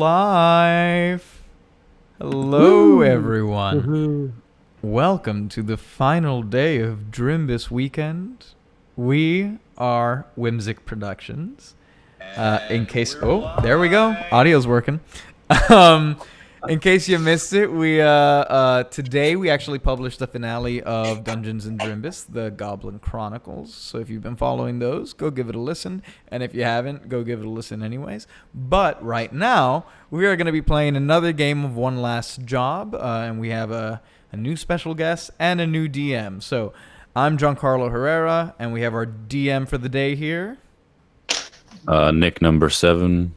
live. Hello, everyone. Welcome to the final day of Drimbus weekend. We are Whimsic Productions. In case, there we go. Audio's working. In case you missed it, we today we actually published the finale of Dungeons and Drimbus, the Goblin Chronicles. So if you've been following those, go give it a listen, and if you haven't, go give it a listen anyways. But right now, we are going to be playing another game of One Last Job, and we have a new special guest and a new DM. So I'm Giancarlo Herrera, and we have our DM for the day here. Nick number 7.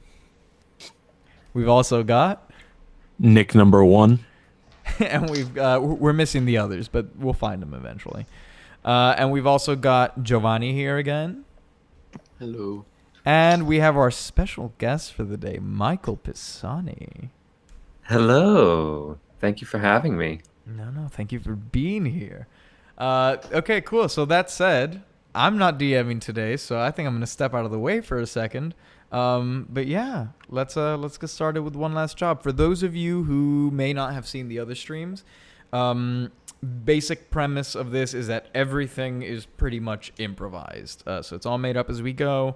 We've also got Nick number 1. and we're missing the others, but we'll find them eventually. And we've also got Giovanny here again. Hello. And we have our special guest for the day, Michael Pisani. Hello. Thank you for having me. No, thank you for being here. Okay, cool. So that said, I'm not DMing today, so I think I'm going to step out of the way for a second. But yeah, let's get started with One Last Job. For those of you who may not have seen the other streams, basic premise of this is that everything is pretty much improvised. So it's all made up as we go.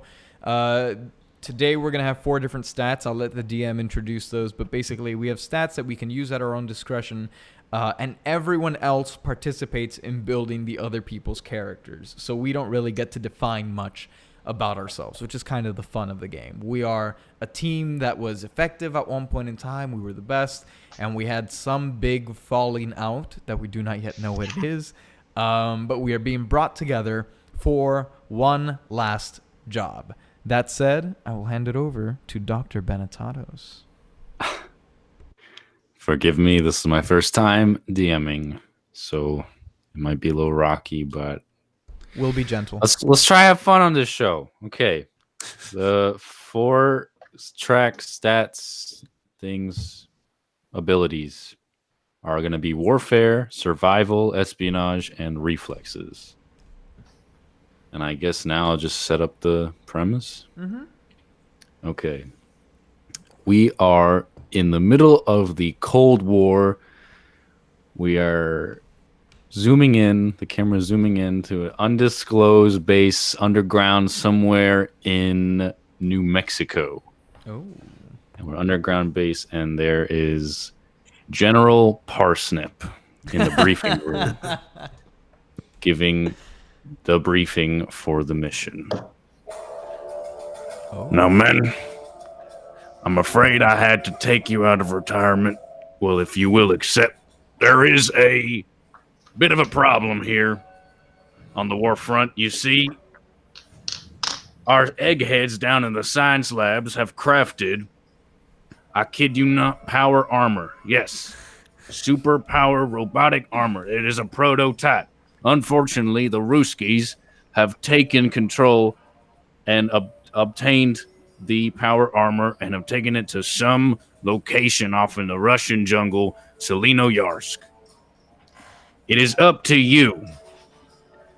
Today we're going to have 4 different stats. I'll let the DM introduce those, but basically we have stats that we can use at our own discretion, and everyone else participates in building the other people's characters. So we don't really get to define much about ourselves, which is kind of the fun of the game. We are a team that was effective at one point in time. We were the best, and we had some big falling out that we do not yet know what it is. But we are being brought together for one last job. That said, I will hand it over to Dr. Benetatos. Forgive me, this is my first time DMing, so it might be a little rocky, but We'll be gentle. let's try to have fun on this show. Okay. The 4 track stats, things, abilities are going to be warfare, survival, espionage, and reflexes. And I guess now I'll just set up the premise. Mm-hmm. Okay. We are in the middle of the Cold War. We are zooming in, the camera zooming in to an undisclosed base underground somewhere in New Mexico. Oh. And we're underground base, and there is General Parsnip in the briefing room giving the briefing for the mission. Oh. Now, men, I'm afraid I had to take you out of retirement. Well, if you will accept, there is a bit of a problem here on the war front. You see, our eggheads down in the science labs have crafted, I kid you not, power armor. Yes, super power robotic armor. It is a prototype. Unfortunately, the Ruskies have taken control and obtained the power armor and have taken it to some location off in the Russian jungle, Selinoyarsk. It is up to you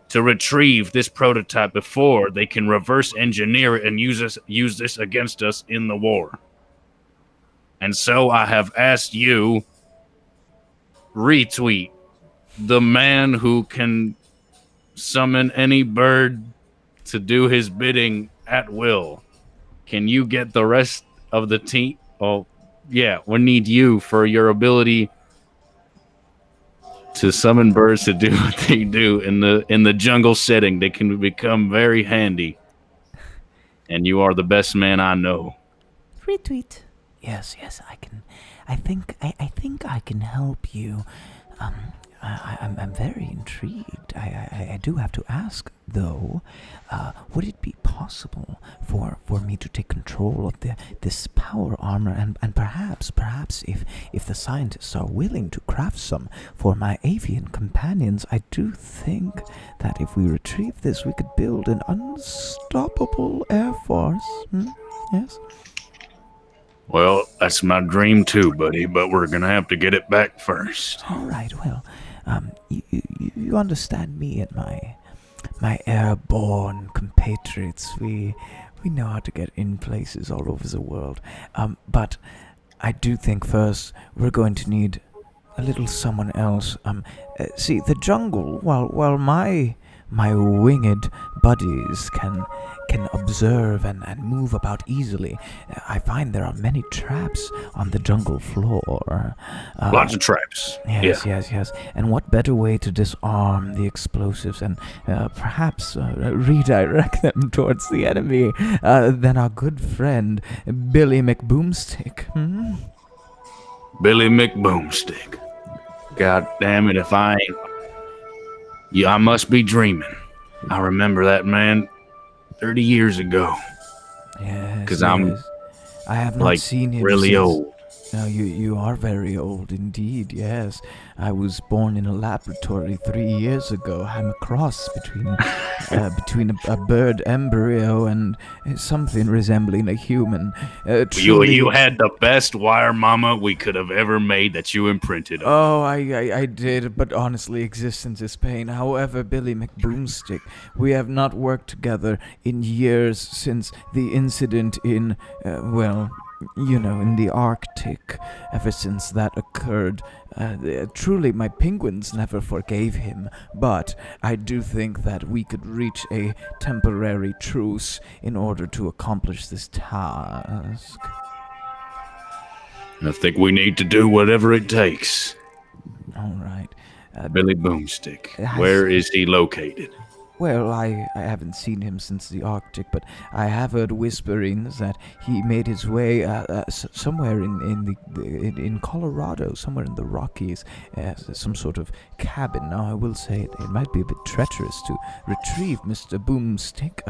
to retrieve this prototype before they can reverse engineer it and use this against us in the war. And so I have asked you, retweet the man who can summon any bird to do his bidding at will. Can you get the rest of the team? Oh, yeah, we need you for your ability to summon birds to do what they do in the jungle setting. They can become very handy. And you are the best man I know. Retweet. Yes, I can. I think I can help you. I'm very intrigued. I do have to ask, though, would it be possible for me to take control of this power armor and perhaps if the scientists are willing to craft some for my avian companions, I do think that if we retrieve this, we could build an unstoppable air force. Yes? Well, that's my dream too, buddy, but we're going to have to get it back first. All right, well, you understand me and my airborne compatriots. We know how to get in places all over the world. But I do think first we're going to need a little someone else. See, the jungle, while my winged buddies can observe and move about easily, I find there are many traps on the jungle floor. Lots of traps. Yes. And what better way to disarm the explosives and perhaps redirect them towards the enemy than our good friend Billy McBoomstick? Hmm? Billy McBoomstick. God damn it, if I ain't... Yeah, I must be dreaming. I remember that man 30 years ago. Yes. Because I'm I have not like seen him really since. old. No, you are very old indeed, yes. I was born in a laboratory 3 years ago. I'm a cross between a bird embryo and something resembling a human. Truly, You had the best wire mama we could have ever made that you imprinted on. Oh, I did, but honestly, existence is pain. However, Billy McBroomstick, we have not worked together in years since the incident in, in the Arctic. Ever since that occurred, truly my penguins never forgave him, but I do think that we could reach a temporary truce in order to accomplish this task. I think we need to do whatever it takes. All right. Billy Boomstick, where is he located? Well, I haven't seen him since the Arctic, but I have heard whisperings that he made his way somewhere in Colorado, somewhere in the Rockies, some sort of cabin. Now, I will say it might be a bit treacherous to retrieve Mr. Boomstick,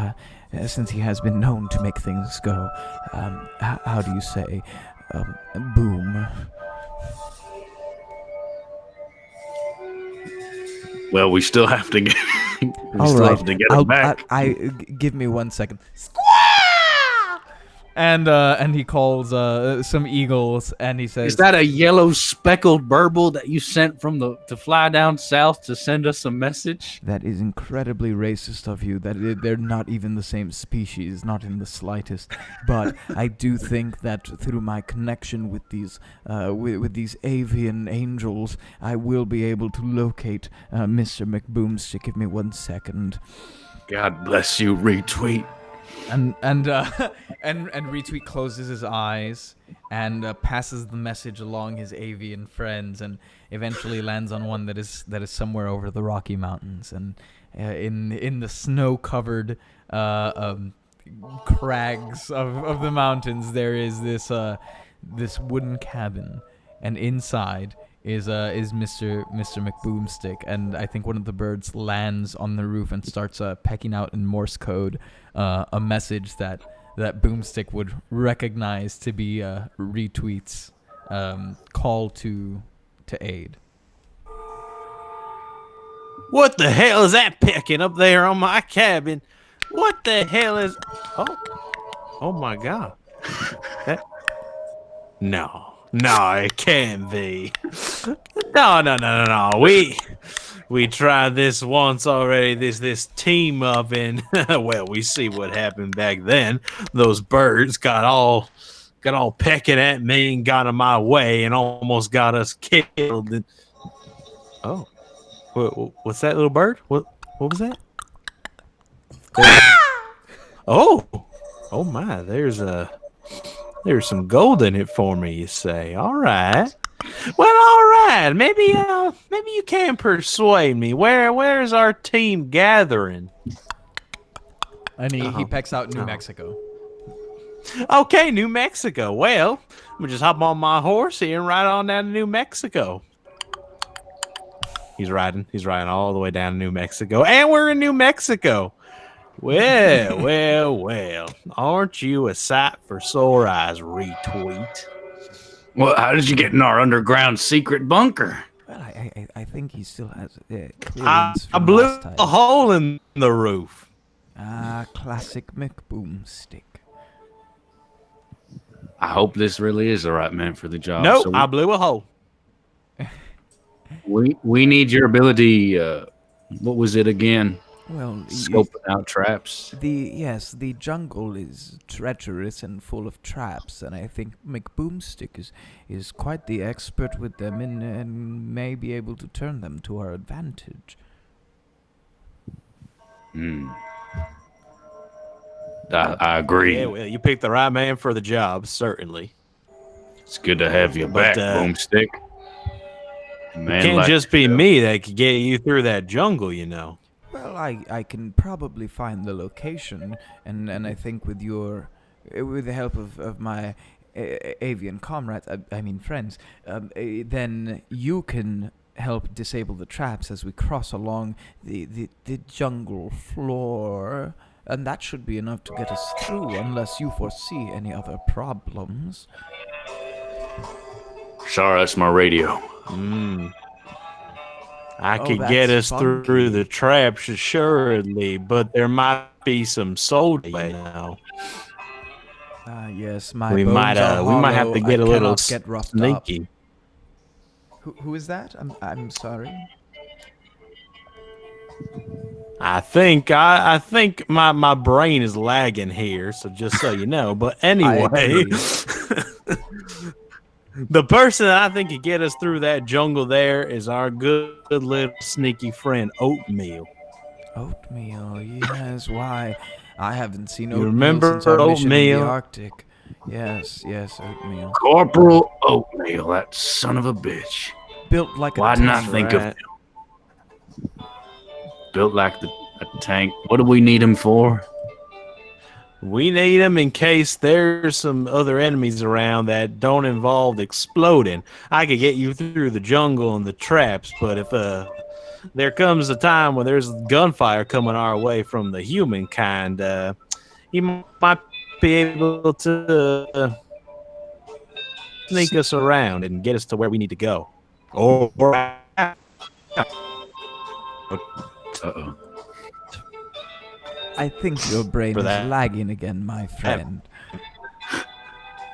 since he has been known to make things go, how do you say, boom. Well, we still have to get. Have to get it back. Give me 1 second. And he calls some eagles, and he says, Is that a yellow speckled burble that you sent to fly down south to send us a message? That is incredibly racist of you. They're not even the same species, not in the slightest. But I do think that through my connection with these avian angels, I will be able to locate Mr. McBoomstick. Give me 1 second. God bless you, retweet. and Retweet closes his eyes and passes the message along his avian friends, and eventually lands on one that is somewhere over the Rocky Mountains, and in the snow-covered crags of the mountains there is this wooden cabin, and inside is Mr. McBoomstick, and I think one of the birds lands on the roof and starts pecking out in Morse code a message that Boomstick would recognize to be Retweet's call to aid. What the hell is that pecking up there on my cabin? What the hell is... Oh my God. No, it can't be. No. We tried this once already, this team up, and well, we see what happened back then. Those birds got all pecking at me and got in my way and almost got us killed. And, oh, what's that little bird? What was that? Oh my! There's some gold in it for me, you say? All right. Well, all right. Maybe you can persuade me. Where's our team gathering? And he pecks out New Mexico. Okay, New Mexico. Well, I'm gonna just hop on my horse here and ride on down to New Mexico. He's riding all the way down to New Mexico, and we're in New Mexico. Well. Aren't you a sight for sore eyes, Retweet? Well, how did you get in our underground secret bunker? Well, I think he still has I clearance from blew last time. a hole in the roof. Classic McBoomstick. I hope this really is the right man for the job. Nope, So I blew a hole. we need your ability. What was it again? Well, Scoping out traps. the jungle is treacherous and full of traps, and I think McBoomstick is quite the expert with them and may be able to turn them to our advantage. I agree. Yeah, well, you picked the right man for the job, certainly. It's good to have you But, back, Boomstick. Man, It can't like just be yourself. me that could get you through that jungle, you know. Well, I can probably find the location, and I think with the help of my avian comrades, I mean friends, then you can help disable the traps as we cross along the jungle floor, and that should be enough to get us through, unless you foresee any other problems. Sorry, that's my radio. I Oh, could get that's us through funky. the traps assuredly, but there might be some soldiers, you know. Yes, my We bones might are we might have hollow. to get I a little cannot get roughed sneaky. up. Who is that? I'm sorry. I think my brain is lagging here, so just so you know. But anyway, agree. the person that I think could get us through that jungle there is our good little sneaky friend Oatmeal. Oatmeal, yes. Why? I haven't seen You oatmeal remember since our mission in Oatmeal? the Arctic. Yes, oatmeal. Corporal Oatmeal, that son of a bitch. Built like a Why tank. not think of Right. him? Built like a tank. What do we need him for? We need them in case there's some other enemies around that don't involve exploding. I could get you through the jungle and the traps, but if there comes a time when there's gunfire coming our way from the humankind, he might be able to sneak us around and get us to where we need to go. Or Uh-oh. I think your brain For is that. lagging again, my friend.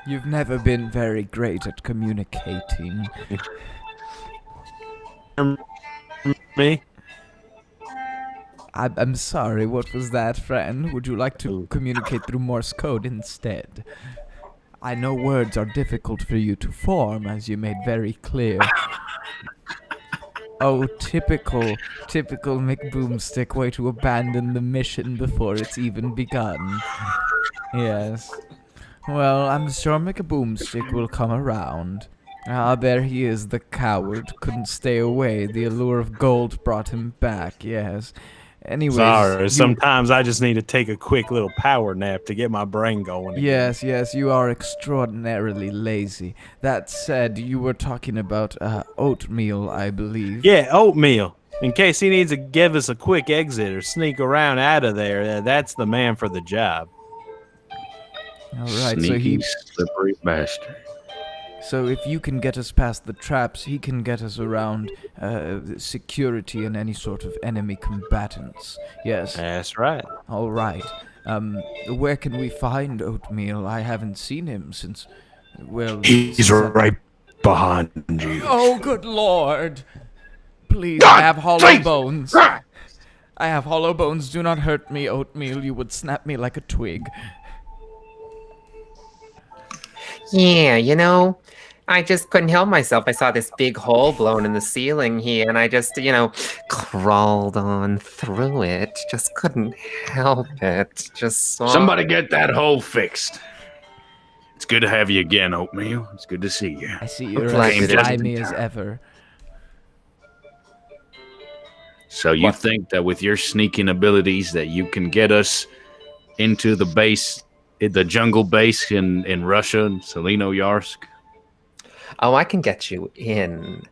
You've never been very great at communicating. me? I'm sorry, what was that, friend? Would you like to communicate through Morse code instead? I know words are difficult for you to form, as you made very clear. Oh, typical McBoomstick way to abandon the mission before it's even begun. Yes. Well, I'm sure McBoomstick will come around. Ah, there he is, the coward. Couldn't stay away. The allure of gold brought him back, yes. Anyways, Sorry, sometimes I just need to take a quick little power nap to get my brain going. again. Yes, you are extraordinarily lazy. That said, you were talking about oatmeal, I believe. Yeah, Oatmeal. In case he needs to give us a quick exit or sneak around out of there, that's the man for the job. All right, Sneaky, slippery bastard. so if you can get us past the traps, he can get us around security and any sort of enemy combatants. Yes. That's right. All right. Where can we find Oatmeal? I haven't seen him since. Well, He's since right behind you. Oh, good lord! Please, I have hollow bones. I have hollow bones. Do not hurt me, Oatmeal. You would snap me like a twig. Yeah, I just couldn't help myself. I saw this big hole blown in the ceiling here, and I just, crawled on through it. Just couldn't help it. Just saw. Somebody get that hole fixed. It's good to have you again, Oatmeal. It's good to see you. I see you're Like as it is. slimy as ever. So you think that with your sneaking abilities that you can get us into the base, the jungle base in Russia, in Selino-Yarsk? Oh, I can get you in.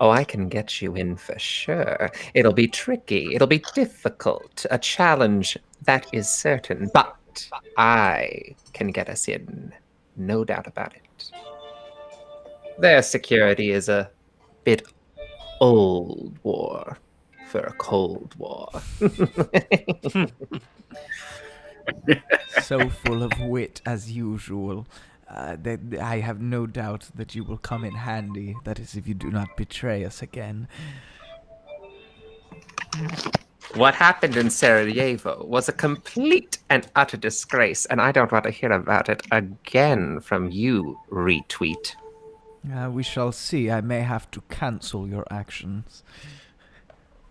Oh, I can get you in for sure. It'll be tricky. It'll be difficult. A challenge, that is certain. But I can get us in. No doubt about it. Their security is a bit old war for a cold war. So full of wit as usual. I have no doubt that you will come in handy. That is, if you do not betray us again. What happened in Sarajevo was a complete and utter disgrace, and I don't want to hear about it again from you, retweet. We shall see. I may have to cancel your actions.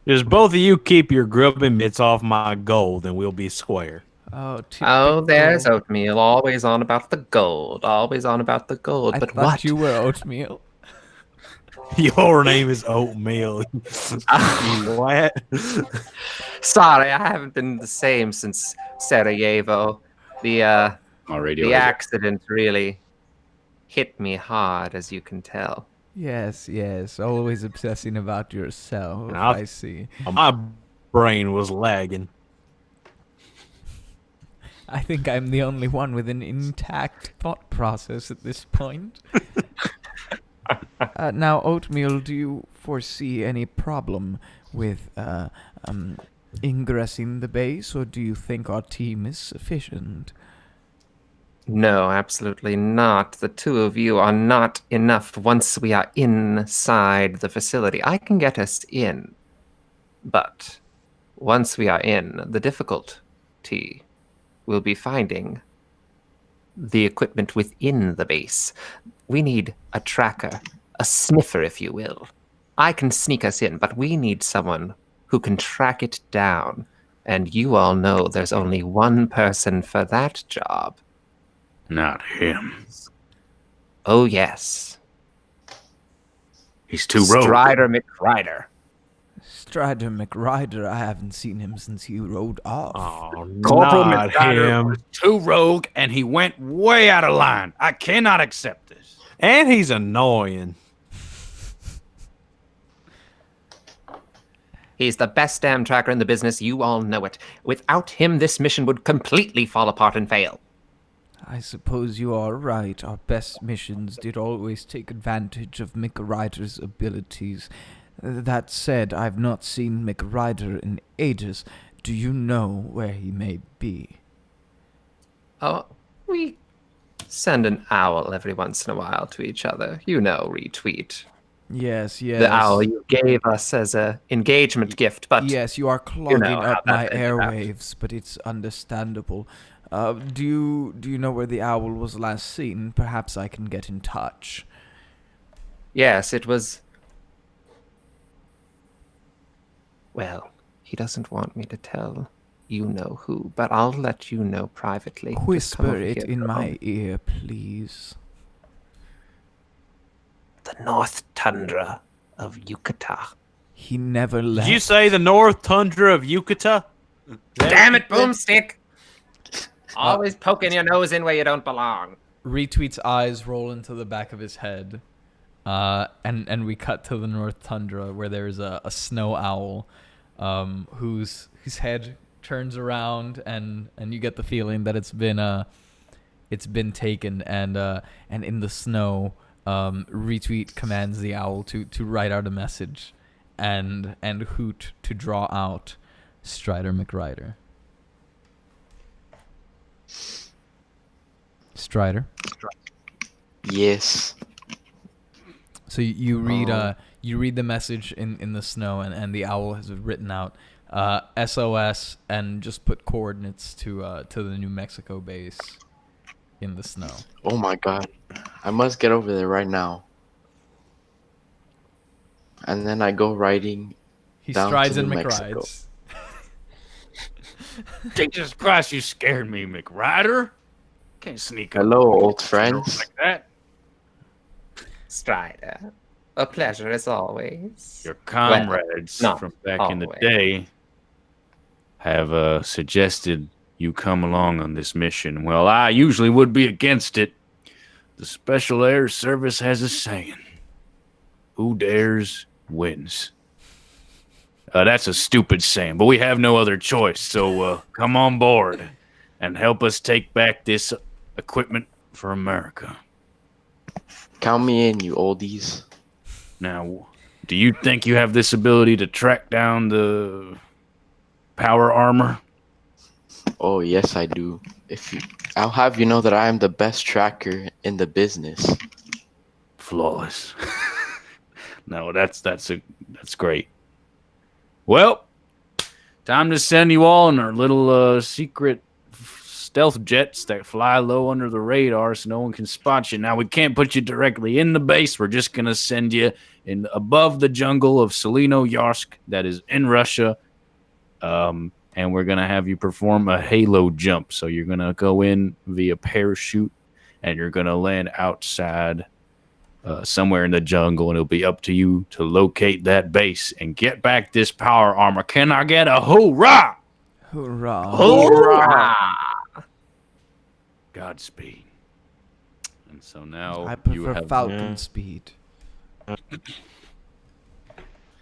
Just both of you keep your grubbing mitts off my gold, and we'll be square. Oh, Oh, there's typical. oatmeal, always on about the gold, always on about the gold. I But thought what? you were oatmeal. Your name is Oatmeal. You what? Sorry, I haven't been the same since Sarajevo. My radio. The accident really hit me hard, as you can tell. Yes, yes. Always obsessing about yourself. Now- I see. My brain was lagging. I think I'm the only one with an intact thought process at this point. Now, Oatmeal, do you foresee any problem with ingressing the base, or do you think our team is sufficient? No, absolutely not. The two of you are not enough once we are inside the facility. I can get us in, but once we are in, the difficulty will be finding the equipment within the base. We need a tracker, a sniffer, if you will. I can sneak us in, but we need someone who can track it down. And you all know there's only one person for that job. Not him. Oh, yes. He's too rogue. Strider McRider. Strider McRider, I haven't seen him since he rode off. Oh, Corporal not McRider him. was too rogue, and he went way out of line. I cannot accept this. And he's annoying. He's the best damn tracker in the business. You all know it. Without him, this mission would completely fall apart and fail. I suppose you are right. Our best missions did always take advantage of McRider's abilities. That said, I've not seen McRider in ages. Do you know where he may be? Oh, we send an owl every once in a while to each other. You know, retweet. Yes, yes. The owl you gave us as a engagement gift, but Yes, you are clogging how up that my ended up. airwaves, but it's understandable. Do you know where the owl was last seen? Perhaps I can get in touch. yes, it was. Well, he doesn't want me to tell you know who, but I'll let you know privately. Just come Whisper over it here in for a my moment. ear, please. The North Tundra of Yucatan. He never left. Did you say the North Tundra of Yucatan? Damn it, Boomstick! Always poking your nose in where you don't belong. Retweet's eyes roll into the back of his head, and we cut to the North Tundra where there's a snow owl, whose head turns around, and you get the feeling that it's been taken, and in the snow, Retweet commands the owl to write out a message, and Hoot to draw out Strider McRider. Strider. Yes. So you read the message in the snow, and the owl has written out SOS and just put coordinates to the New Mexico base in the snow. Oh my god. I must get over there right now. And then I go riding. He Down strides to and New Mexico. McRides. Jesus Christ, you scared me, McRider. Can't sneak up Hello, old like friends. that. Strider, a pleasure as always. Your comrades not from back in the always. day have suggested you come along on this mission. Well, I usually would be against it. The Special Air Service has a saying: who dares wins. That's a stupid saying, but we have no other choice. So come on board and help us take back this equipment for America. Count me in, you oldies. Now, do you think you have this ability to track down the power armor? Oh, yes, I do. I'll have you know that I am the best tracker in the business. Flawless. No, that's great. Well, time to send you all in our little secret stealth jets that fly low under the radar so no one can spot you. Now, we can't put you directly in the base. We're just going to send you in above the jungle of Selino Yarsk that is in Russia. And we're going to have you perform a halo jump. So you're going to go in via parachute and you're going to land outside somewhere in the jungle, and it'll be up to you to locate that base and get back this power armor. Can I get a hoorah? Hoorah. Hoorah! Godspeed. And so now I you prefer have, falcon speed.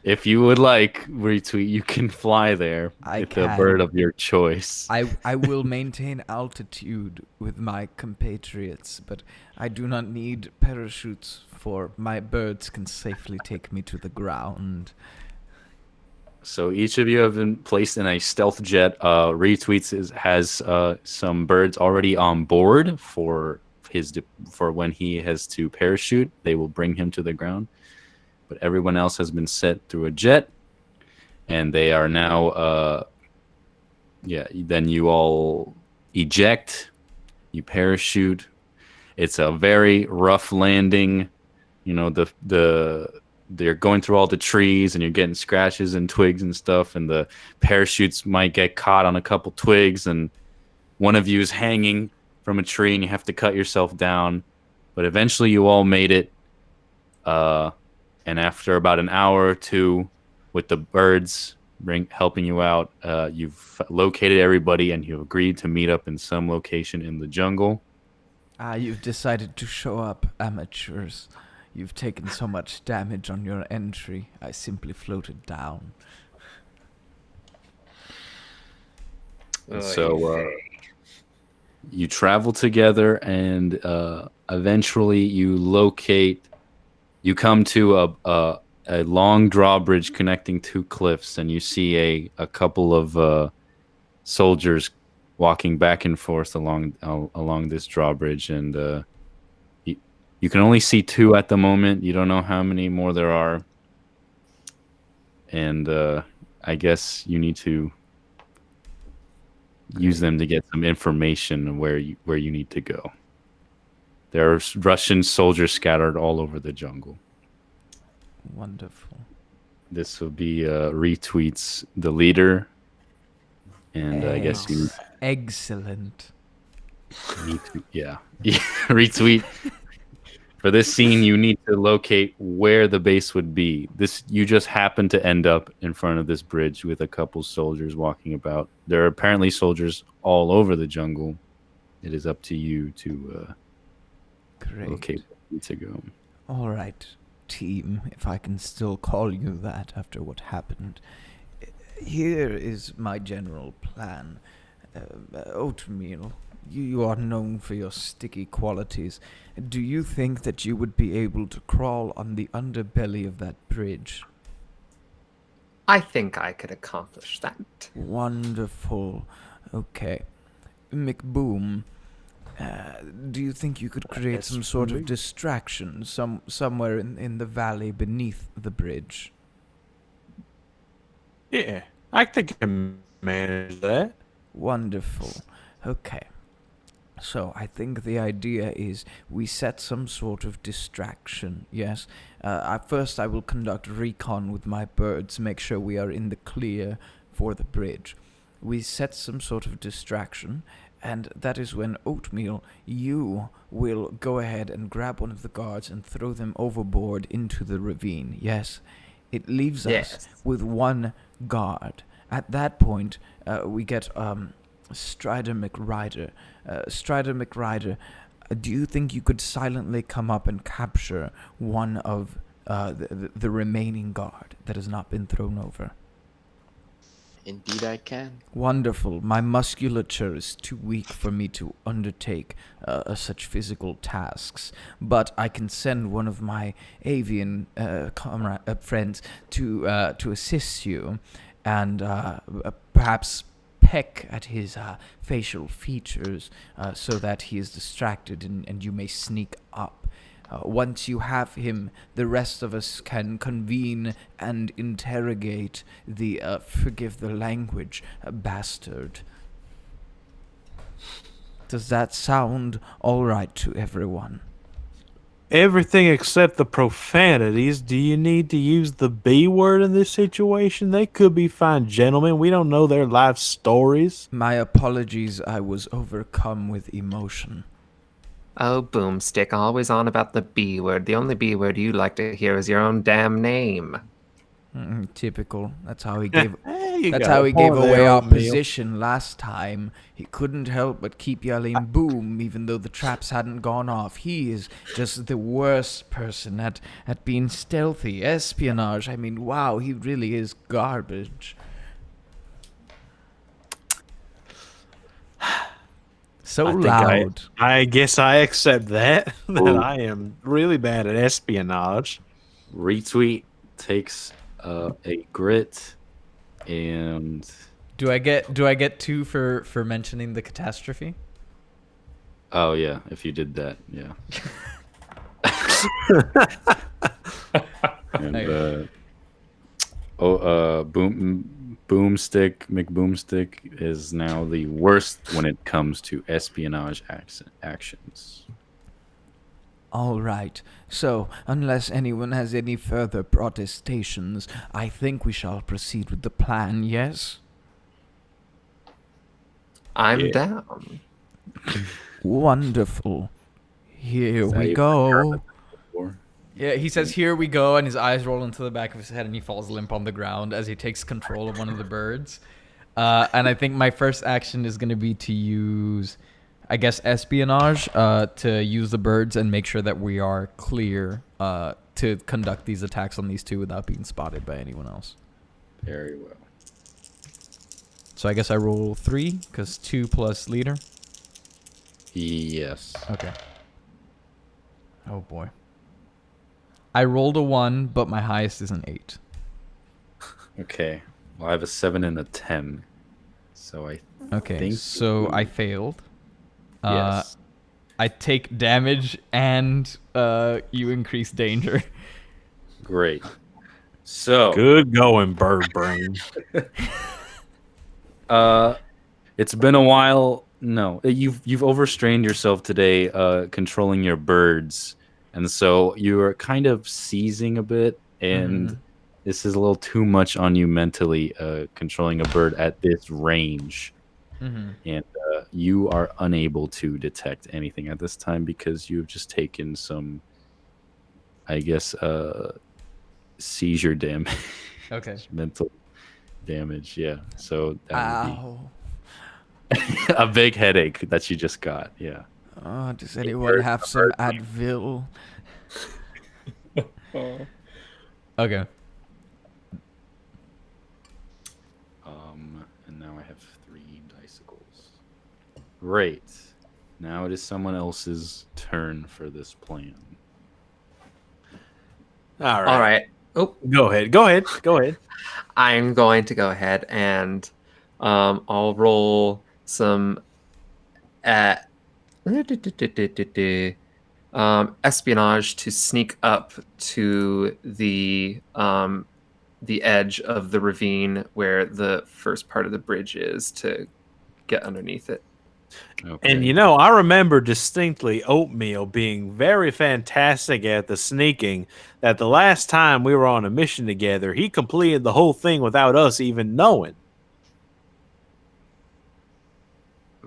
if you would like, retweet, you can fly there I with a can. bird of your choice. I will maintain altitude with my compatriots, but I do not need parachutes, for my birds can safely take me to the ground. So each of you have been placed in a stealth jet. Retweets has some birds already on board for for when he has to parachute. They will bring him to the ground. But everyone else has been set through a jet, and they are now. Then you all eject. You parachute. It's a very rough landing. You know they're going through all the trees and you're getting scratches and twigs and stuff, and the parachutes might get caught on a couple twigs, and one of you is hanging from a tree and you have to cut yourself down. But eventually you all made it, and after about an hour or two with the birds helping you out, you've located everybody and you've agreed to meet up in some location in the jungle. You've decided to show up, amateurs. You've taken so much damage on your entry. I simply floated down. So you travel together, and eventually you come to a long drawbridge connecting two cliffs, and you see a couple of soldiers walking back and forth along this drawbridge, and you can only see two at the moment. You don't know how many more there are. And I guess you need to use them to get some information where you need to go. There are Russian soldiers scattered all over the jungle. Wonderful. This will be retweets the leader. And I guess you... Excellent. Retweet, yeah. Retweet. For this scene, you need to locate where the base would be. You just happen to end up in front of this bridge with a couple soldiers walking about. There are apparently soldiers all over the jungle. It is up to you to locate where you need to go. All right, team, if I can still call you that after what happened. Here is my general plan. Oatmeal, you are known for your sticky qualities. Do you think that you would be able to crawl on the underbelly of that bridge? I think I could accomplish that. Wonderful. Okay. McBoom, do you think you could create some sort of distraction somewhere in the valley beneath the bridge? Yeah, I think I can manage that. Wonderful. Okay. So I think the idea is we set some sort of distraction, yes? First I will conduct recon with my birds, make sure we are in the clear for the bridge. We set some sort of distraction, and that is when, Oatmeal, you will go ahead and grab one of the guards and throw them overboard into the ravine, yes? It leaves us with one guard. At that point, we get Strider McRider. Strider McRider, do you think you could silently come up and capture one of the remaining guard that has not been thrown over? Indeed I can. Wonderful. My musculature is too weak for me to undertake such physical tasks, but I can send one of my avian friends to assist you, and perhaps peck at his facial features so that he is distracted and you may sneak up. Once you have him, the rest of us can convene and interrogate the, forgive the language, bastard. Does that sound all right to everyone? Everything except the profanities. Do you need to use the B word in this situation? They could be fine gentlemen. We don't know their life stories. My apologies, I was overcome with emotion. Oh, Boomstick, always on about the B word. The only B word you like to hear is your own damn name. Typical. That's how he gave. You That's got how a he gave point away there, our O'Neil. position last time. He couldn't help but keep yelling "boom," even though the traps hadn't gone off. He is just the worst person at being stealthy, espionage. I mean, wow, he really is garbage. So I think loud. I guess I accept that. That Ooh. I am really bad at espionage. Retweet takes a grit, and Do I get 2 for mentioning the catastrophe? oh yeah, if you did that, yeah. And Boomstick McBoomstick is now the worst when it comes to espionage actions. All right. So, unless anyone has any further protestations, I think we shall proceed with the plan. Yes. I'm down. Wonderful. Here Is that we even go. Or- Yeah, he says, "Here we go," and his eyes roll into the back of his head, and he falls limp on the ground as he takes control of one of the birds. And I think my first action is going to be to use, I guess, espionage, to use the birds and make sure that we are clear to conduct these attacks on these 2 without being spotted by anyone else. Very well. So I guess I roll 3, because 2 plus leader. Yes. Okay. Oh, boy. I rolled a 1, but my highest is an 8. Okay. Well, I have a 7 and a 10, so I Okay, think so I failed. yes. I take damage and you increase danger. Great. So Good going, bird brain. it's been a while. No, you've overstrained yourself today, controlling your birds, and so you're kind of seizing a bit, and this is a little too much on you mentally, controlling a bird at this range, and you are unable to detect anything at this time because you've just taken some, I guess, seizure damage. Okay. Mental damage, yeah. So that would be Ow. a big headache that you just got. Yeah. Does anyone have some Advil? Okay. And now I have 3 dicicles. Great. Now it is someone else's turn for this plan. All right. All right. Oh, Go ahead. I'm going to go ahead and I'll roll some espionage to sneak up to the edge of the ravine where the first part of the bridge is to get underneath it. Okay. And you know, I remember distinctly Oatmeal being very fantastic at the sneaking. That the last time we were on a mission together, he completed the whole thing without us even knowing.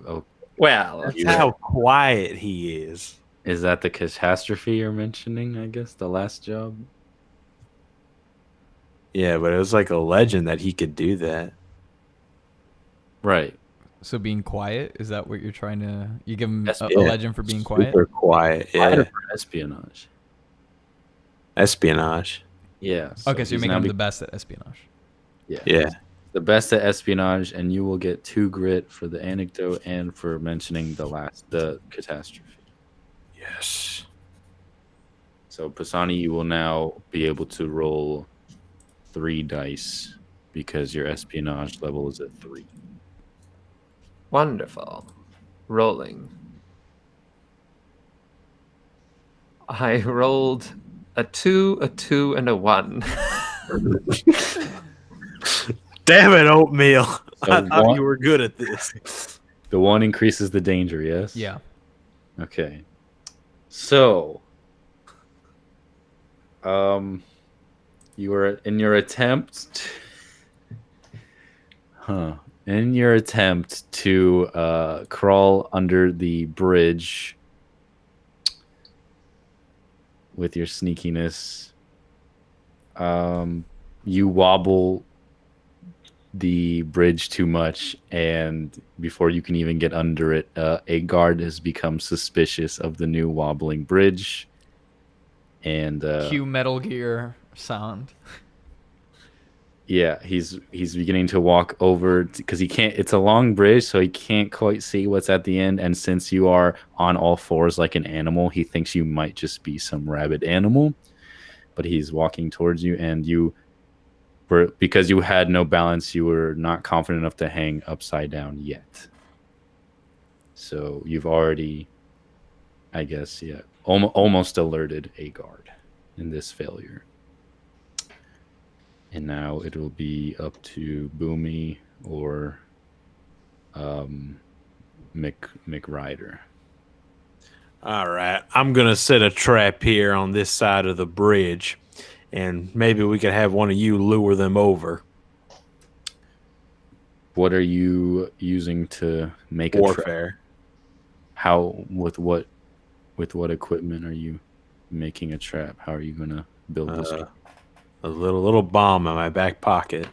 Oh, Well, That's how quiet he is. is that the catastrophe you're mentioning? I guess the last job. Yeah, but it was like a legend that he could do that. Right. So being quiet, is that what you're trying to... You give him Yes, a yeah. legend for being quiet? Super quiet. Fighter Yeah. for espionage. Espionage. Yeah. Okay, so you're he's making now him the best at espionage. Yeah. the best at espionage, and you will get 2 grit for the anecdote and for mentioning the catastrophe. Yes. So Pisani, you will now be able to roll 3 dice because your espionage level is at 3. wonderful. Rolling. I rolled a 2, a 2, and a 1. Damn it, oatmeal! So I thought one- you were good at this. The 1 increases the danger, yes? Yeah. Okay. So, you were in your attempt, in your attempt to crawl under the bridge with your sneakiness, you wobble the bridge too much, and before you can even get under it, a guard has become suspicious of the new wobbling bridge, and Cue Metal Gear sound. yeah, he's beginning to walk over because he can't. It's a long bridge, so he can't quite see what's at the end. And since you are on all fours like an animal, he thinks you might just be some rabid animal. But he's walking towards you, and you were, because you had no balance, you were not confident enough to hang upside down yet. So you've already, I guess, yeah, almost alerted a guard in this failure. And now it will be up to Boomy or McRider. All right, I'm gonna set a trap here on this side of the bridge, and maybe we could have one of you lure them over. What are you using to make a trap? Warfare. How, with what equipment are you making a trap? How are you gonna build this? A little bomb in my back pocket.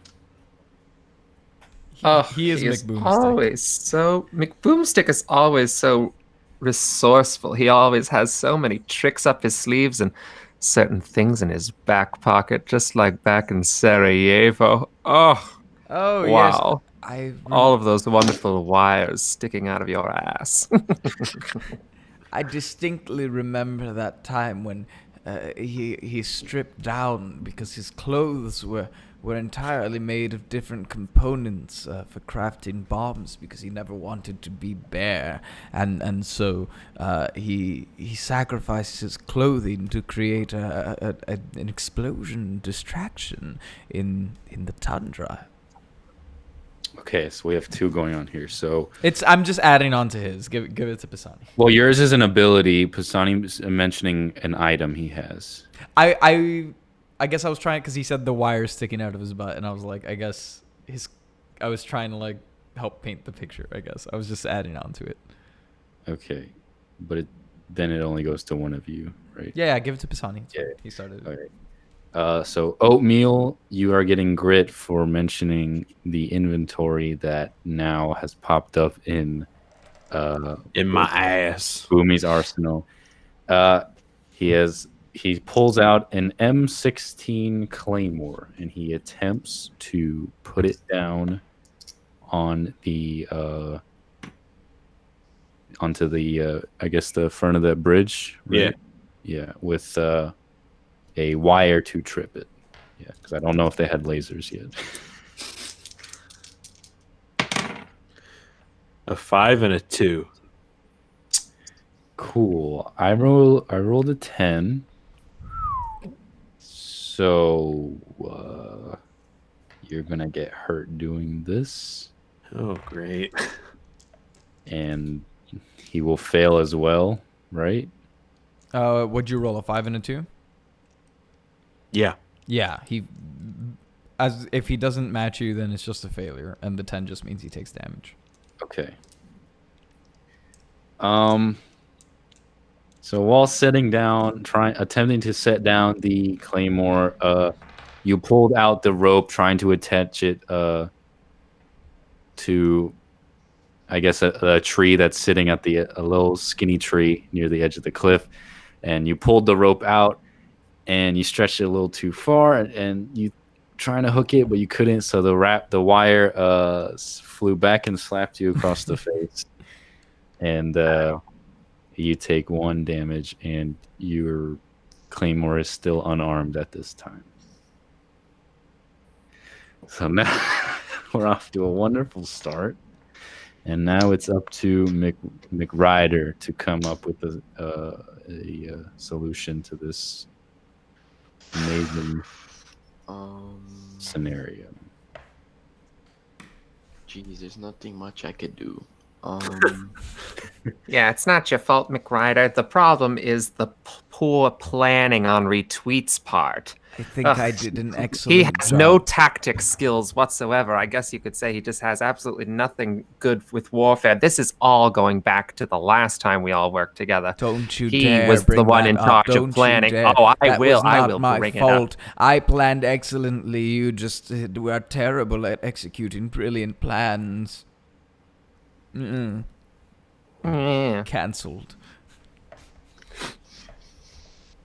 He is McBoomstick. Always so McBoomstick is always so resourceful. He always has so many tricks up his sleeves and certain things in his back pocket, just like back in Sarajevo. Oh, Oh wow. yes, All of those wonderful wires sticking out of your ass. I distinctly remember that time when he stripped down because his clothes were entirely made of different components for crafting bombs, because he never wanted to be bare, and so he sacrificed his clothing to create an explosion distraction in the tundra. Okay, so we have two going on here. So I'm just adding on to his. Give it to Pisani. well, yours is an ability. Pisani mentioning an item he has. I guess I was trying, because he said the wire sticking out of his butt, and I was like, I guess I was trying to like help paint the picture. I guess I was just adding on to it. Okay, but then it only goes to one of you, right? Yeah, give it to Pisani. Yeah. He started. All right. So Oatmeal, you are getting grit for mentioning the inventory that now has popped up in My ass. Boomy's arsenal. He pulls out an M16 Claymore, and he attempts to put it down on the onto the I guess the front of the bridge. Right? Yeah, with a wire to trip it. Yeah, because I don't know if they had lasers yet. A 5 and a 2. Cool. I rolled a 10. So you're gonna get hurt doing this, Oh, great. and he will fail as well, right? Would you roll a 5 and a 2? Yeah. Yeah, if he doesn't match you, then it's just a failure, and the 10 just means he takes damage. Okay. So while sitting down, attempting to set down the claymore, you pulled out the rope, trying to attach it to, I guess, a tree that's sitting at a little skinny tree near the edge of the cliff, and you pulled the rope out, and you stretched it a little too far, and you trying to hook it, but you couldn't, so the wire flew back and slapped you across the face, and you take 1 damage, and your claymore is still unarmed at this time. So now we're off to a wonderful start, And now it's up to McRider to come up with a solution to this amazing scenario. Geez, there's nothing much I could do. Yeah, it's not your fault, McRider. The problem is the poor planning on Retweet's part. I think Ugh. I did an He excellent has job. no tactic skills whatsoever. I guess you could say he just has absolutely nothing good with warfare. This is all going back to the last time we all worked together. Don't you He dare was the bring one that in up. charge of Don't you planning. dare. Oh, I That will. was I not will my bring fault. it up. I planned excellently. You just were terrible at executing brilliant plans. Yeah. Cancelled.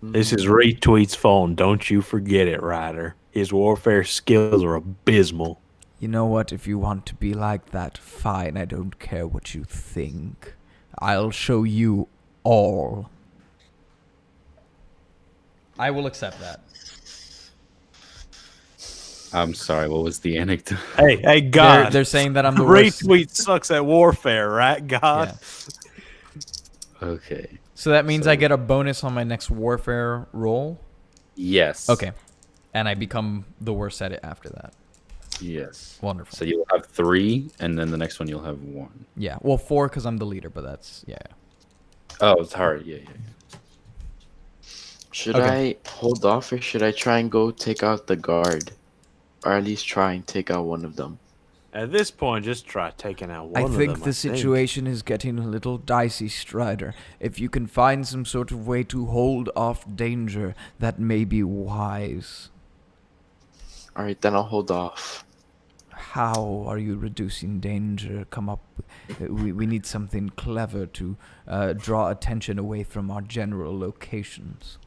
This is Retweet's phone. Don't you forget it, Ryder. His warfare skills are abysmal. You know what? If you want to be like that, fine. I don't care what you think. I'll show you all. I will accept that. I'm sorry, what was the anecdote? Hey, God. They're saying that I'm the worst. Retweet sucks at warfare, right, God? Yeah. Okay. So that means So- I get a bonus on my next warfare roll. Yes. Okay. And I become the worst at it after that. Yes. Wonderful. So you'll have 3, and then the next one you'll have 1. Yeah. Well, 4 because I'm the leader, but that's, yeah. Oh, it's hard. Yeah. Should Okay. I hold off or should I try and go take out the guard? Or at least try and take out one of them? At this point, just try taking out one I of them. think the situation is getting a little dicey, Strider. If you can find some sort of way to hold off danger, that may be wise. Alright, then I'll hold off. How are you reducing danger? Come up. We need something clever to draw attention away from our general locations.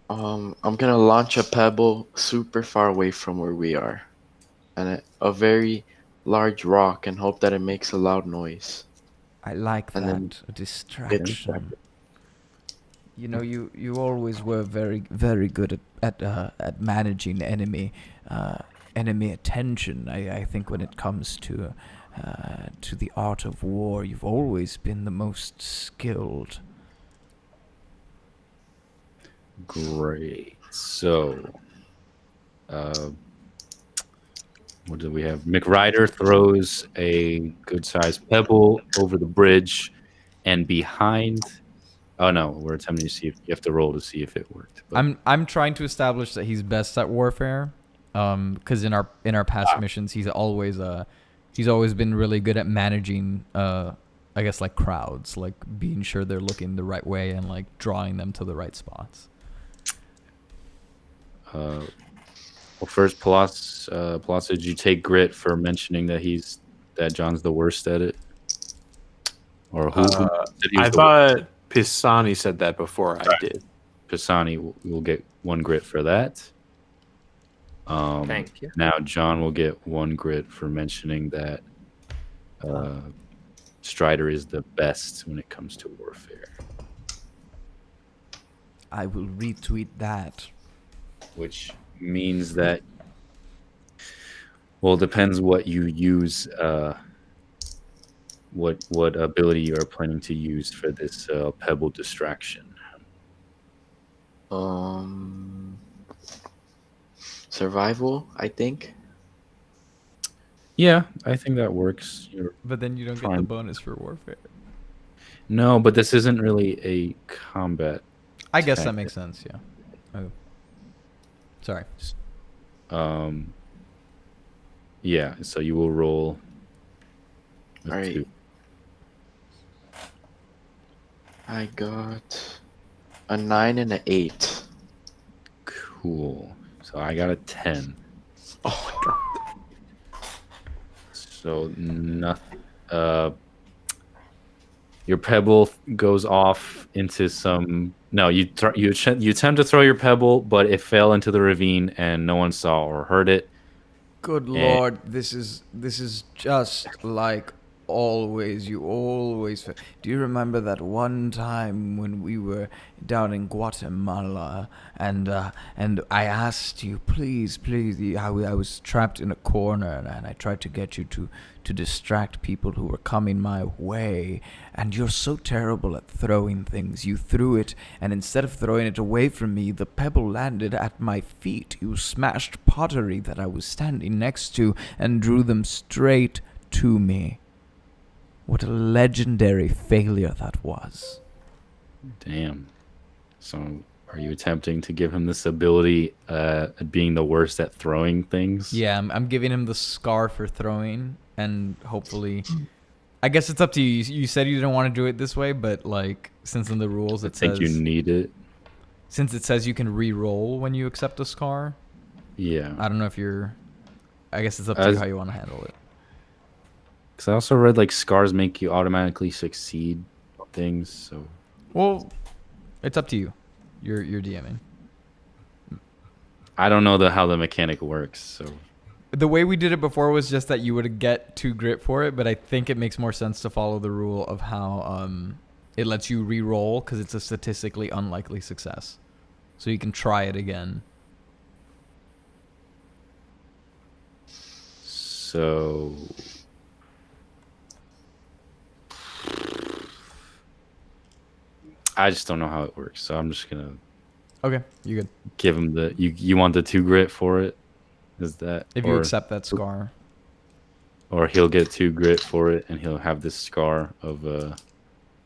I'm gonna launch a pebble super far away from where we are. And a very large rock and hope that it makes a loud noise. I like And then that. A distraction. distracted. You know, you always were very, very good at managing enemy attention. I think when it comes to the art of war, you've always been the most skilled. Great. So, what do we have? McRider throws a good-sized pebble over the bridge, and behind. Oh no, we're attempting to see if you have to roll to see if it worked. But I'm trying to establish that he's best at warfare. Because in our past missions, he's always been really good at managing I guess like crowds, like being sure they're looking the right way and like drawing them to the right spots. well, first, Palas, did you take grit for mentioning that John's the worst at it? Or who said he was I the thought Pisani said that before I did. Pisani will get 1 grit for that. Thank you. Now John will get 1 grit for mentioning that Strider is the best when it comes to warfare. I will retweet that. Which means that, well, it depends what you use, what ability you are planning to use for this pebble distraction. Survival, I think. Yeah, I think that works. But then you don't get the Fine. bonus for warfare. No, but this isn't really a combat. I guess that tactic. makes sense. Yeah. Oh. Sorry. Yeah, so you will roll. with Alright. 2. I got a 9 and an 8. Cool. So I got a 10. Oh my god. So nothing. Your pebble goes off into some. No, you attempt to throw your pebble, but it fell into the ravine, and no one saw or heard it. Good lord, this is just like you always. Do you remember that one time when we were down in Guatemala and I asked you, please, I was trapped in a corner and I tried to get you to distract people who were coming my way, and you're so terrible at throwing things. You threw it, and instead of throwing it away from me, the pebble landed at my feet. You smashed pottery that I was standing next to and drew them straight to me. What a legendary failure that was. Damn. So, are you attempting to give him this ability at being the worst at throwing things? Yeah, I'm giving him the scar for throwing, and hopefully, I guess it's up to you. You said you didn't want to do it this way, but like, since in the rules I it think says, you need it. since it says you can re-roll when you accept a scar, Yeah. I don't know if you're. I guess it's up to you how you want to handle it. Because I also read like scars make you automatically succeed things. So. Well, it's up to you. You're DMing. I don't know how the mechanic works. So. The way we did it before was just that you would get 2 grit for it, but I think it makes more sense to follow the rule of how it lets you re-roll because it's a statistically unlikely success. So you can try it again. So. I just don't know how it works, so I'm just gonna Okay, you good. give him the you want the 2 grit for it? Is that If you accept that scar. or he'll get 2 grit for it and he'll have this scar of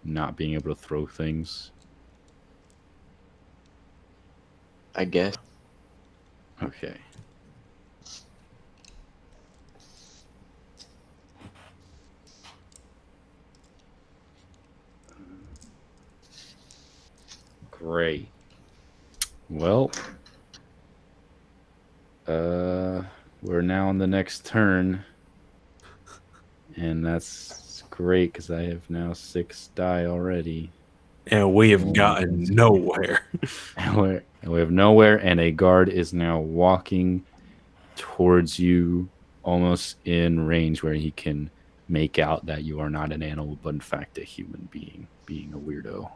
not being able to throw things. I guess. Okay. Great. Well, we're now on the next turn, and that's great because I have now 6 die already. And we have gotten nowhere. And we have nowhere, and a guard is now walking towards you, almost in range where he can make out that you are not an animal, but in fact a human being, being a weirdo.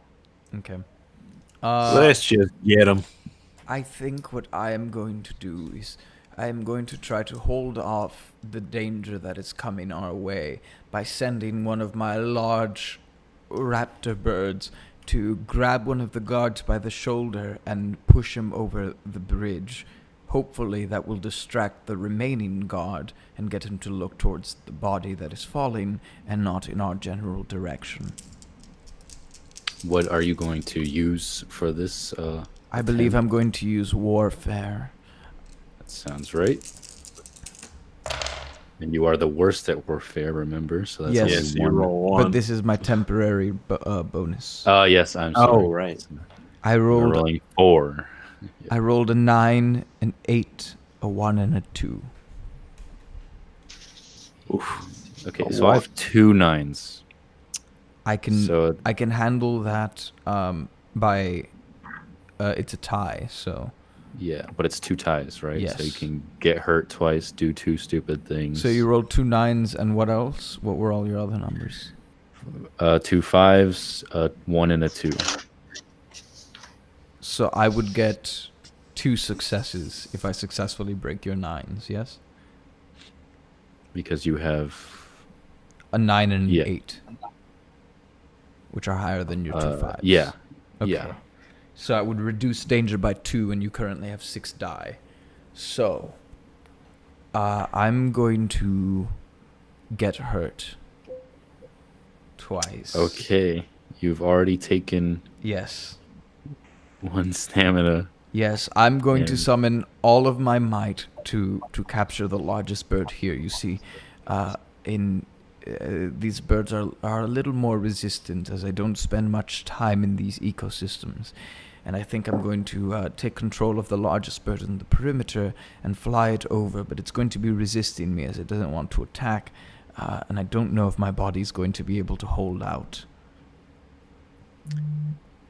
Okay. Let's just get him. I think what I am going to do is I am going to try to hold off the danger that is coming our way by sending one of my large raptor birds to grab one of the guards by the shoulder and push him over the bridge. Hopefully that will distract the remaining guard and get him to look towards the body that is falling and not in our general direction. What are you going to use for this? I believe I'm going to use warfare. That sounds right. And you are the worst at warfare, remember? So that's Yes. Yes, you roll one. But this is my temporary bonus. Yes, I'm sorry. Oh, right. I You're rolled rolling 4. I rolled a 9, an 8, a 1, and a 2. Oof. Okay, A so I have 2 9s. I can So I can handle that by it's a tie, so yeah, but it's 2 ties, right? So you Yes. can get hurt twice, do 2 stupid things. you rolled 2 9s, and what else? What were all your other numbers? 2 5s, 1 and a 2. So I would get 2 successes if I successfully break your 9s, yes? Because you have A 9 and an Yeah. 8, which are higher than your 2 5s. yeah. Okay. Yeah. So I would reduce danger by 2, and you currently have 6 die. So, I'm going to get hurt twice. Okay. You've already taken Yes. 1 stamina. Yes, I'm going to And- summon all of my might to capture the largest bird here. You see, these birds are a little more resistant as I don't spend much time in these ecosystems. And I think I'm going to take control of the largest bird in the perimeter and fly it over, but it's going to be resisting me as it doesn't want to attack, and I don't know if my body's going to be able to hold out.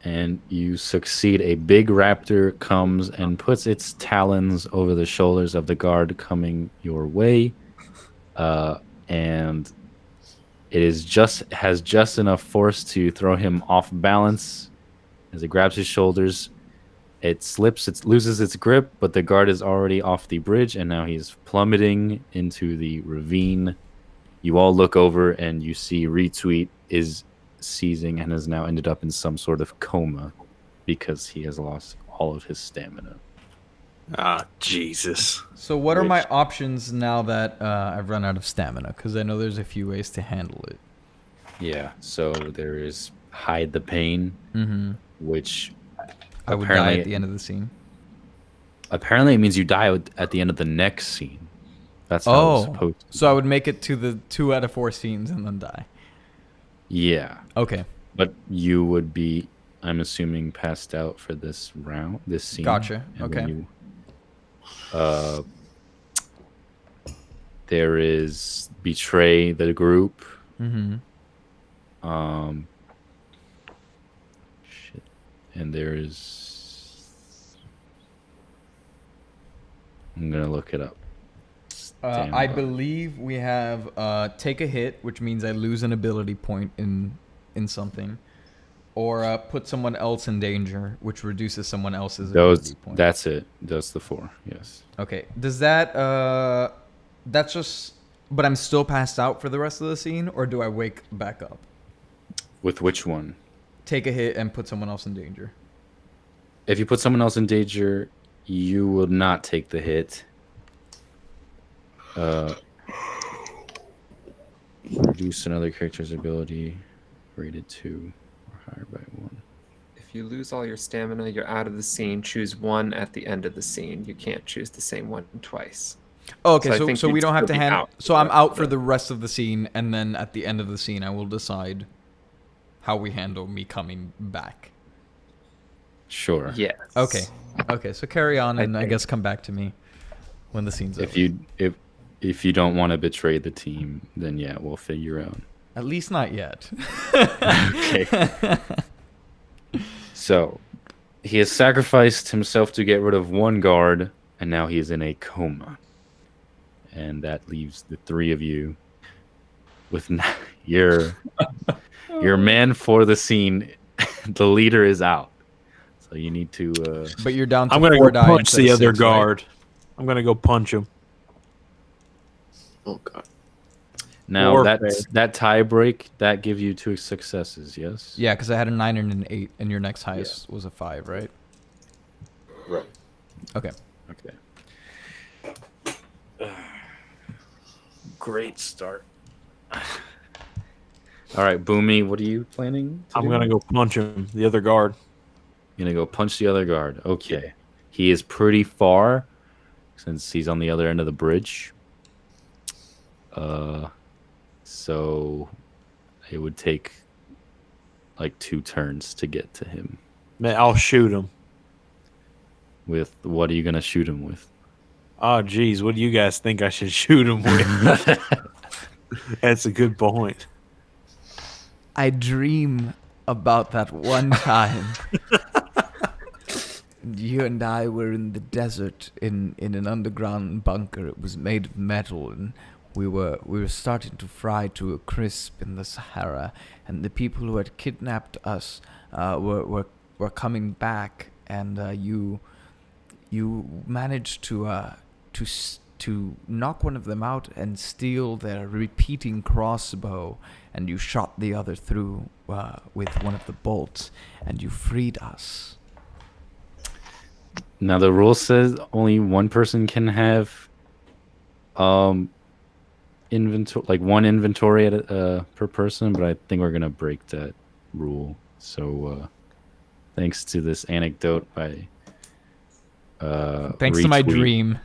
And you succeed. A big raptor comes and puts its talons over the shoulders of the guard coming your way. And It has just enough force to throw him off balance as it grabs his shoulders. It slips, it loses its grip, but the guard is already off the bridge, and now he's plummeting into the ravine. You all look over, and you see Retweet is seizing and has now ended up in some sort of coma because he has lost all of his stamina. Ah, Jesus. So what are my options now that I've run out of stamina? Because I know there's a few ways to handle it. Yeah, so there is Hide the Pain, which I would die at the end of the scene. Apparently, it means you die at the end of the next scene. That's how it's supposed to. So I would make it to the 2 out of 4 scenes and then die. Yeah. Okay. But you would be, I'm assuming, passed out for this round, this scene. Gotcha. And Okay. There is Betray the Group. Shit. And there is... I'm going to look it up. I believe we have take a hit, which means I lose an ability point in something, or put someone else in danger, which reduces someone else's ability point. That's it. That's the 4. Yes. Okay. Does that that's just? But I'm still passed out for the rest of the scene, or do I wake back up? With which one? Take a hit and put someone else in danger. If you put someone else in danger, you will not take the hit. Reduce another character's ability rated 2 or higher by 1. If you lose all your stamina, you're out of the scene. Choose one at the end of the scene. You can't choose the same one twice. Oh, okay, I think so we you'd don't have still to be hand. out So for I'm the- out for the rest of the scene, and then at the end of the scene, I will decide how we handle me coming back. Sure. Yes. Okay. Okay. So carry on, and I think- guess come back to me when the scene's over. If you don't want to betray the team, then yeah, we'll figure out. At least not yet. Okay. So, he has sacrificed himself to get rid of one guard, and now he is in a coma. And that leaves the 3 of you with your man for the scene. The leader is out, so you need to. But you're down to I'm gonna 4 go die punch instead the of other 6, right? guard. I'm gonna go punch him. Oh god. Now Warfare. that tie break that gives you 2 successes. Yes. Yeah, because I had a 9 and an 8, and your next highest was a 5, right? Right. Okay. Okay. Great start. All right, Boomy, what are you planning to I'm do? gonna go punch him, the other guard. You're gonna go punch the other guard. Okay. He is pretty far since he's on the other end of the bridge. So it would take like 2 turns to get to him. Man, I'll shoot him. With what are you gonna shoot him with? Oh, geez, what do you guys think I should shoot him with? That's a good point. I dream about that one time. You and I were in the desert in an underground bunker. It was made of metal, and we were starting to fry to a crisp in the Sahara. And the people who had kidnapped us were coming back, and you managed to knock one of them out and steal their repeating crossbow, and you shot the other through with one of the bolts, and you freed us. Now the rule says only one person can have inventory, like 1 inventory at per person, but I think we're gonna break that rule. So thanks to this anecdote by Thanks to my Retweet. dream.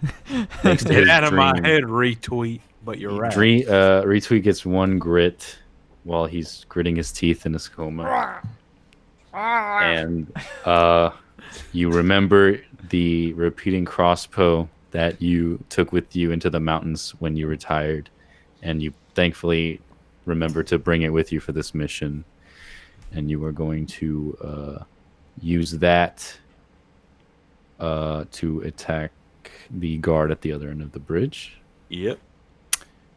Thanks to Get his out of my dream. head, retweet. But you're right. Retweet gets 1 grit while he's gritting his teeth in his coma. And you remember the repeating crossbow that you took with you into the mountains when you retired, and you thankfully remember to bring it with you for this mission. And you were going to use that to attack the guard at the other end of the bridge. Yep.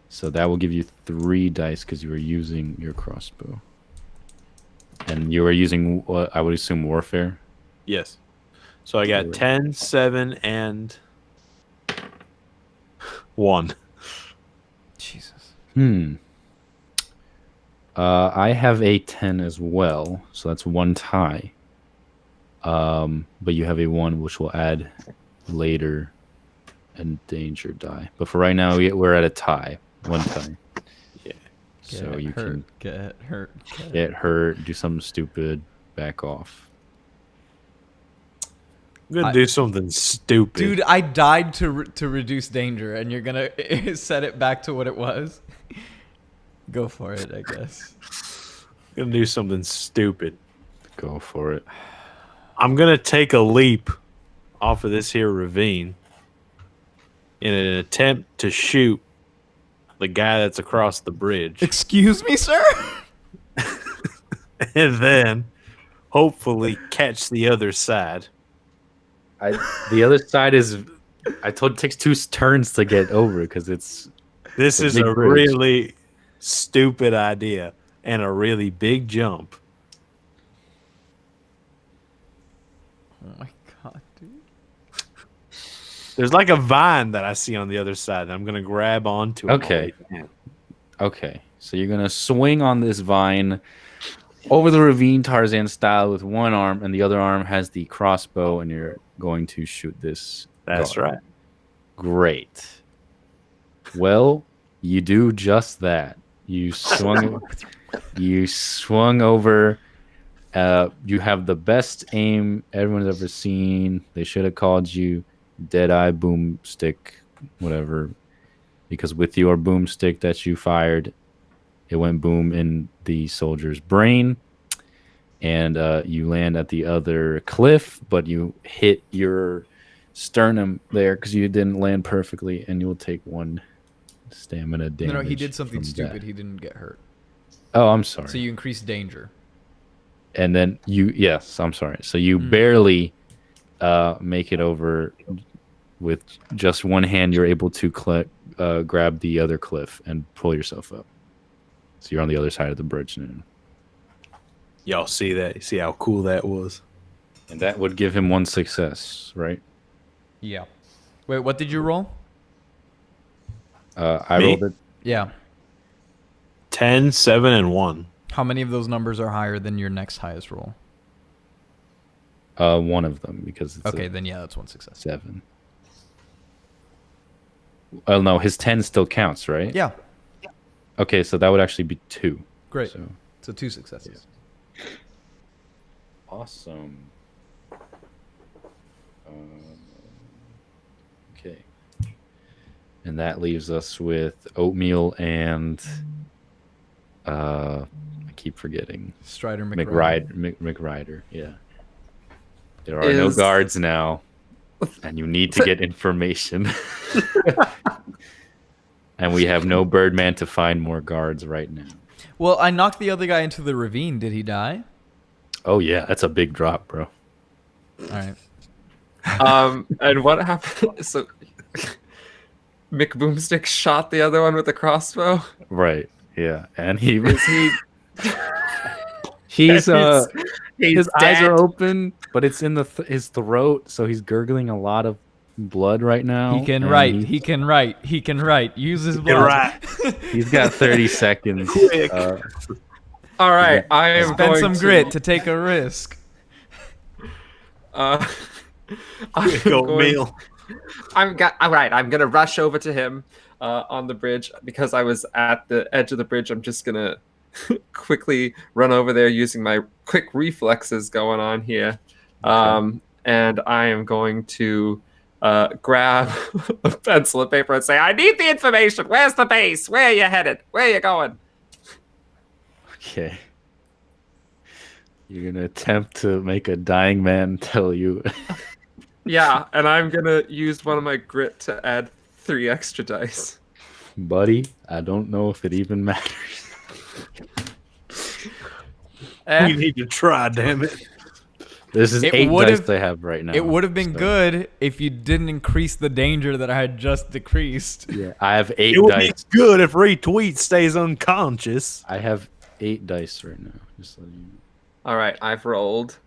So that will give you 3 dice because you were using your crossbow. And you were using, what I would assume, warfare. Yes. So I got 10, 7, and 1. Jesus. I have a 10 as well, so that's 1 tie. But you have a 1, which will add later and danger die. But for right now, we're at a tie. 1 tie. Yeah. So you can get hurt. get hurt, do something stupid, back off. I'm going to do something stupid. Dude, I died to reduce danger, and you're going to set it back to what it was? Go for it, I guess. I'm going to do something stupid. Go for it. I'm going to take a leap off of this here ravine in an attempt to shoot the guy that's across the bridge. Excuse me, sir? And then hopefully catch the other side. The other side is, I told it takes 2 turns to get over because it's. This is big a bridge. really stupid idea and a really big jump. Oh my god, dude. There's like a vine that I see on the other side that I'm going to grab onto. Okay. Okay, so you're gonna swing on this vine over the ravine, Tarzan style, with one arm, and the other arm has the crossbow, and you're going to shoot this. That's guard. right. Great. Well, you do just that. You swung. You swung over. You have the best aim everyone's ever seen. They should have called you Deadeye Boomstick, whatever. Because with your boomstick that you fired, it went boom in the soldier's brain, and you land at the other cliff, but you hit your sternum there because you didn't land perfectly, and you'll take 1 stamina damage. No, he did something from stupid. that. He didn't get hurt. Oh, I'm sorry. So you increase danger. And then yes, I'm sorry. So you barely make it over with just one hand. You're able to grab the other cliff and pull yourself up. So you're on the other side of the bridge now. Y'all see that? You see how cool that was? And that would give him 1 success, right? Yeah. Wait, what did you roll? I Me? rolled it. Yeah. 10, 7, and 1. How many of those numbers are higher than your next highest roll? 1 of them because it's Okay, then yeah, that's 1 success. 7. Oh no, his 10 still counts, right? Yeah. Okay, so that would actually be 2. Great. So So 2 successes. awesome. Okay. And that leaves us with oatmeal and I keep forgetting. Strider McRide. McRider, yeah. There are no guards now, and you need to get information. And we have no Birdman to find more guards right now. Well, I knocked the other guy into the ravine. Did he die? Oh yeah, that's a big drop, bro. All right. And what happened? So Mick Boomstick shot the other one with the crossbow. Right. Yeah, and he was he's his eyes are open, but it's in his throat, so he's gurgling a lot of blood right now. He can write. He can write. He can write. Use his blood. Right. He's got 30 seconds. Quick. All right, I am Spend going some to, grit to take a risk. I'm Quick oatmeal. all right. I'm gonna rush over to him on the bridge because I was at the edge of the bridge. I'm just gonna quickly run over there using my quick reflexes going on here, and I am going to grab a pencil and paper and say, "I need the information. Where's the base? Where are you headed? Where are you going?" Okay. You're gonna attempt to make a dying man tell you. Yeah, and I'm gonna use one of my grit to add 3 extra dice. Buddy, I don't know if it even matters. We need to try, damn it. This is It 8 would've- dice I have right now. It would have been so- good if you didn't increase the danger that I had just decreased. Yeah, I have 8 It would be dice. good if retweet stays unconscious. I have 8 dice right now. Just letting you know. All right, I've rolled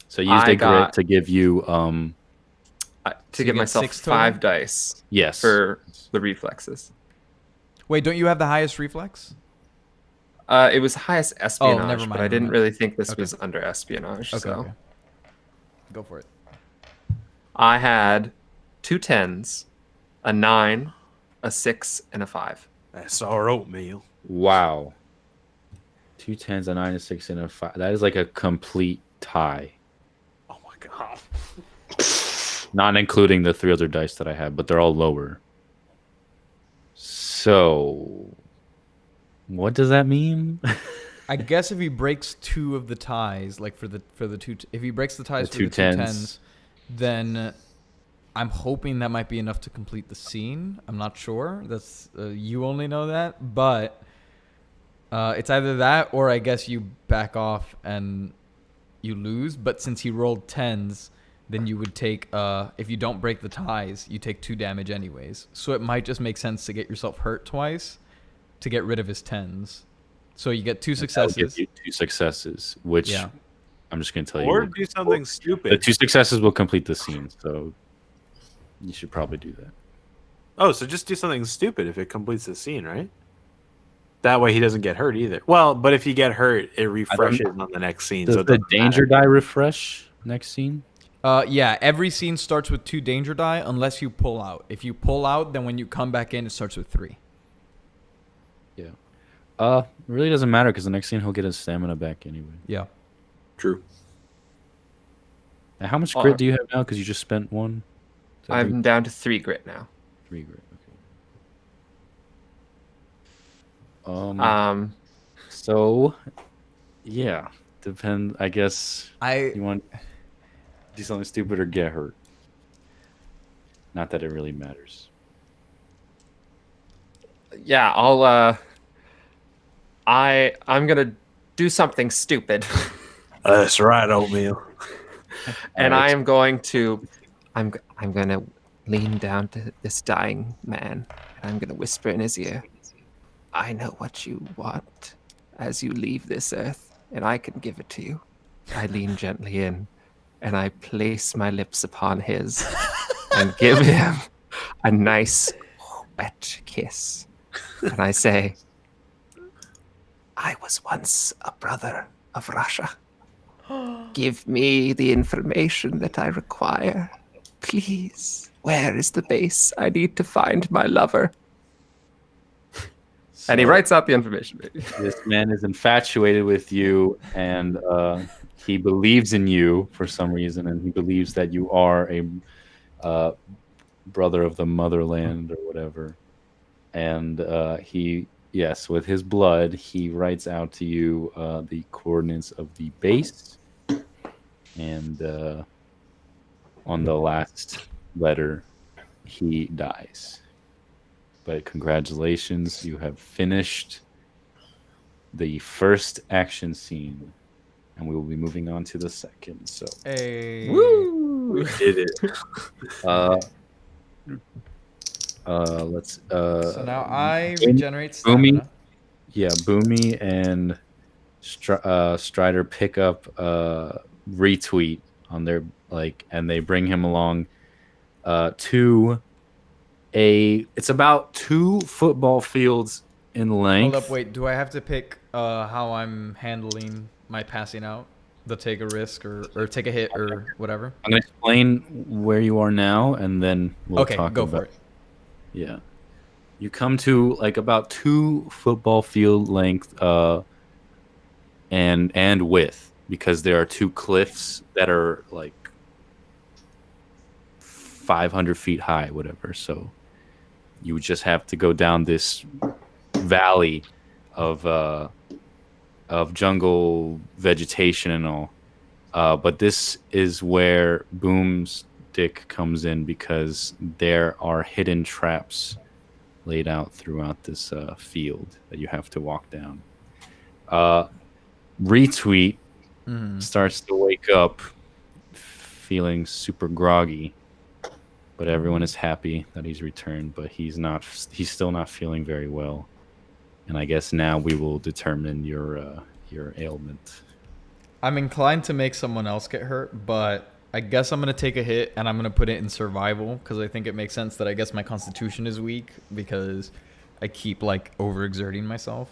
So use I the got- grit to give you to you give get myself 6 total? 5 dice yes. for the reflexes. Wait, don't you have the highest reflex? It was highest espionage, never but mind, I never didn't mind. really think this Okay. was under espionage. Okay, so okay. Go for it. I had 2 10s, a 9, a 6, and a 5. That's our oatmeal. Wow. 2 10s, a 9, a 6, and a 5. That is like a complete tie. Oh my god. Not including the 3 other dice that I have, but they're all lower. So, what does that mean? I guess if he breaks 2 of the ties, like for the two, if he breaks the ties The for the 2 two 10s. tens, then I'm hoping that might be enough to complete the scene. I'm not sure. That's you only know that, but it's either that or I guess you back off and you lose. But since he rolled 10s, then you would take if you don't break the ties, you take 2 damage anyways. So it might just make sense to get yourself hurt twice to get rid of his 10s. So you get 2 That will give successes. you 2 successes, which Yeah. I'm just going to tell you. Or will- do something The stupid. 2 successes will complete the scene, so you should probably do that. Oh, so just do something stupid if it completes the scene, right? That way he doesn't get hurt either. Well, but if you get hurt, it refreshes on the next scene. Does so it the doesn't danger matter. die refresh next scene? Yeah, every scene starts with 2 danger die unless you pull out. If you pull out, then when you come back in, it starts with 3. Yeah. It really doesn't matter because the next scene he'll get his stamina back anyway. Yeah. True. Now, how much grit do you have now? Because you just spent 1. Is that I'm down to 3 grit now. 3 grit. Okay. Um, So, yeah, depend. I guess you want to do something stupid or get hurt. Not that it really matters. yeah, I'm gonna do something stupid, That's right, oatmeal. and Alright. I am going to, I'm gonna lean down to this dying man, and I'm gonna whisper in his ear, "I know what you want as you leave this earth, and I can give it to you." I lean gently in, and I place my lips upon his, and give him a nice wet kiss, and I say, "I was once a brother of Russia. Give me the information that I require. Please. Where is the base? I need to find my lover." And he So, writes out the information. This man is infatuated with you, and he believes in you for some reason, and he believes that you are a brother of the motherland or whatever. And yes, with his blood, he writes out to you the coordinates of the base, and on the last letter, he dies. But congratulations, you have finished the first action scene, and we will be moving on to the second. So Hey. we did it. Let's. So now I Boom- regenerate Boomy, stamina. yeah, Boomy and Strider pick up retweet on their and they bring him along to it's about 2 football fields in length. Hold up, wait. Do I have to pick how I'm handling my passing out? The take a risk or take a hit or whatever? I'm gonna explain where you are now, and then we'll Okay, talk go about for it. Yeah. You come to about 2 football field length and width, because there are 2 cliffs that are 500 feet high, whatever. So you would just have to go down this valley of jungle vegetation and all. But this is where Boom's dick comes in, because there are hidden traps laid out throughout this field that you have to walk down. Retweet starts to wake up feeling super groggy. But everyone is happy that he's returned, but he's still not feeling very well. And I guess now we will determine your ailment. I'm inclined to make someone else get hurt, but I guess I'm going to take a hit and I'm going to put it in survival because I think it makes sense that I guess my constitution is weak because I keep like overexerting myself.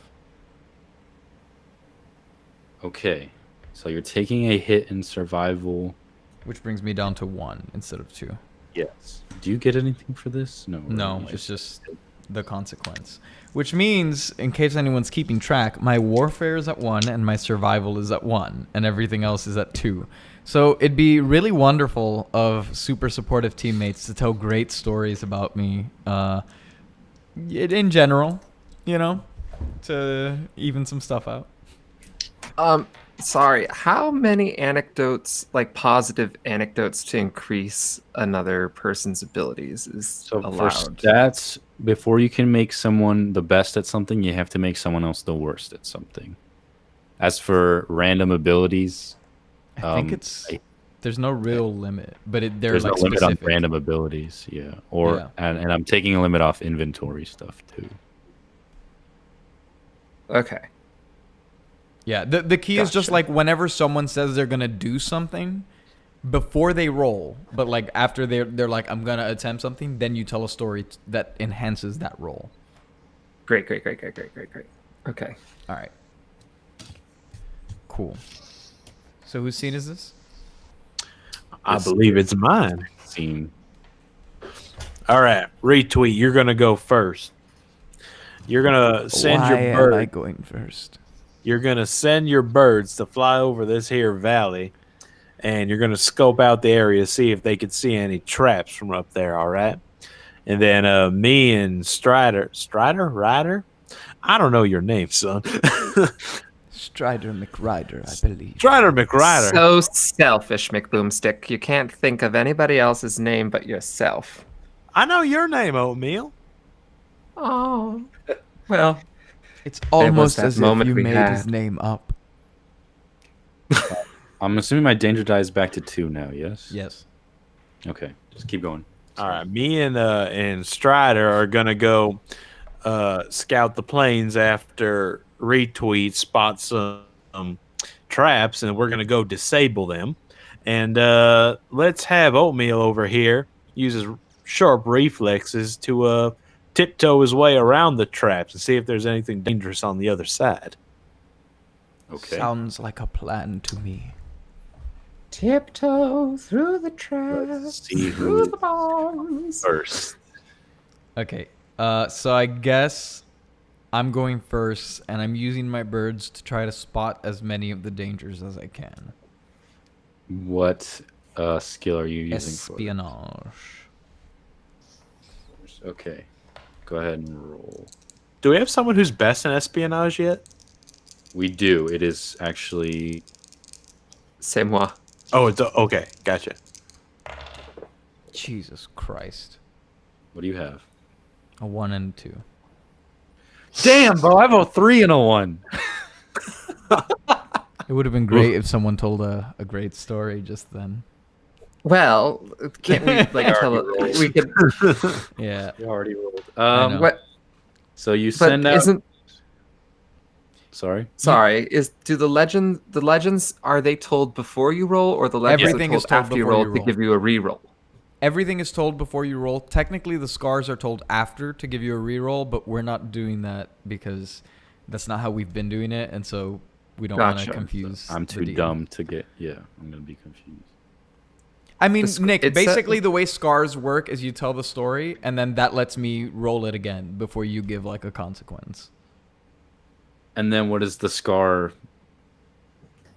Okay. So you're taking a hit in survival. Which brings me down to 1 instead of 2. Yes. Do you get anything for this? No. No, you it's just the consequence. Which means, in case anyone's keeping track, my warfare is at 1 and my survival is at 1 and everything else is at 2. So it'd be really wonderful of super supportive teammates to tell great stories about me in general, you know, to even some stuff out. Sorry, how many anecdotes, like positive anecdotes to increase another person's abilities is So for allowed? stats, before you can make someone the best at something, you have to make someone else the worst at something. As for random abilities, I think there's no real limit, but they're there's like no limit specific. on random abilities, yeah. Or Yeah. and I'm taking a limit off inventory stuff too. Okay. Yeah, the key is just Gotcha. like whenever someone says they're gonna do something, before they roll, but like after they're like I'm gonna attempt something, then you tell a story that enhances that roll. Great. Okay. All right. Cool. So whose scene is this? I believe it's mine. Scene. All right, retweet. You're gonna go first. You're gonna send Why your am bird. I going first? You're gonna send your birds to fly over this here valley, and you're gonna scope out the area, see if they can see any traps from up there. All right, and then me and Ryder. I don't know your name, son. Strider McRider, I believe. Strider McRider. So selfish, McBoomstick. You can't think of anybody else's name but yourself. I know your name, Oatmeal. Oh. Well, It's was almost that as if moment you we made his had. name up. I'm assuming my danger die is back to 2 now, yes? Yes. Okay. Just keep going. All right, me and Strider are gonna go scout the plains after retweet spot some traps, and we're gonna go disable them. And let's have Oatmeal over here use his sharp reflexes to tiptoe his way around the traps and see if there's anything dangerous on the other side. Okay. Sounds like a plan to me. tiptoe through the traps, Let's see through who the bars. first. Okay. So I guess I'm going first, and I'm using my birds to try to spot as many of the dangers as I can. What skill are you using Espionage. for? Okay. Go ahead and roll. Do we have someone who's best in espionage yet? We do. It is actually C'est moi. Oh, it's okay. Gotcha. Jesus Christ. what do you have? A 1 and a 2. Damn, bro, I have a 3 and a 1. It would have been great if someone told a great story just then. Well, can't we like tell? We could. Yeah. You already rolled. I know. What? So you But send out. isn't? Sorry. Sorry. Do the legends are they told before you roll, or the legends Everything are is told told after you before roll you to roll. give you a reroll? Everything is told before you roll. Technically, the scars are told after to give you a reroll, but we're not doing that because that's not how we've been doing it, and so we don't want to Gotcha. confuse. I'm the too DM. dumb to get. Yeah, I'm gonna be confused. I mean, The Nick, it's basically the way scars work is you tell the story, and then that lets me roll it again before you give like a consequence. And then what is the scar?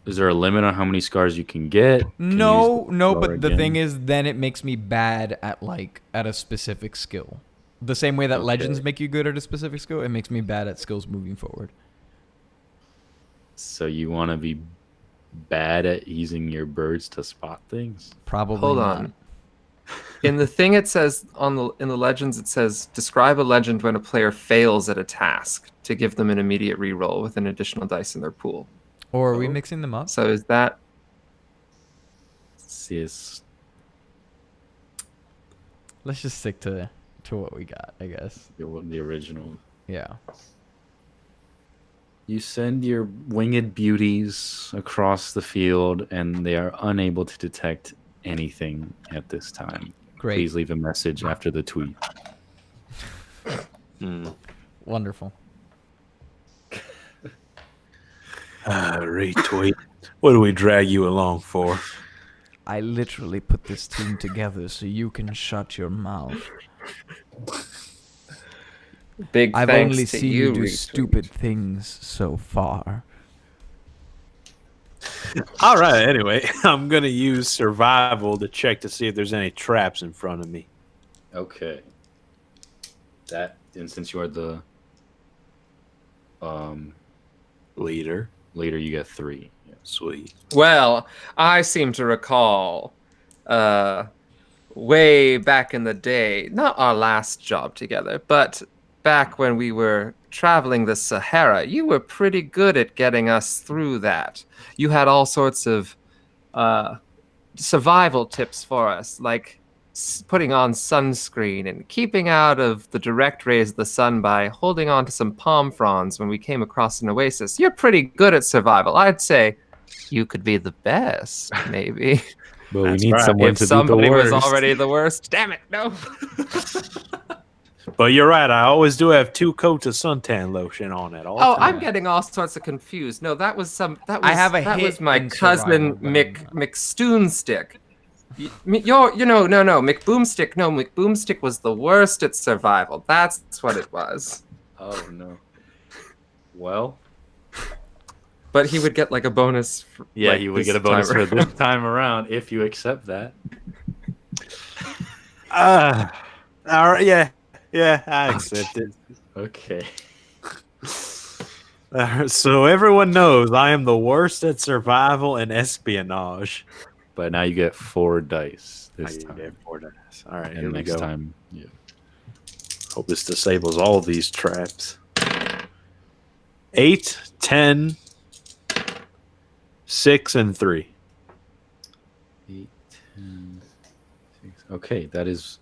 Is there a limit on how many scars you can get? Can you No, use the no, scar but the again? thing is, then it makes me bad at a specific skill. The same way that legends Okay. make you good at a specific skill, it makes me bad at skills moving forward. So you want to be bad at using your birds to spot things? Probably. Hold not. on. In the thing it says in the legends, it says describe a legend when a player fails at a task to give them an immediate reroll with an additional dice in their pool. Or are we Oh. mixing them up? So is that See, it's Let's just stick to what we got, I guess. The original. Yeah. You send your winged beauties across the field, and they are unable to detect anything at this time. Great. Please leave a message after the tweet. Wonderful. Retweet. What do we drag you along for? I literally put this team together so you can shut your mouth. Big I've thanks only to seen you, you do Retweet. stupid things so far. All right. Anyway, I'm gonna use survival to check to see if there's any traps in front of me. Okay. And since you are the Leader. leader, you get 3. Yeah. Sweet. Well, I seem to recall, way back in the day, not our last job together, but back when we were traveling the Sahara, you were pretty good at getting us through that. You had all sorts of survival tips for us, like putting on sunscreen and keeping out of the direct rays of the sun by holding on to some palm fronds when we came across an oasis. You're pretty good at survival. I'd say you could be the best, maybe. But we That's need right. someone If to be the somebody was worst. already the worst. Damn it, no. But you're right. I always do have 2 coats of suntan lotion on at all Oh, times. I'm getting all sorts of confused. No, that was some. That was. I have a that hit was my in cousin survival, but McStoonstick. No, McBoomstick. No, McBoomstick was the worst at survival. That's what it was. Oh no. Well, But he would get like a bonus. yeah, like, you would this get a bonus time for this time around if you accept that. All right. Yeah, I accept it. Okay. So everyone knows I am the worst at survival and espionage. But now you get 4 dice this I time. get 4 dice. All right, here And we next go. time, yeah. Hope this disables all these traps. 8, 10, 6, and 3. 8, 10, 6. Okay, that is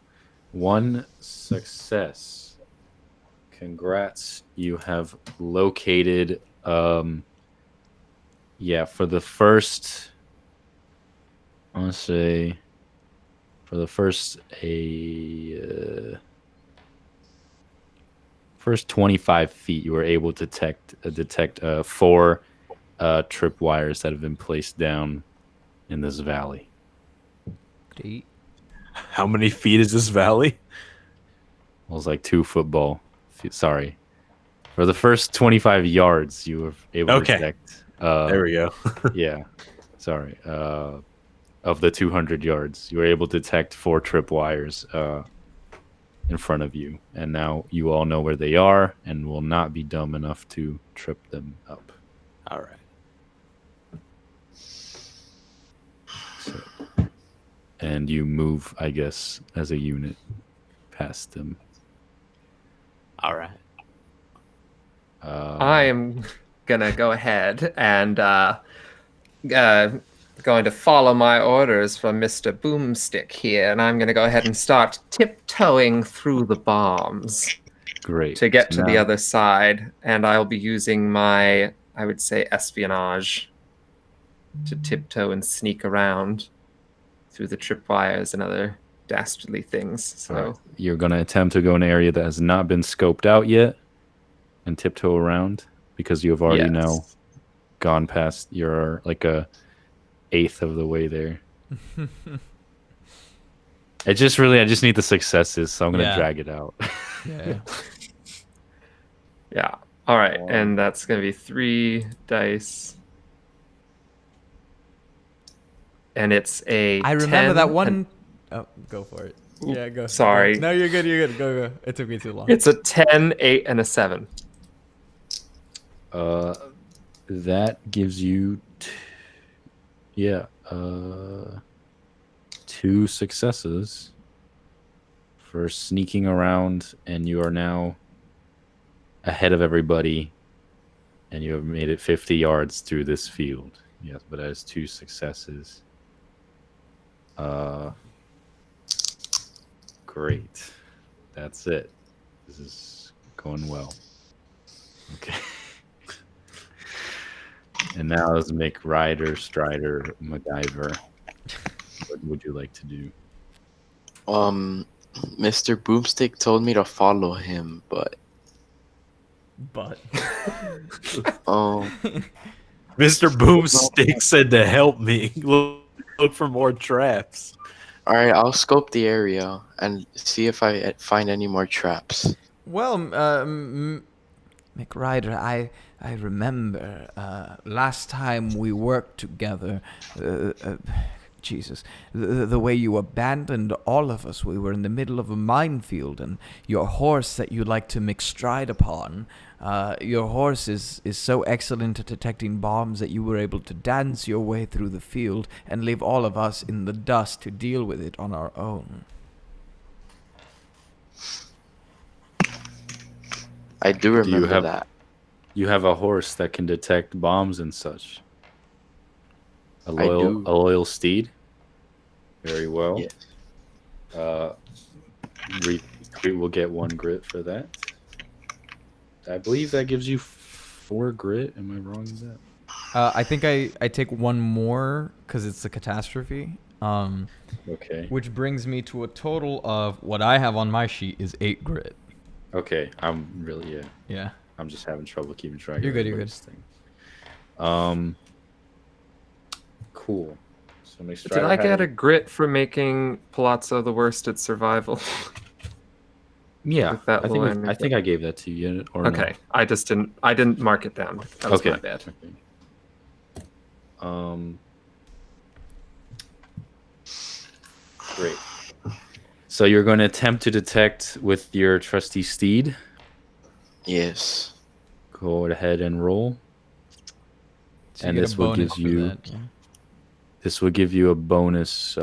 1 success. Congrats. You have located for the first I want to say for the first first 25 feet you were able to detect 4 tripwires that have been placed down in this valley. Great. How many feet is this valley? It was like 2 football. Sorry. For the first 25 yards, you were able to detect. There we go. Yeah. Sorry. Of the 200 yards, you were able to detect 4 tripwires in front of you. And now you all know where they are and will not be dumb enough to trip them up. All right. And you move, I guess, as a unit past them. All right. I am gonna go ahead and going to follow my orders from Mr. Boomstick here, and I'm gonna go ahead and start tiptoeing through the bombs Great. to get So to the now- other side, and I'll be using my, I would say, espionage to tiptoe and sneak around through the tripwires and other dastardly things. So All right. You're going to attempt to go in an area that has not been scoped out yet and tiptoe around because you have already yes. now gone past your like a 1/8 of the way there. I just need the successes, so I'm going to Yeah. drag it out. Yeah. Yeah. All right, and that's gonna be 3 dice, and it's a. I remember 10 that one. and- Oh, go for it. Yeah, go. sorry. No, you're good. You're good. Go. It took me too long. It's a 10, 8, and a 7. That gives you 2 successes for sneaking around, and you are now ahead of everybody, and you have made it 50 yards through this field. Yes, but that is 2 successes. Great. That's it. This is going well. Okay. And now let's make Ryder, Strider, MacGyver. What would you like to do? Mr. Boomstick told me to follow him, but But oh, Mr. Boomstick said to help me look for more traps. all right. I'll scope the area and see if I find any more traps. well, McRider, I remember last time we worked together. Jesus, the way you abandoned all of us. We were in the middle of a minefield, and your horse that you like to McStride upon. Your horse is so excellent at detecting bombs that you were able to dance your way through the field and leave all of us in the dust to deal with it on our own. I do remember have- that. You have a horse that can detect bombs and such. A do. loyal steed. Very well. Yes. We will get 1 grit for that. I believe that gives you 4 grit. Am I wrong in that? I think I take 1 more because it's a catastrophe. Okay. Which brings me to a total of what I have on my sheet is 8 grit. Okay. I'm really Yeah. I'm just having trouble keeping track. You're of good. You're good. this thing. Cool. So Did I get a grit for making Palazzo the worst at survival? Yeah, with that I think line? I think I gave that to you. Or no? Okay, I didn't mark it down. That was Okay. my bad. Okay. Great. So you're going to attempt to detect with your trusty steed. Yes. Go ahead and roll. So And you get this a will bonus give for you- that, yeah. This will give you a bonus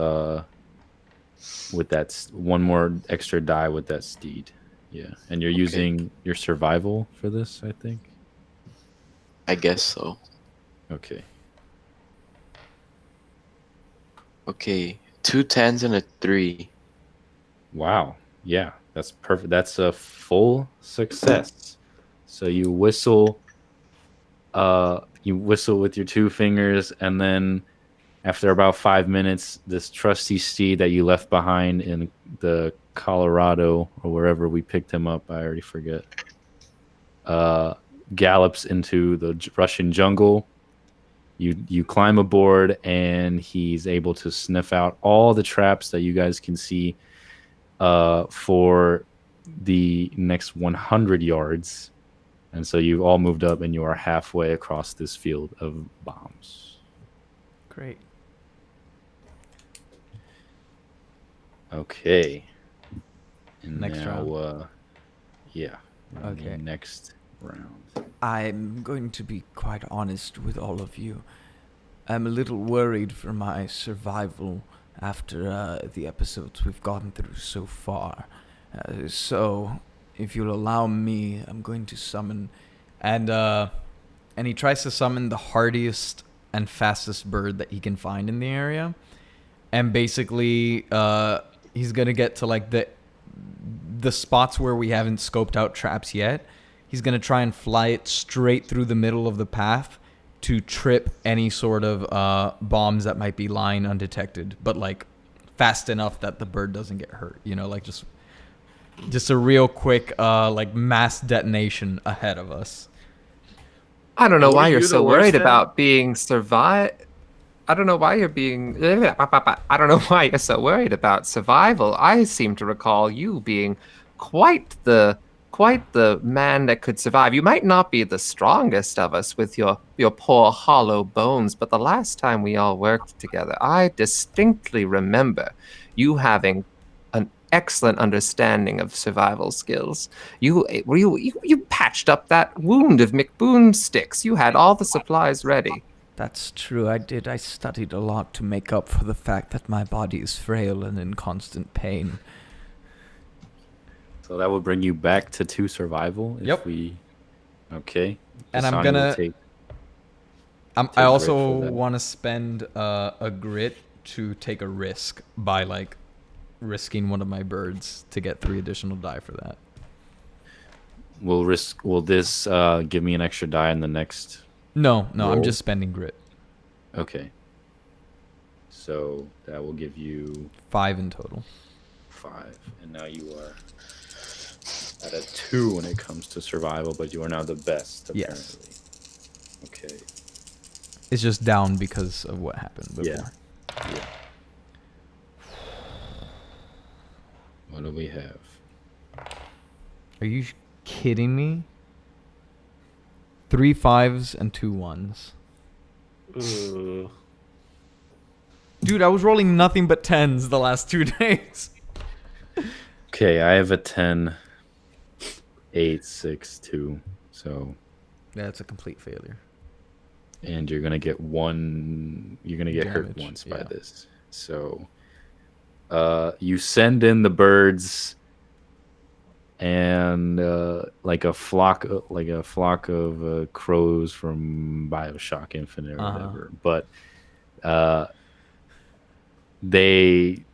with that 1 more extra die with that steed. Yeah, and you're using your survival for this, I think. I guess so. Okay. Okay. 2 10s and a 3. Wow. Yeah, that's perfect. That's a full success. So you whistle with your 2 fingers, and then after about 5 minutes, this trusty steed that you left behind in the Colorado or wherever we picked him up, I already forget, gallops into the Russian jungle. You climb aboard, and he's able to sniff out all the traps that you guys can see for the next 100 yards. And so you've all moved up, and you are halfway across this field of bombs. Great. Okay. And Next now, yeah. Okay. Next round. I'm going to be quite honest with all of you. I'm a little worried for my survival after the episodes we've gone through so far. So, if you'll allow me, I'm going to summon... And he tries to summon the hardiest and fastest bird that he can find in the area. And basically, he's going to get to like the spots where we haven't scoped out traps yet. He's going to try and fly it straight through the middle of the path to trip any sort of bombs that might be lying undetected, but like fast enough that the bird doesn't get hurt. You know, like just a real quick like mass detonation ahead of us. I don't know Were why you you're the so worst worried then? about being survive. I don't know why you're being. I don't know why you're so worried about survival. I seem to recall you being quite the man that could survive. You might not be the strongest of us with your poor hollow bones, but the last time we all worked together, I distinctly remember you having an excellent understanding of survival skills. You patched up that wound of McBoomsticks. You had all the supplies ready. That's true, I did. I studied a lot to make up for the fact that my body is frail and in constant pain. So that will bring you back to 2 survival. If Yep. Okay. And I'm Pisani will gonna- take- I grit also for that. want to spend a grit to take a risk by like risking one of my birds to get 3 additional die for that. Will this give me an extra die in the next? No, I'm Roll. just spending grit. Okay. So that will give you 5 in total. 5, and now you are at a 2 when it comes to survival, but you are now the best. Apparently. Yes. Okay. It's just down because of what happened before. Yeah. What do we have? Are you kidding me? 3 5s and 2 1s. Dude, I was rolling nothing but 10s the last 2 days. Okay, I have a 10, 8, 6, 2. So, Yeah, it's a complete failure. and you're gonna get one. You're gonna get hurt Damage, once by yeah. this. So, you send in the birds, and like a flock of crows from BioShock Infinite or Uh-huh. whatever. But they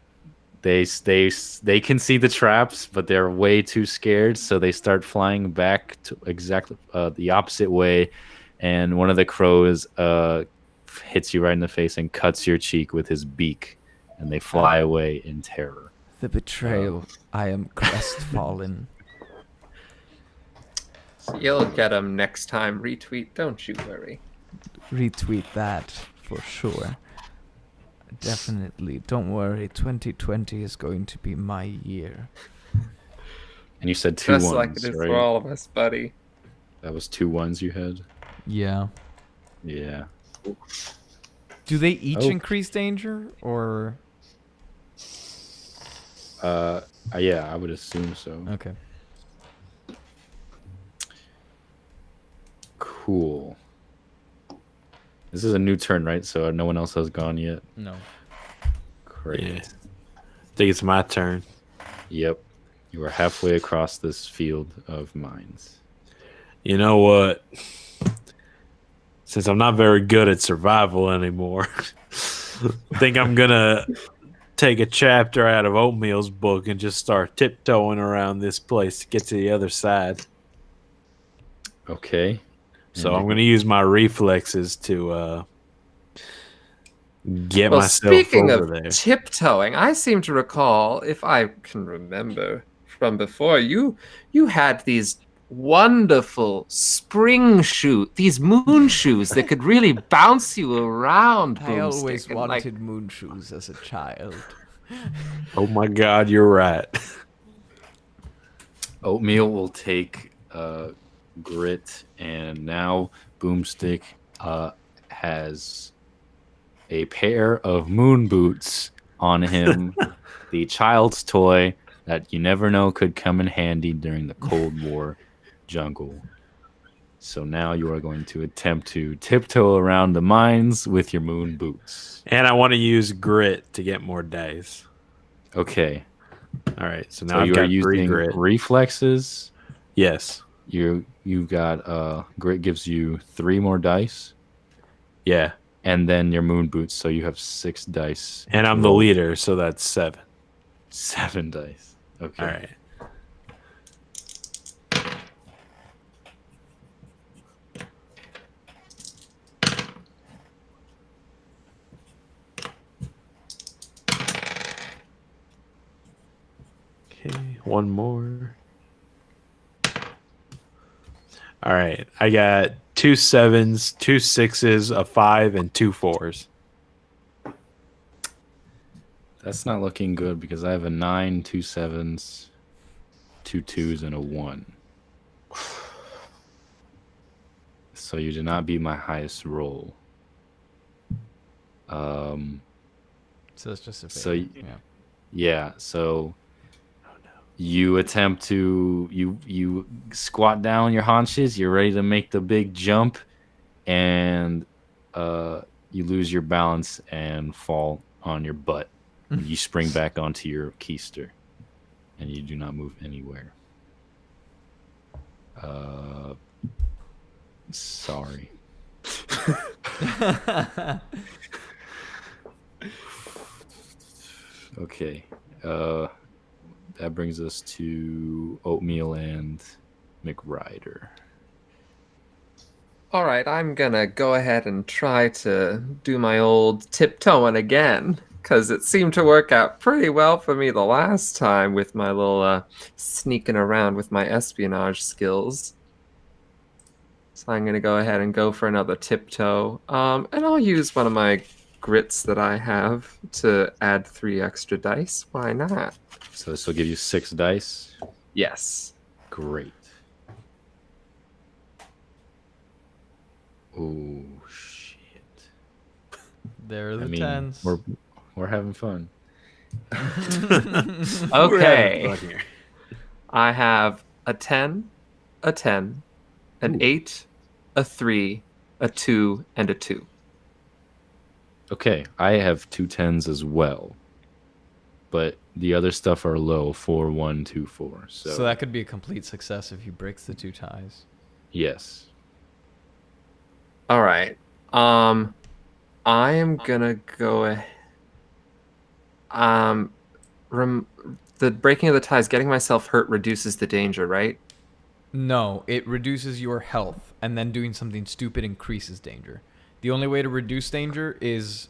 can see the traps, but they're way too scared, so they start flying back to exactly the opposite way, and one of the crows hits you right in the face and cuts your cheek with his beak, and they fly away in terror. The betrayal. I am crestfallen. You'll get him next time. Retweet, don't you worry. Retweet that for sure. Definitely. Don't worry. 2020 is going to be my year. And you said 2 Just ones, like it is right? for all of us, buddy. That was 2 ones you had. Yeah. Yeah. Do they each Oh. increase danger or? Yeah, I would assume so. Okay. Cool. This is a new turn, right? So no one else has gone yet. No. Great. Yeah. I think it's my turn. Yep. You are halfway across this field of mines. You know what? Since I'm not very good at survival anymore, I think I'm gonna take a chapter out of Oatmeal's book and just start tiptoeing around this place to get to the other side. Okay. So I'm gonna use my reflexes to get Well, myself speaking over of there. tiptoeing, I seem to recall, if I can remember from before, you had these wonderful spring shoes, these moon shoes that could really bounce you around. I always Boomstick, and, like, wanted moon shoes as a child. Oh my God, you're right. Oatmeal will take grit, and now Boomstick has a pair of moon boots on him, the child's toy that you never know could come in handy during the Cold War jungle. So now you are going to attempt to tiptoe around the mines with your moon boots. And I want to use grit to get more dice. Okay. All right, so now So I've you are got 3 using grit. reflexes. Yes. You've got grit gives you 3 more dice, Yeah. and then your moon boots, so you have 6 dice. And to I'm the roll. leader, so that's 7. 7 dice. Okay. All right. Okay, one more. All right, I got 2 7s, 2 6s, a 5, and 2 4s. That's not looking good because I have a 9, 2 7s, 2 2s, and a 1. So you did not beat my highest roll. So it's just a So failure. y- Yeah. Yeah, so you attempt to you squat down on your haunches, you're ready to make the big jump, and you lose your balance and fall on your butt. You spring back onto your keister, and you do not move anywhere. Sorry. Okay. That brings us to Oatmeal and McRider. All right, I'm gonna go ahead and try to do my old tiptoeing again, because it seemed to work out pretty well for me the last time with my little sneaking around with my espionage skills. So I'm gonna go ahead and go for another tiptoe, and I'll use one of my grits that I have to add 3 extra dice. Why not? So this will give you 6 dice. Yes. Great. Oh shit! There are the I mean, tens. we're having fun. Okay. I have a 10, a 10, an 8, a 3, a 2, and a 2. Okay, I have 2 10s as well, but the other stuff are low 4 1 2 4. So that could be a complete success if he breaks the 2 ties. yes. All right. I am gonna go. The breaking of the ties, getting myself hurt reduces the danger, right? No, it reduces your health, and then doing something stupid increases danger. The only way to reduce danger is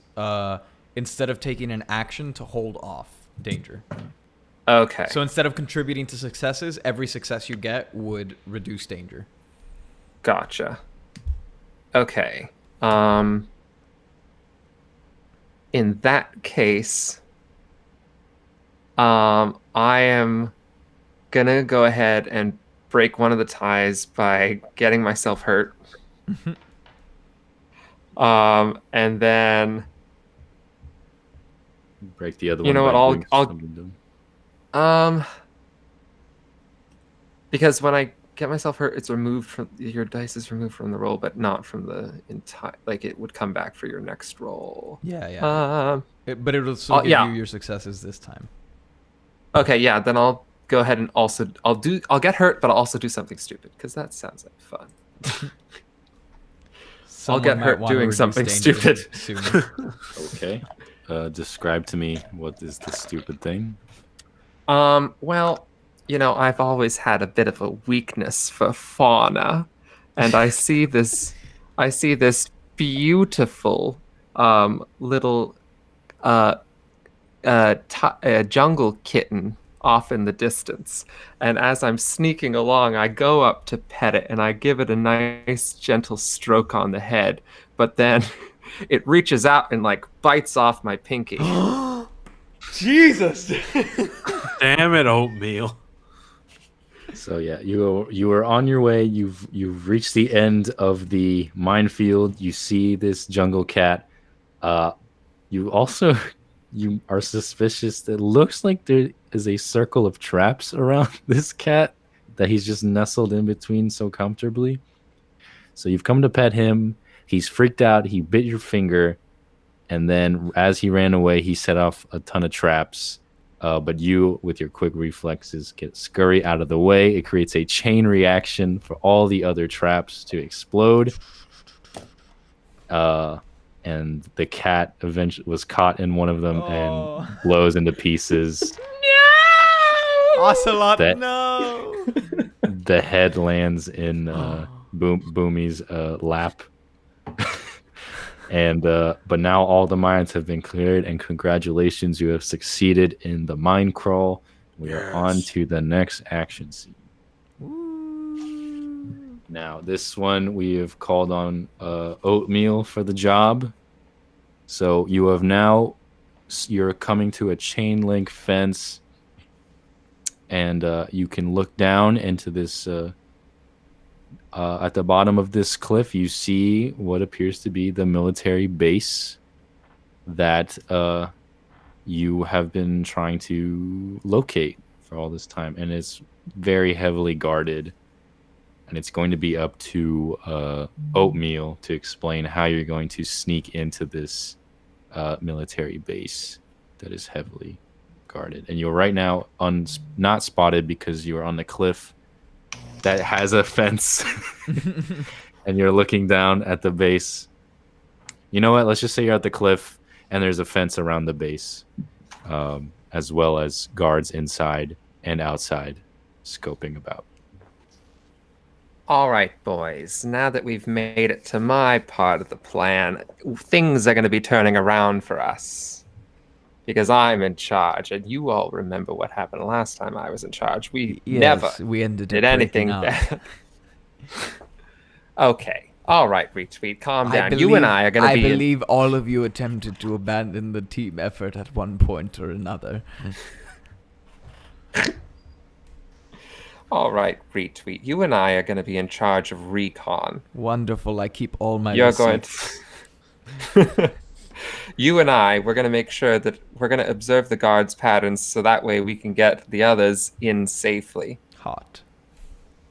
instead of taking an action to hold off danger. Okay. So instead of contributing to successes, every success you get would reduce danger. Gotcha. Okay. In that case, I am gonna go ahead and break one of the ties by getting myself hurt. And then Break the other You one. know what, by I'll- doing I'll- something dumb. because when I get myself hurt, it's removed from your dice is removed from the roll, but not from the entire. Like it would come back for your next roll. Yeah. But it will still give yeah. you your successes this time. Okay, yeah. Then I'll go ahead and also I'll get hurt, but I'll also do something stupid because that sounds like fun. Someone get might hurt wanna doing reduce something danger stupid. sooner. Okay. Describe to me what is the stupid thing. Well, I've always had a bit of a weakness for fauna, and I see this beautiful little jungle kitten off in the distance. And as I'm sneaking along, I go up to pet it and I give it a nice gentle stroke on the head, but then it reaches out and bites off my pinky. Jesus! Damn it, Oatmeal. So yeah, you are on your way. You've reached the end of the minefield. You see this jungle cat. You are suspicious. It looks like there is a circle of traps around this cat that he's just nestled in between so comfortably. So you've come to pet him. He's freaked out. He bit your finger, and then as he ran away, he set off a ton of traps. But you, with your quick reflexes, scurry out of the way. It creates a chain reaction for all the other traps to explode. And the cat eventually was caught in one of them and blows into pieces. Ocelot, That- no! The head lands in Boomy's lap. And but now all the mines have been cleared, and congratulations, you have succeeded in the mine crawl. We are on to the next action scene. Now, this one we have called on Oatmeal for the job. So you're coming to a chain link fence, and you can look down into this. At the bottom of this cliff, you see what appears to be the military base that you have been trying to locate for all this time, and it's very heavily guarded. And it's going to be up to Oatmeal to explain how you're going to sneak into this military base that is heavily guarded. And you're right now not spotted because you're on the cliff that has a fence. And you're looking down at the base. You know what? Let's just say you're at the cliff and there's a fence around the base. as well as guards inside and outside scoping about. All right, boys. Now that we've made it to my part of the plan, things are going to be turning around for us. Because I'm in charge, and you all remember what happened last time I was in charge. We never Yes, we ended did up anything breaking up. bad. Okay. All right, Retweet. Calm down. You believe- and I are going to be. I believe all of you attempted to abandon the team effort at one point or another. All right, Retweet. You and I are going to be in charge of recon. Wonderful. I keep all my You're going receipts. to. You and I, we're going to make sure that we're going to observe the guards' patterns so that way we can get the others in safely. Hot.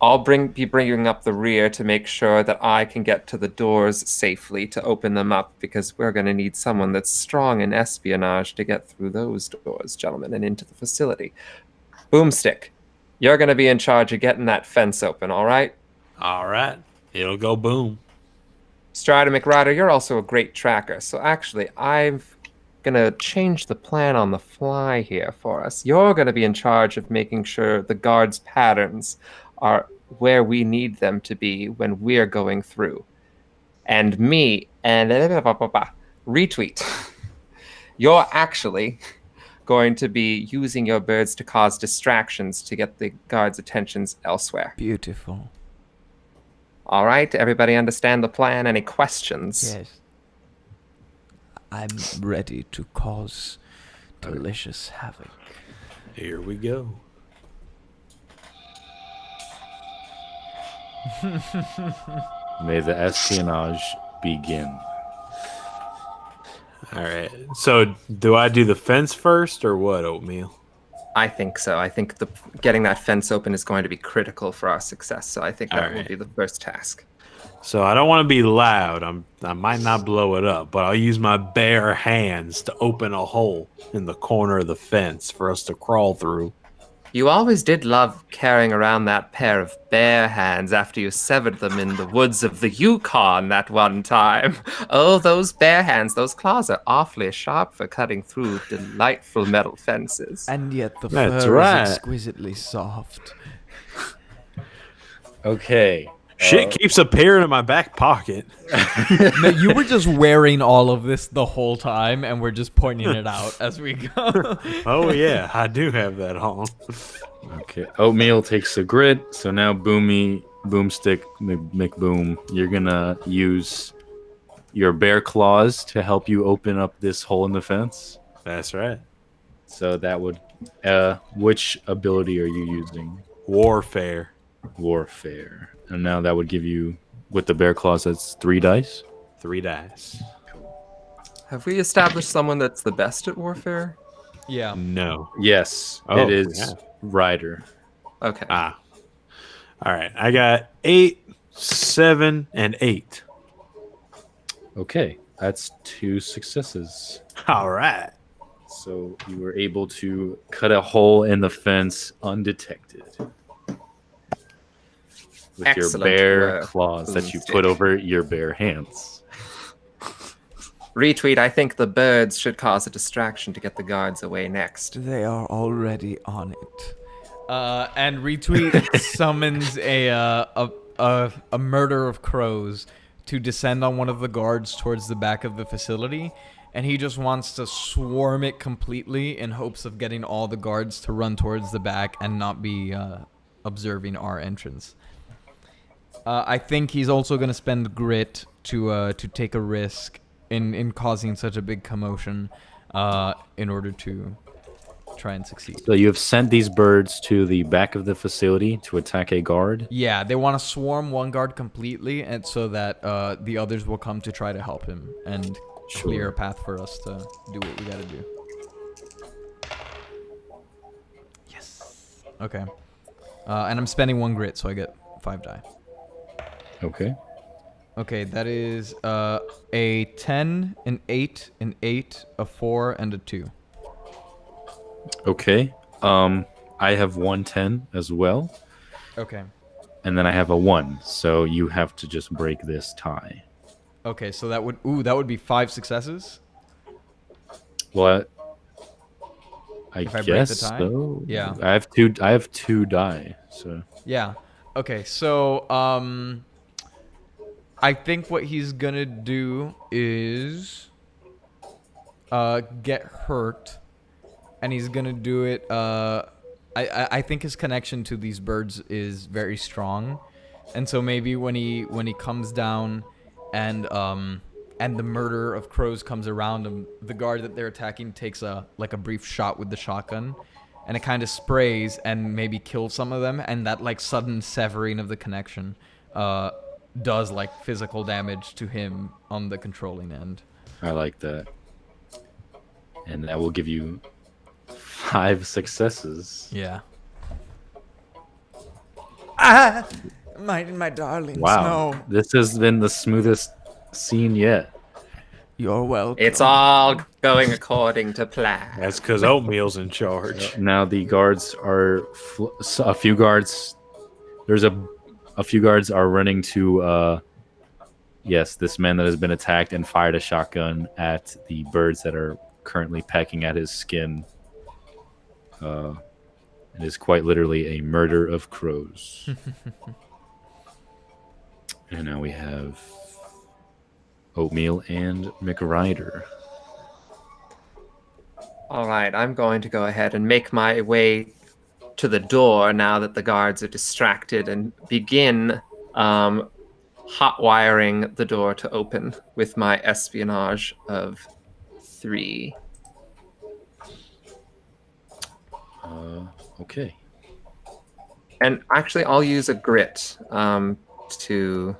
I'll be bringing up the rear to make sure that I can get to the doors safely to open them up because we're going to need someone that's strong in espionage to get through those doors, gentlemen, and into the facility. Boomstick, you're going to be in charge of getting that fence open, all right? All right. It'll go boom. Strider McRider, you're also a great tracker. So actually, I'm going to change the plan on the fly here for us. You're going to be in charge of making sure the guards' patterns are where we need them to be when we're going through. And me, and Retweet, you're actually going to be using your birds to cause distractions to get the guards' attentions elsewhere. Beautiful. All right, everybody understand the plan? Any questions? Yes. I'm ready to cause delicious havoc. Here we go. May the espionage begin. All right. So, do I do the fence first or what, Oatmeal? I think so. I think getting that fence open is going to be critical for our success. So I think that will Alright. be the first task. So I don't want to be loud. I might not blow it up, but I'll use my bare hands to open a hole in the corner of the fence for us to crawl through. You always did love carrying around that pair of bare hands after you severed them in the woods of the Yukon that one time. Oh, those bare hands, those claws are awfully sharp for cutting through delightful metal fences. And yet the That's fur right. is exquisitely soft. Okay. Shit keeps appearing in my back pocket. No, you were just wearing all of this the whole time, and we're just pointing it out as we go. Oh yeah, I do have that on. Okay. Oatmeal takes the grit. So now Boomstick, McBoom, you're gonna use your bear claws to help you open up this hole in the fence. That's right. So that would, which ability are you using? Warfare. Warfare. And now that would give you, with the bear claws, that's 3 dice. 3 dice. Have we established someone that's the best at warfare? Yeah. No. Yes, Oh, it is yeah. Ryder. Okay. Ah. All right. I got 8, 7, and 8. Okay, that's 2 successes. All right. So you were able to cut a hole in the fence undetected. With Excellent your bare work, claws that you Boomstick. put over your bare hands. Retweet, I think the birds should cause a distraction to get the guards away next. They are already on it. And Retweet summons a murder of crows to descend on one of the guards towards the back of the facility, and he just wants to swarm it completely in hopes of getting all the guards to run towards the back and not be observing our entrance. I think he's also going to spend grit to take a risk in causing such a big commotion in order to try and succeed. So you have sent these birds to the back of the facility to attack a guard. Yeah, they want to swarm one guard completely, and so that the others will come to try to help him and clear a path for us to do what we got to do. Yes. Okay. And I'm spending 1 grit, so I get 5 die. Okay. Okay, that is a 10, an 8, an 8, a 4, and a 2. Okay. I have 110 as well, Okay. and then I have a 1. So you have to just break this tie. Okay, so that would be 5 successes. Well, if I break the guess tie? so. Yeah. I have two. I have 2 die. So Yeah. Okay, so I think what he's gonna do is get hurt, and he's gonna do it. I think his connection to these birds is very strong, and so maybe when he comes down, and the murder of crows comes around him, the guard that they're attacking takes a brief shot with the shotgun, and it kind of sprays and maybe kills some of them, and that like sudden severing of the connection does like physical damage to him on the controlling end. I like that, and that will give you 5 successes. Yeah. Ah, my darlings. Wow, No. this has been the smoothest scene yet. You're welcome. It's all going according to plan. That's because Oatmeal's in charge. Now the guards are a few guards. There's a few guards are running to yes, this man that has been attacked and fired a shotgun at the birds that are currently pecking at his skin. It is quite literally a murder of crows. And now we have Oatmeal and McRider. All right, I'm going to go ahead and make my way to the door now that the guards are distracted and begin hot wiring the door to open with my espionage of 3. Okay. And actually, I'll use a grit to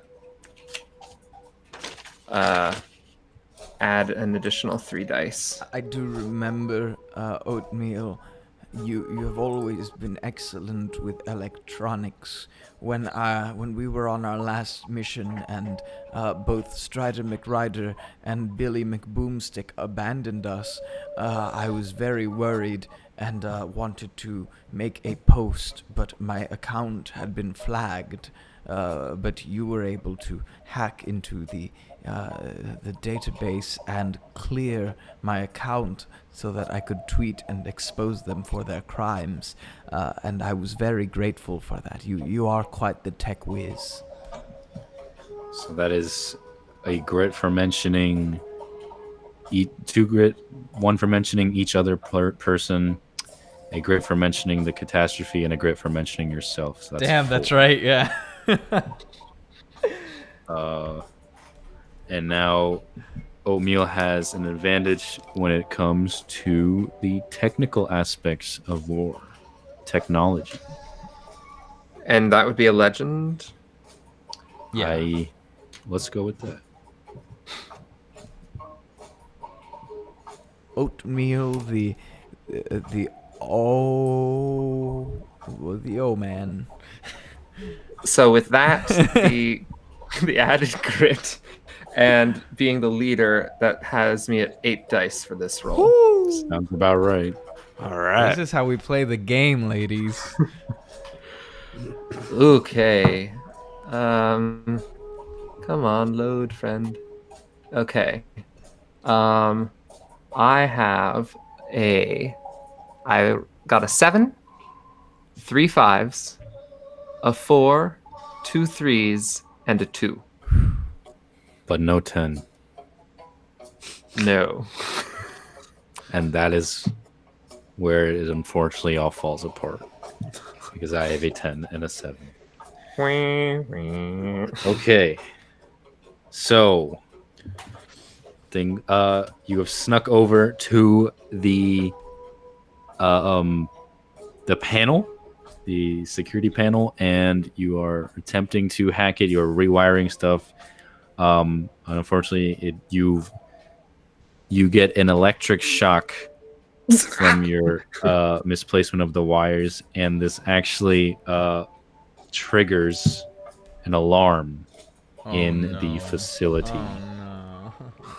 add an additional 3 dice. I do remember, Oatmeal. You have always been excellent with electronics. When we were on our last mission and both Strider McRider and Billy McBoomstick abandoned us, I was very worried and wanted to make a post, but my account had been flagged. But you were able to hack into the database and clear my account so that I could tweet and expose them for their crimes. And I was very grateful for that. You are quite the tech whiz. So that is a grit for mentioning 2 grit, 1 for mentioning each other person, a grit for mentioning the catastrophe, and a grit for mentioning yourself. So that's Damn, 4. that's right. Yeah. And now Oatmeal has an advantage when it comes to the technical aspects of war, technology. And that would be a legend. Yeah. Let's go with that. Oatmeal, the man. So with that, the added grit and being the leader, that has me at 8 dice for this roll. Sounds about right. All right. This is how we play the game, ladies. Okay. Come on, load, friend. Okay. I got a 7, 3 5s, a 4, 2 3s, and a 2. But no 10. No. And that is where it unfortunately all falls apart. Because I have a 10 and a 7. Okay. So you have snuck over to the panel, the security panel, and you are attempting to hack it. You're rewiring stuff. Unfortunately, you get an electric shock from your misplacement of the wires, and this actually triggers an alarm in the facility. Oh no.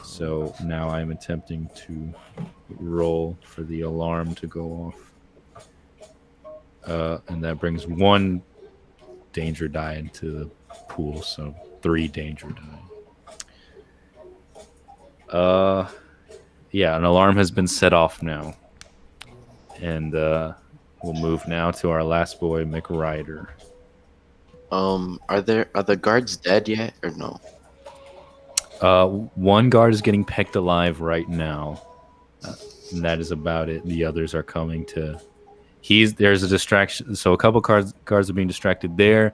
So now I'm attempting to roll for the alarm to go off. And that brings 1 danger die into the pool, so 3 danger die. Yeah, an alarm has been set off now. And we'll move now to our last boy, McRider. Are the guards dead yet or no? One guard is getting pecked alive right now. And that is about it. The others are coming to. There's a distraction. So a couple guards are being distracted there,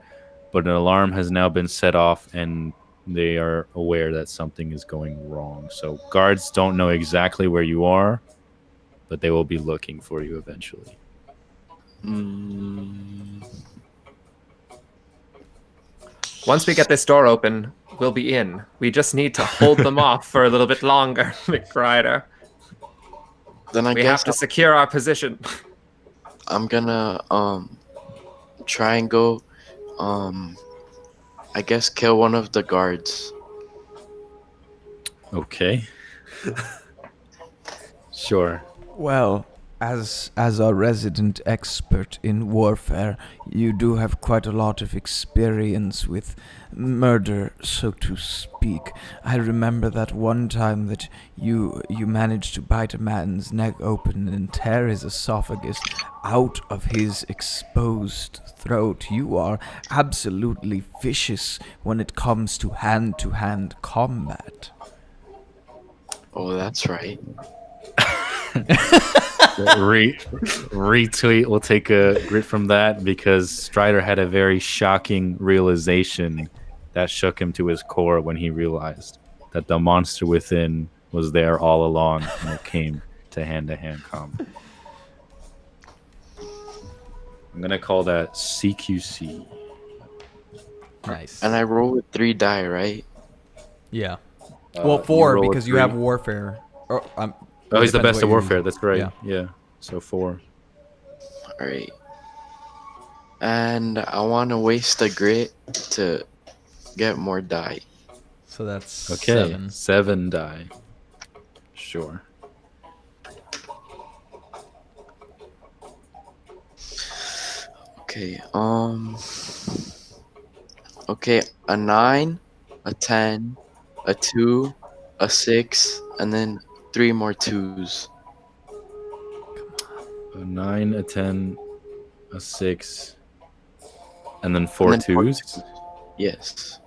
but an alarm has now been set off, and they are aware that something is going wrong. So guards don't know exactly where you are, but they will be looking for you eventually. Once we get this door open, we'll be in. We just need to hold them off for a little bit longer, McRider. Then I We guess have to secure our position. I'm gonna try and go I guess kill one of the guards. Okay. Sure. Well, as a resident expert in warfare, you do have quite a lot of experience with murder, so to speak. I remember that one time that you managed to bite a man's neck open and tear his esophagus out of his exposed throat. You are absolutely vicious when it comes to hand-to-hand combat. Oh, that's right. Retweet will take a grit from that because Strider had a very shocking realization that shook him to his core when he realized that the monster within was there all along when it came to hand-to-hand combat. I'm gonna call that CQC. Nice. And I roll with 3 die, right? Yeah. You Well, 4 roll a because you 3. have warfare. Oh, he's the depends best what at you warfare. use. That's right. Yeah. Yeah. So 4. Alright. And I want to waste a grit to get more die. So that's Okay. 7. 7 die. Sure. Okay, okay, a 9, a 10, a 2, a 6, and then 3 more 2s. A 9, a 10, a 6, and then 4 And then 4 twos. twos. Yes.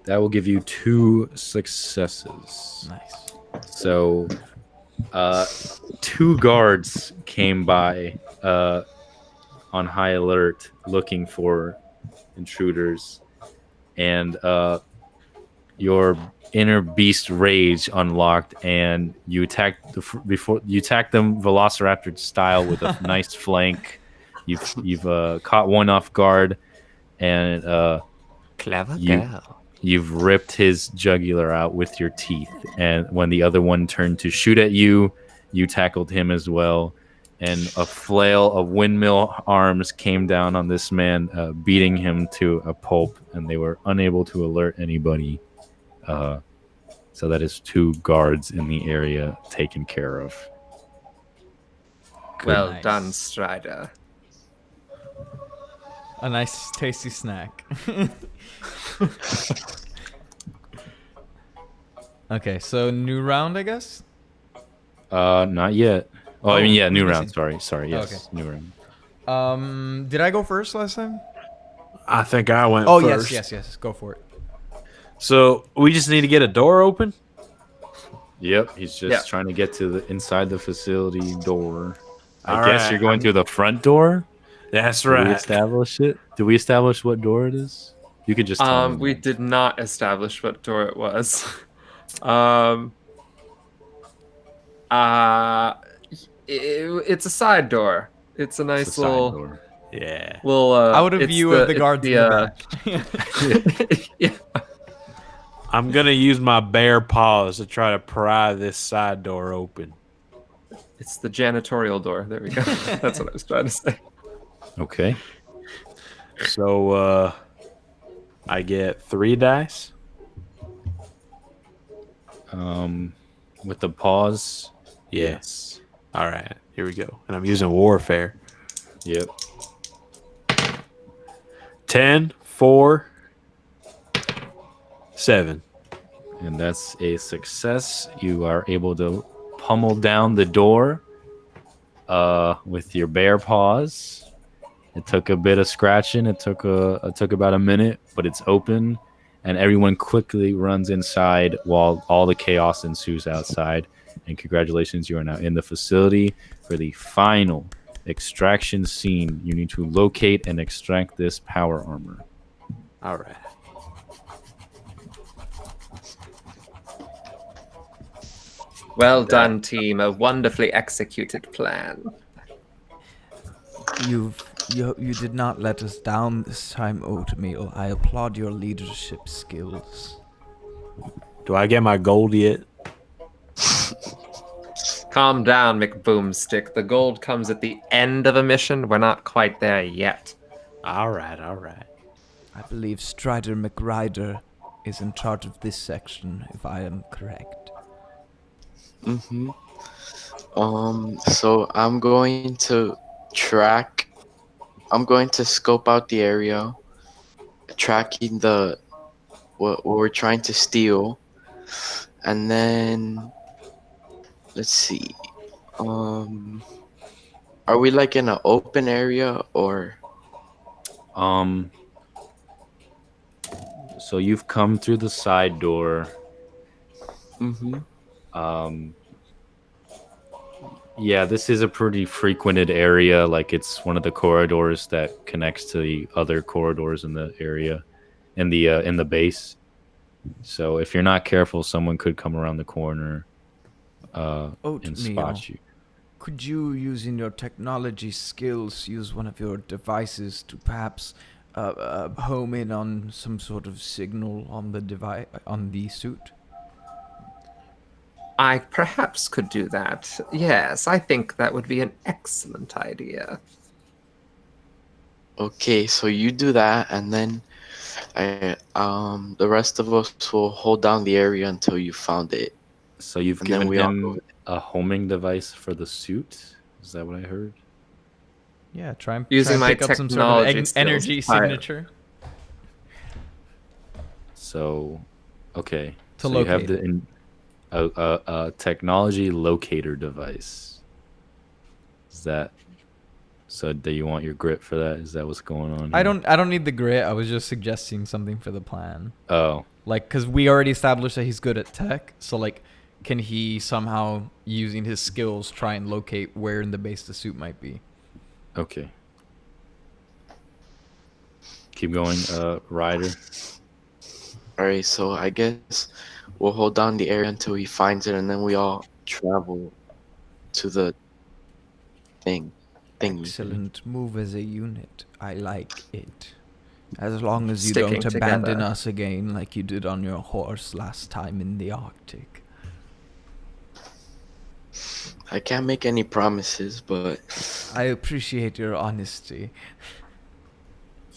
That will give you 2 successes. Nice. So, 2 guards came by on high alert looking for intruders, and your inner beast rage unlocked, and you attacked you attacked them Velociraptor style with a nice flank. You've caught one off guard, and Clever you- girl. you've ripped his jugular out with your teeth. And when the other one turned to shoot at you, you tackled him as well. And a flail of windmill arms came down on this man, beating him to a pulp, and they were unable to alert anybody. So that is 2 guards in the area taken care of. Well Nice. done, Strider. A nice, tasty snack. Okay, so new round, I guess? Not yet. Oh, I mean, yeah, new let me round. see. Sorry. Yes, Okay. new round. Did I go first last time? I think I went Oh, first. yes. Go for it. So we just need to get a door open. Yep, he's just Yeah. trying to get to the inside the facility door. I All guess right, you're going through the front door. That's Did we right. establish it? Did we establish what door it is? You could just tell me. We did not establish what door it was. It's a side door. It's a nice It's a side little door. Yeah. Out of it's view of the it's guards in the back. yeah. I'm gonna use my bare paws to try to pry this side door open. It's the janitorial door. There we go. That's what I was trying to say. Okay. So I get 3 dice. With the pause. Yes. All right. Here we go. And I'm using warfare. Yep. 10, 4, 7. And that's a success. You are able to pummel down the door with your bare paws. It took a bit of scratching. It took about a minute, but it's open, and everyone quickly runs inside while all the chaos ensues outside. And congratulations, you are now in the facility for the final extraction scene. You need to locate and extract this power armor. All right. Well done, team. A wonderfully executed plan. You did not let us down this time, Oatmeal. I applaud your leadership skills. Do I get my gold yet? Calm down, McBoomstick. The gold comes at the end of a mission. We're not quite there yet. All right, all right. I believe Strider McRider is in charge of this section, if I am correct. Mm-hmm. So I'm going to scope out the area, tracking what we're trying to steal, and then let's see. Are we like in an open area or? So you've come through the side door. Mm-hmm. Yeah, this is a pretty frequented area. Like, it's one of the corridors that connects to the other corridors in the area, in the base. So if you're not careful, someone could come around the corner and spot you. Could you, using your technology skills, use one of your devices to perhaps home in on some sort of signal on the suit? I perhaps could do that. Yes, I think that would be an excellent idea. Okay, so you do that, and then the rest of us will hold down the area until you found it. So you've And then given we all him go- a homing device for the suit? Is that what I heard? Yeah, try and Using my pick up some sort of technology skills. energy signature. So, okay. To so you have locate a technology locator device. Is that so? Do you want your grit for that? Is that what's going on? I here? don't need the grit. I was just suggesting something for the plan. Oh, Like, because we already established that he's good at tech. So, like, can he somehow, using his skills, try and locate where in the base the suit might be? okay. Keep going, Ryder. Alright, so I guess we'll hold down the area until he finds it, and then we all travel to the thingy. Excellent move as a unit. I like it. As long as you Sticking don't abandon together. us again like you did on your horse last time in the Arctic. I can't make any promises, but I appreciate your honesty.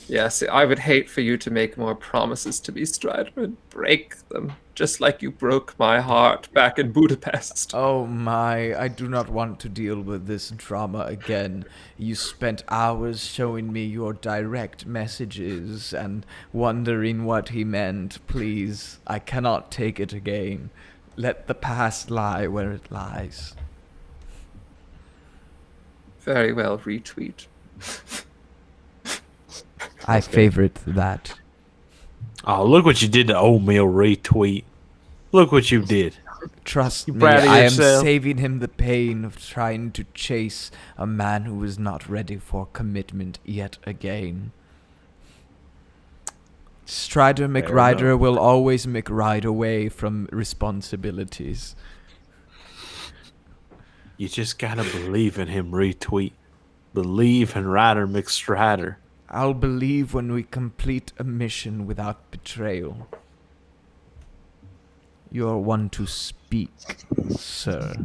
Yes, I would hate for you to make more promises to me, Strider, and break them, just like you broke my heart back in Budapest. Oh my, I do not want to deal with this drama again. You spent hours showing me your direct messages and wondering what he meant. Please, I cannot take it again. Let the past lie where it lies. Very well, retweet. I favorite that. Oh, look what you did to Oatmeal retweet. Look what you did. Trust You me, proud of I am yourself? saving him the pain of trying to chase a man who is not ready for commitment yet again. Strider McRider enough. will always McRide away from responsibilities. You just gotta believe in him, retweet. Believe in Ryder McStrider. I'll believe when we complete a mission without betrayal. You are one to speak, sir.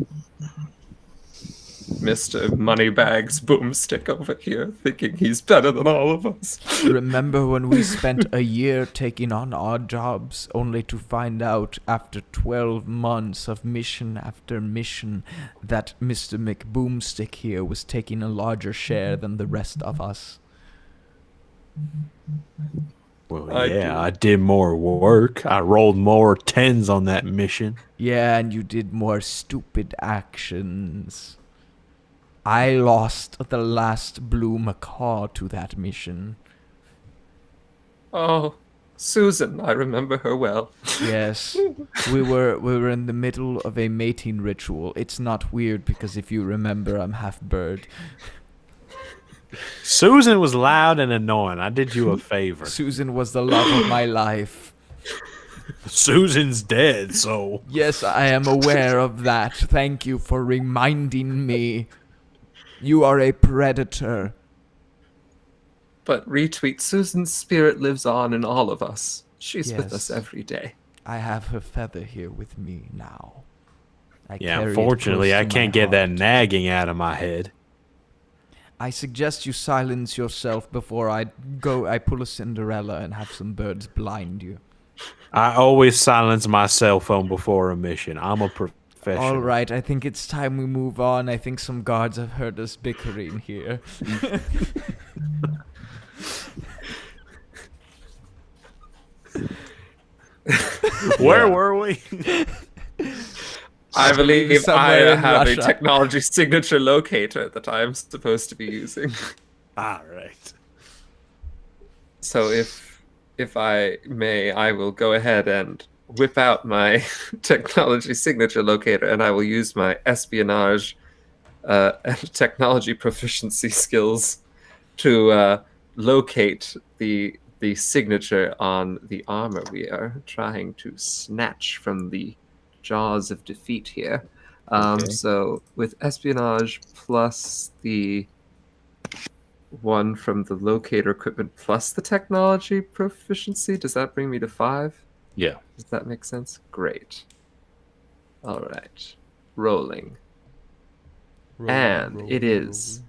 Mr. Moneybags Boomstick over here, thinking he's better than all of us. Remember when we spent a year taking on odd jobs, only to find out after 12 months of mission after mission that Mr. McBoomstick here was taking a larger share than the rest of us? Well, I yeah, do. I did more work. I rolled more tens on that mission. Yeah, and you did more stupid actions. I lost the last blue macaw to that mission. Oh, Susan, I remember her well. Yes. We were in the middle of a mating ritual. It's not weird because if you remember, I'm half bird. Susan was loud and annoying. I did you a favor. Susan was the love of my life. Susan's dead, so Yes, I am aware of that. Thank you for reminding me. You are a predator. But retweet, Susan's spirit lives on in all of us. She's with us Yes. every day. I have her feather here with me now. I yeah. carry it Unfortunately, close I to my can't get that heart. nagging out of my head. I suggest you silence yourself before I pull a Cinderella and have some birds blind you. I always silence my cell phone before a mission. I'm a professional. All right, I think it's time we move on. I think some guards have heard us bickering here. Where were we? I believe I Somewhere in have Russia. a technology signature locator that I'm supposed to be using. All right. So if I may, I will go ahead and whip out my technology signature locator, and I will use my espionage and technology proficiency skills to locate the signature on the armor we are trying to snatch from the jaws of defeat here. Okay. So with espionage plus the one from the locator equipment plus the technology proficiency, does that bring me to 5? Yeah. Does that make sense? Great. All right. Rolling. And it is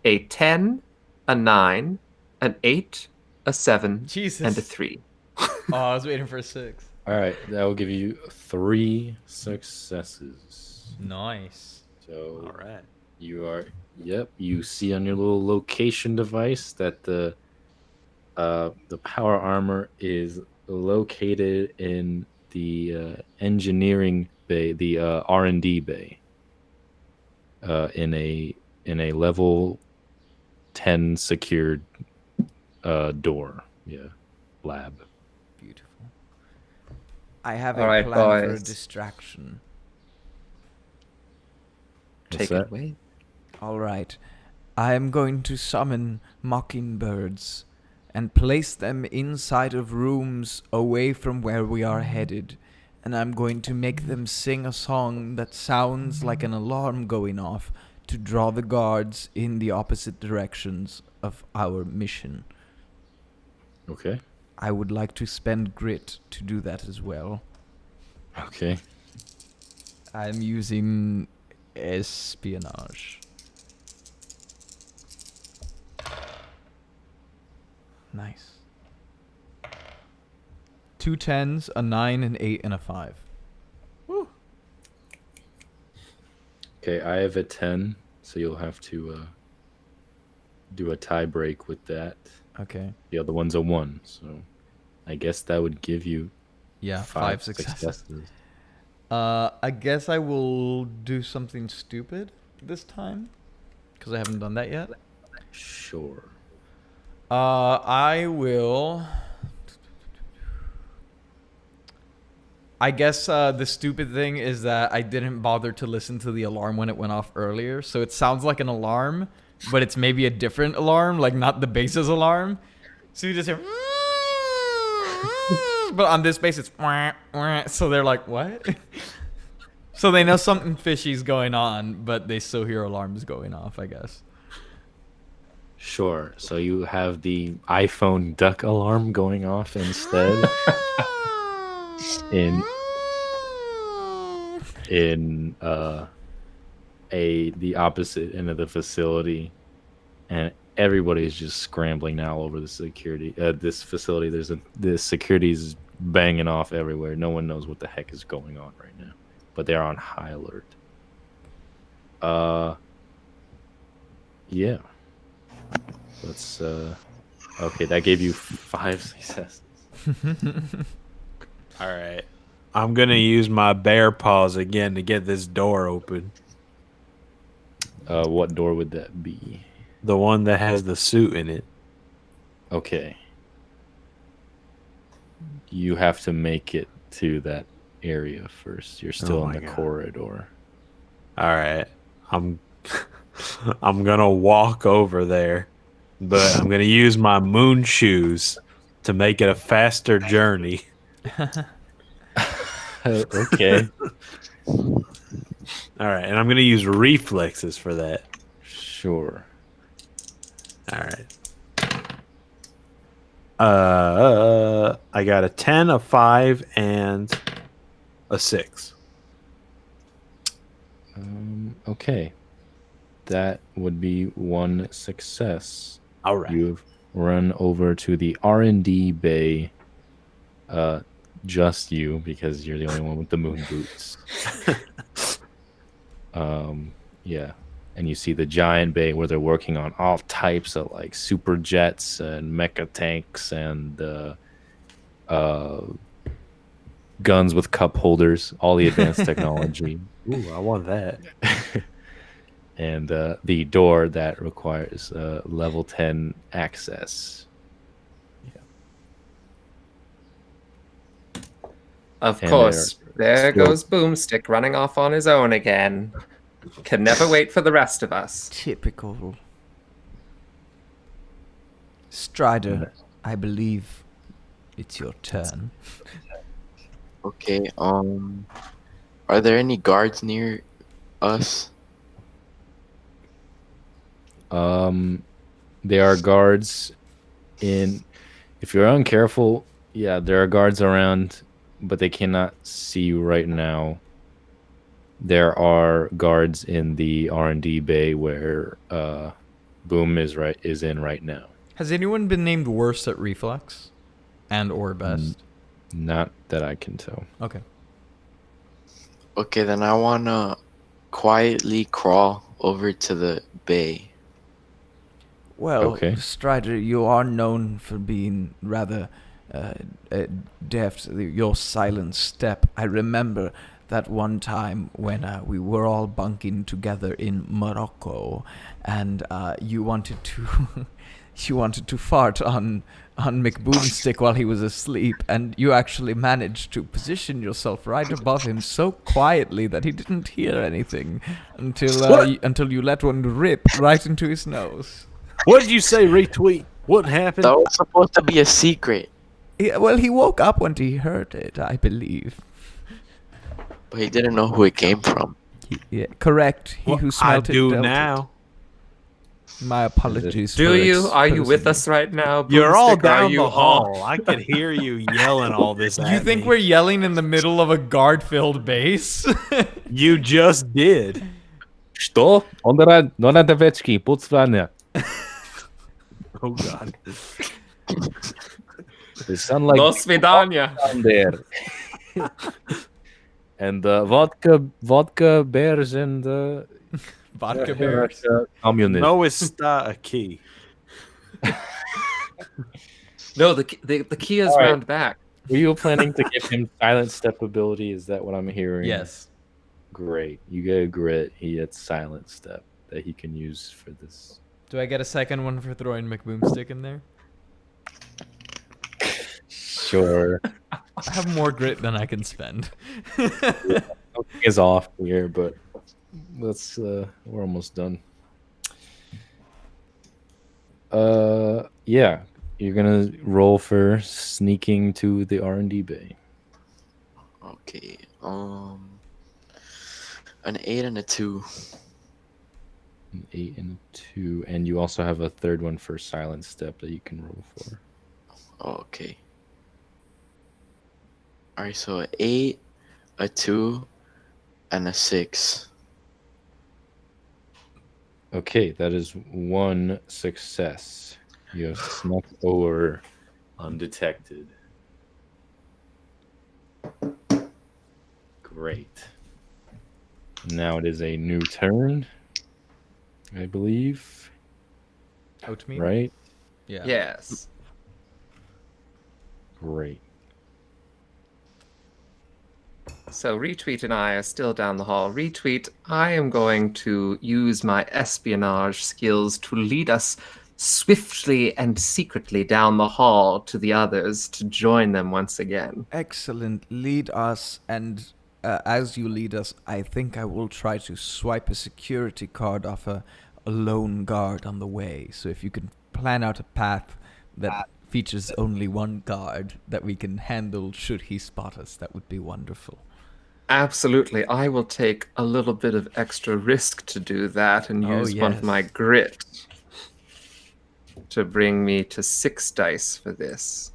a 10, a 9, an 8, a 7, Jesus. and a 3. Oh, I was waiting for a 6. All right. That will give you 3 successes. Nice. So All right. you are. Yep. You see on your little location device that the power armor is located in the engineering bay, the R&D bay, in a level 10 secured door. Yeah, lab. Beautiful. I have All a right, plan for a boys. distraction. What's Take that? it away. All right. I am going to summon mockingbirds and place them inside of rooms away from where we are headed. And I'm going to make them sing a song that sounds like an alarm going off to draw the guards in the opposite directions of our mission. Okay. I would like to spend grit to do that as well. Okay. I'm using espionage. Nice. 2 10s, a 9, an 8, and a 5. Okay. I have a 10, so you'll have to do a tie break with that. Okay. The other one's a 1, so I guess that would give you Yeah, 5 successes. I guess I will do something stupid this time because I haven't done that yet. Sure. I will. I guess the stupid thing is that I didn't bother to listen to the alarm when it went off earlier, so it sounds like an alarm, but it's maybe a different alarm, like not the base's alarm. So you just hear, but on this base it's, so they're like, what? So they know something fishy's going on, but they still hear alarms going off, I guess. Sure. So you have the iPhone duck alarm going off instead. in the opposite end of the facility, and everybody's just scrambling now over the security. This facility, the security's banging off everywhere. No one knows what the heck is going on right now, but they're on high alert. Yeah. Let's okay, that gave you 5 successes. All right. I'm going to use my bear paws again to get this door open. What door would that be? The one that has the suit in it. Okay. You have to make it to that area first. You're still in my the God. corridor. All right. I'm I'm going to walk over there, but I'm going to use my moon shoes to make it a faster journey. Okay. All right, and I'm going to use reflexes for that. Sure. All right. I got a 10, a 5, and a 6. Okay. That would be 1 success. All right. You've run over to the R&D bay. Just you, because you're the only one with the moon boots. Yeah. And you see the giant bay where they're working on all types of like super jets and mecha tanks and guns with cup holders, all the advanced technology. Ooh, I want that. And the door that requires level 10 access. Of And course, there still- goes Boomstick running off on his own again. Can never wait for the rest of us. Typical. Strider, I believe it's your turn. Okay. Are there any guards near us? There are guards in. If you're uncareful, yeah, there are guards around, but they cannot see you right now. There are guards in the R&D bay where Boom is in right now. Has anyone been named worst at reflex, and or best? Not that I can tell. Okay. Okay, then I wanna quietly crawl over to the bay. Well, Okay. Strider, you are known for being rather deft. Your silent step. I remember that one time when we were all bunking together in Morocco, and you wanted to fart on McBoomstick while he was asleep, and you actually managed to position yourself right above him so quietly that he didn't hear anything until you let one rip right into his nose. What did you say, retweet? What happened? That was supposed to be a secret, Well, he woke up when he heard it, I believe. but he didn't know who it came from. Yeah, correct. He Well, who I smelt it do dealt now. it. My apologies. Do for you? Are you with exposing us right now? You're all Boomstick? Are down you the hall. I could hear you yelling all this at You think me. we're yelling in the middle of a guard-filled base? You just did. Что? No nadaweczki, pucwanie. Oh, God. They sound like Dos Vidania. down there. And vodka bears and Vodka bears. communists. No está aquí. No, the key is All right. round back. Were you planning to give him silent step ability? Is that what I'm hearing? Yes. Great. You get a grit. He gets silent step that he can use for this. Do I get a second one for throwing McBoomstick in there? Sure. I have more grit than I can spend. Something is off here, but let's we're almost done. Yeah, you're gonna roll for sneaking to the R&D bay. Okay. An 8 and a 2. An 8 and a 2, and you also have a third one for silent step that you can roll for. Okay. Alright, so an 8, a 2, and a 6. Okay, that is 1 success. You have snuck over undetected. Great. Now it is a new turn, I believe. Out me? Right? Yeah. Yes. Great. So Retweet and I are still down the hall. Retweet, I am going to use my espionage skills to lead us swiftly and secretly down the hall to the others to join them once again. Excellent. Lead us, and as you lead us, I think I will try to swipe a security card off a lone guard on the way. So if you can plan out a path that features only one guard that we can handle should he spot us, that would be wonderful. Absolutely. I will take a little bit of extra risk to do that and Oh, use one of my yes. grit to bring me to 6 dice for this.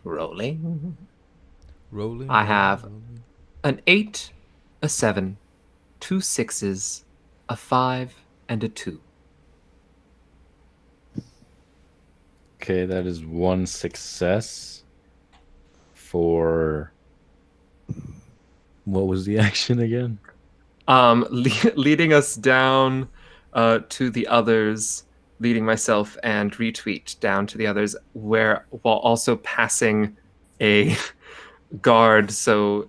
Rolling. Rolling. I have an 8, a 7, 2 6s, a 5, and a 2. Okay, that is 1 success for. What was the action again? Leading us down to the others, leading myself and Retweet down to the others, while also passing a guard, so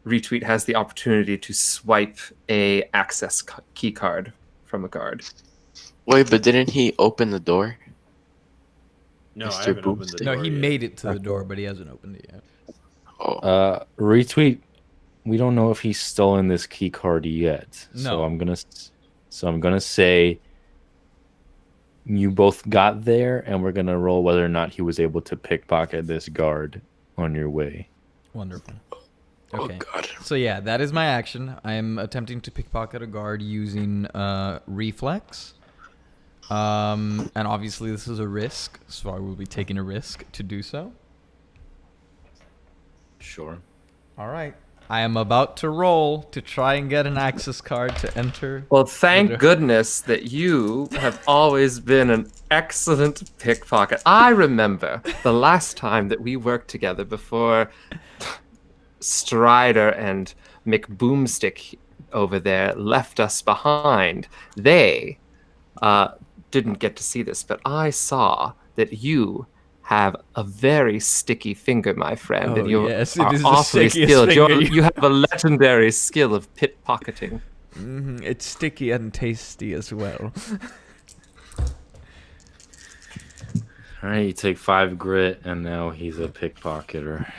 Retweet has the opportunity to swipe a access key card from a guard. Wait, but didn't he open the door? No, I Mr. haven't opened the Boomstick. door No, he yet. made it to the door, but he hasn't opened it yet. Oh, Retweet. We don't know if he's stolen this key card yet. No. So I'm gonna say you both got there, and we're gonna roll whether or not he was able to pickpocket this guard on your way. Wonderful. oh Okay. God. So yeah, that is my action. I am attempting to pickpocket a guard using reflex. And obviously this is a risk, so I will be taking a risk to do so. Sure. All right. I am about to roll to try and get an access card to enter. Well, thank goodness that you have always been an excellent pickpocket. I remember the last time that we worked together before Strider and McBoomstick over there left us behind. They didn't get to see this, but I saw that you have a very sticky finger, my friend, Oh, and you yes, it are is the awfully stickiest skilled. finger You have a legendary skill of pickpocketing. It's sticky and tasty as well. All right, you take 5 grit, and now he's a pickpocketer.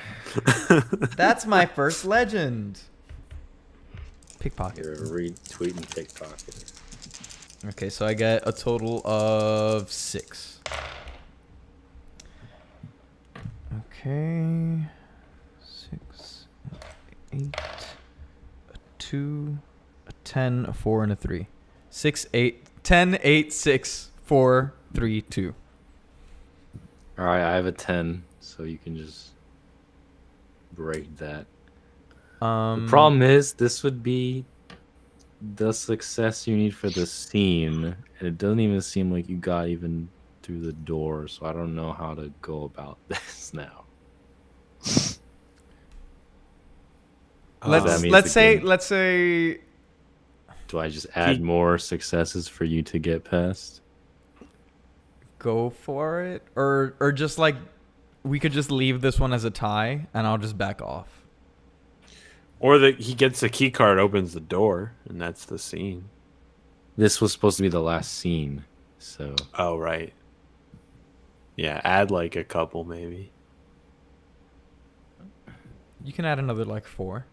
That's my first legend. Pickpocket. You're a retweeting pickpocketer. Okay, so I get a total of 6. Okay. 6, 8, a 2, a 10, a 4, and a 3. 6, 8, 10, 8, 6, 4, 3, 2. All right, I have a 10, so you can just break that. The problem is, this would be the success you need for the scene, and it doesn't even seem like you got even through the door, so I don't know how to go about this now. That means Let's the game- say Do I just add more successes for you to get past? go for it, or just like we could just leave this one as a tie, and I'll just back off. Or that he gets a key card, opens the door, and that's the scene. This was supposed to be the last scene, so Oh, right. Yeah, add like a couple maybe. You can add another like 4.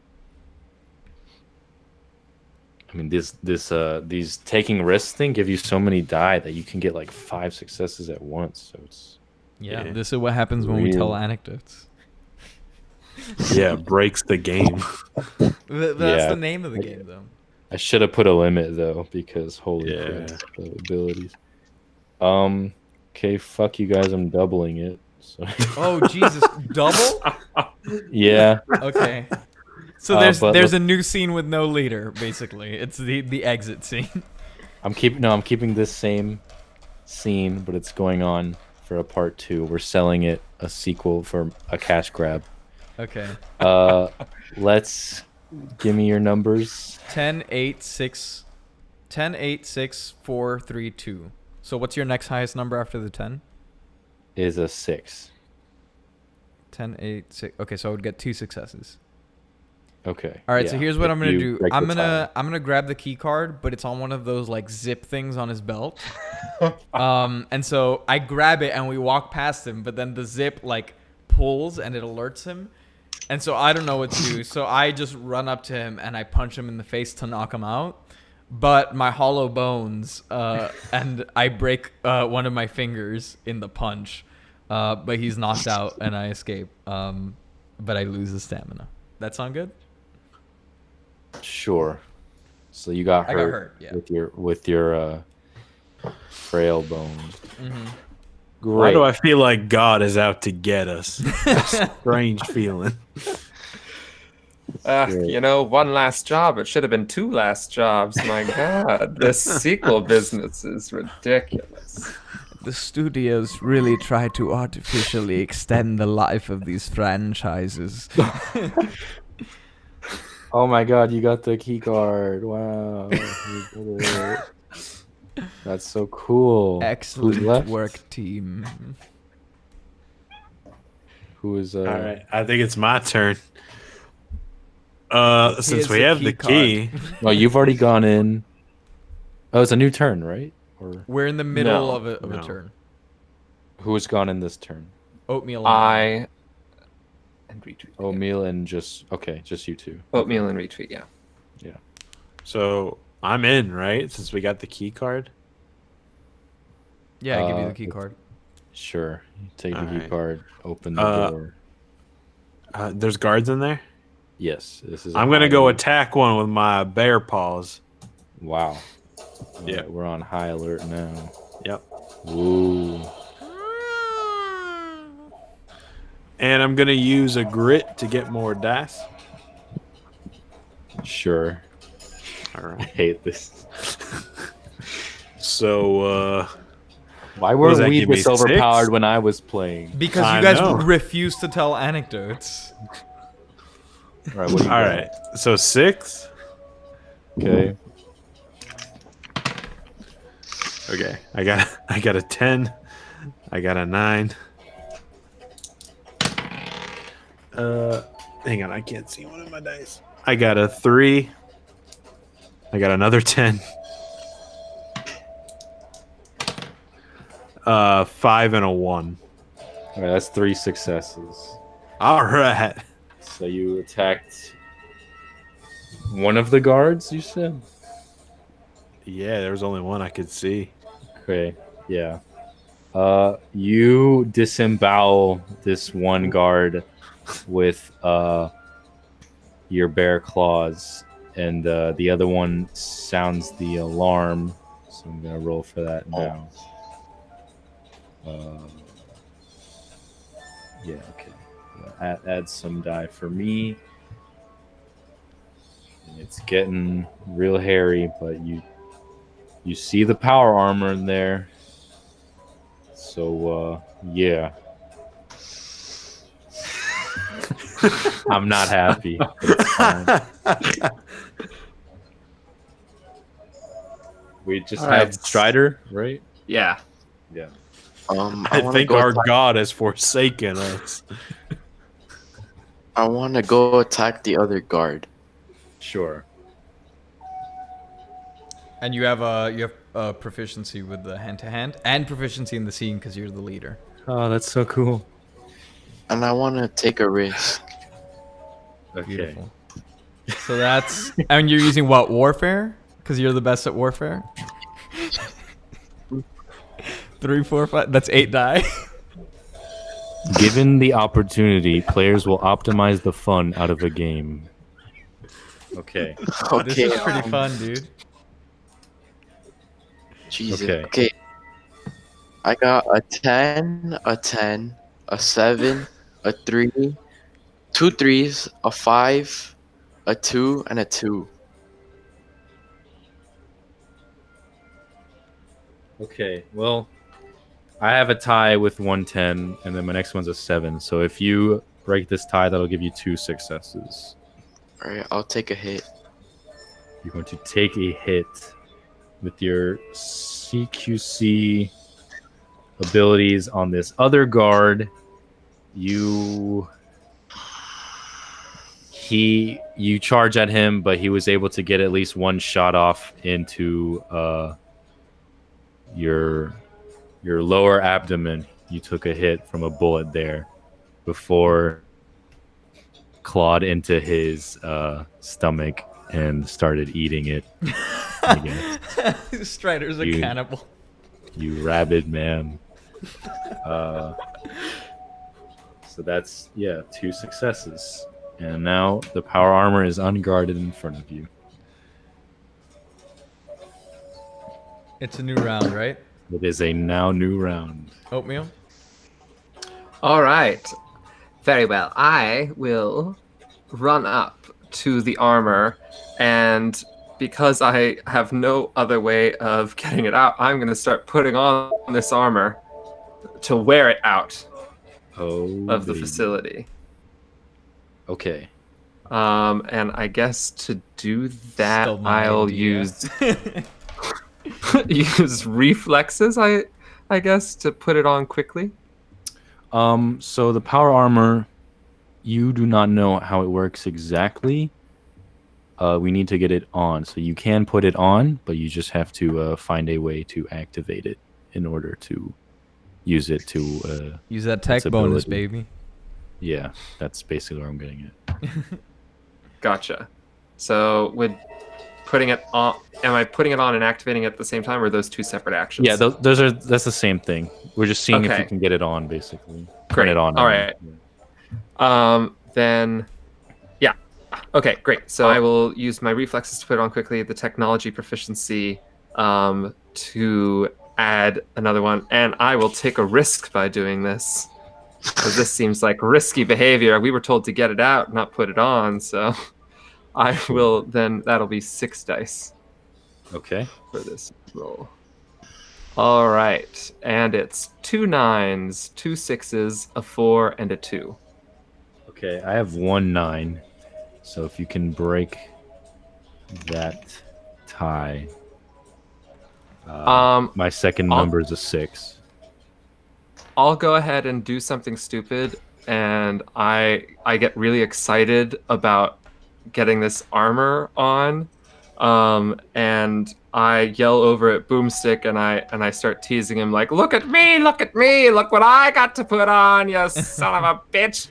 I mean, these taking risks thing give you so many die that you can get like 5 successes at once. So it's Yeah, Yeah. this is what happens when we tell Real. anecdotes. Yeah, breaks the game. That's Yeah. the name of the game, though. I should have put a limit though, because holy Yeah. crap, the abilities. Okay, fuck you guys, I'm doubling it. So Oh Jesus, double? yeah, Okay. So but there's look- a new scene with no leader, basically. It's the exit scene. I'm keeping this same scene, but it's going on for a part 2. We're selling it a sequel for a cash grab. Okay. Let's give me your numbers. 10, 8, 6, 10, 8, 6, 4, 3, 2. So what's your next highest number after the 10? Is a 6. 10, 8, 6. Okay, so I would get 2 successes. Okay. All right, so yeah. here's what If I'm gonna you do. break I'm the gonna grab the key card, but it's on one of those like zip things on his belt. And so I grab it and we walk past him, but then the zip like pulls and it alerts him. And so I don't know what to do. So I just run up to him and I punch him in the face to knock him out. But my hollow bones, and I break one of my fingers in the punch. But he's knocked out and I escape. But I lose the stamina. That sound good? Sure. So you got I hurt, got hurt, yeah. with your frail bone. Mm-hmm. Great. Why do I feel like God is out to get us? Strange feeling. You know, one last job. It should have been 2 last jobs. My God, this sequel business is ridiculous. The studios really try to artificially extend the life of these franchises. Oh my God! You got the key card. Wow. You did it. That's so cool. Who's Excellent left? work, team. Who is All right, I think it's my turn. Since Here's we the have key the key, No, you've already gone in. Oh, it's a new turn, right? Or We're in the middle No, of a no. turn. who has gone in this turn? Oatmeal. I and retweet. Oatmeal and just you two. Oatmeal and retweet. Yeah. so I'm in, right? Since we got the key card. Yeah, I give you the Uh, key card. Sure. You take the key Alright. card. Open the Uh, door. There's guards in there. Yes, this is. I'm gonna go attack one with my bear paws. Wow. Yeah. Alright, we're on high alert now. Yep. Ooh. And I'm gonna use a grit to get more dice. Sure. All I right. hate this. So Why What does were that we give me, this overpowered 6? when I was playing? Because I you guys know. refuse to tell anecdotes. All right. What do you all got? right. So 6. Okay. Okay. I got a 10. I got a 9. Hang on. I can't see one of my dice. I got a 3. I got another 10. 5 and a 1. All right. That's 3 successes. All right. So you attacked one of the guards. You said. Yeah, there was only one I could see. Okay. Yeah. You disembowel this one guard with your bare claws, and the other one sounds the alarm. So I'm gonna roll for that now. Yeah. Okay. Add some die for me. And it's getting real hairy, but you see the power armor in there. So, yeah. I'm not happy. But it's fine. We just All have right. Strider, right? Yeah. Yeah. I wanna think go our attack- god has forsaken us. I want to go attack the other guard. Sure. And you have proficiency with the hand to hand and proficiency in the scene because you're the leader. Oh, that's so cool. And I want to take a risk. Okay. Beautiful. So that's and you're using what, warfare? Because you're the best at warfare. 3, 4, 5. That's 8 die. Given the opportunity, players will optimize the fun out of a game. Okay. This Okay. is pretty fun, dude. Jesus. Okay. Okay. I got a 10, a 10, a 7, a 3, 2 3s, a 5, a 2, and a 2. Okay, well, I have a tie with 110, and then my next one's a 7. So if you break this tie, that'll give you 2 successes. Alright, I'll take a hit. You're going to take a hit. with your CQC abilities on this other guard, you charge at him, but he was able to get at least one shot off into your lower abdomen. You took a hit from a bullet there before clawed into his stomach and started eating it. Strider's a cannibal. You rabid man. So that's 2 successes. And now the power armor is unguarded in front of you. It's a new round, right? It is a now new round. Oatmeal? All right. Very well. I will run up to the armor, and because I have no other way of getting it out, I'm going to start putting on this armor to wear it out of the facility. Okay. And I guess to do that, I'll use use reflexes. I guess to put it on quickly. So the power armor, you do not know how it works exactly. We need to get it on, so you can put it on, but you just have to find a way to activate it in order to use it to use that tech bonus, baby. Yeah, that's basically what I'm getting at. Gotcha. So would putting it on? Am I putting it on and activating it at the same time, or are those two separate actions? Yeah, that's the same thing. We're just seeing if you can get it on, basically. Great. Turn it on. All right. Then, yeah. Okay, great. So I will use my reflexes to put it on quickly. The technology proficiency to add another one, and I will take a risk by doing this, because this seems like risky behavior. We were told to get it out, not put it on. So I will then. That'll be 6 dice. Okay. For this roll. All right, and it's 2 9s, 2 6s, a 4, and a 2. Okay, I have 1 9, so if you can break that tie. My second number is a 6. I'll go ahead and do something stupid, and I get really excited about getting this armor on. And I yell over at Boomstick, and I start teasing him like, look at me, look what I got to put on, you son of a bitch.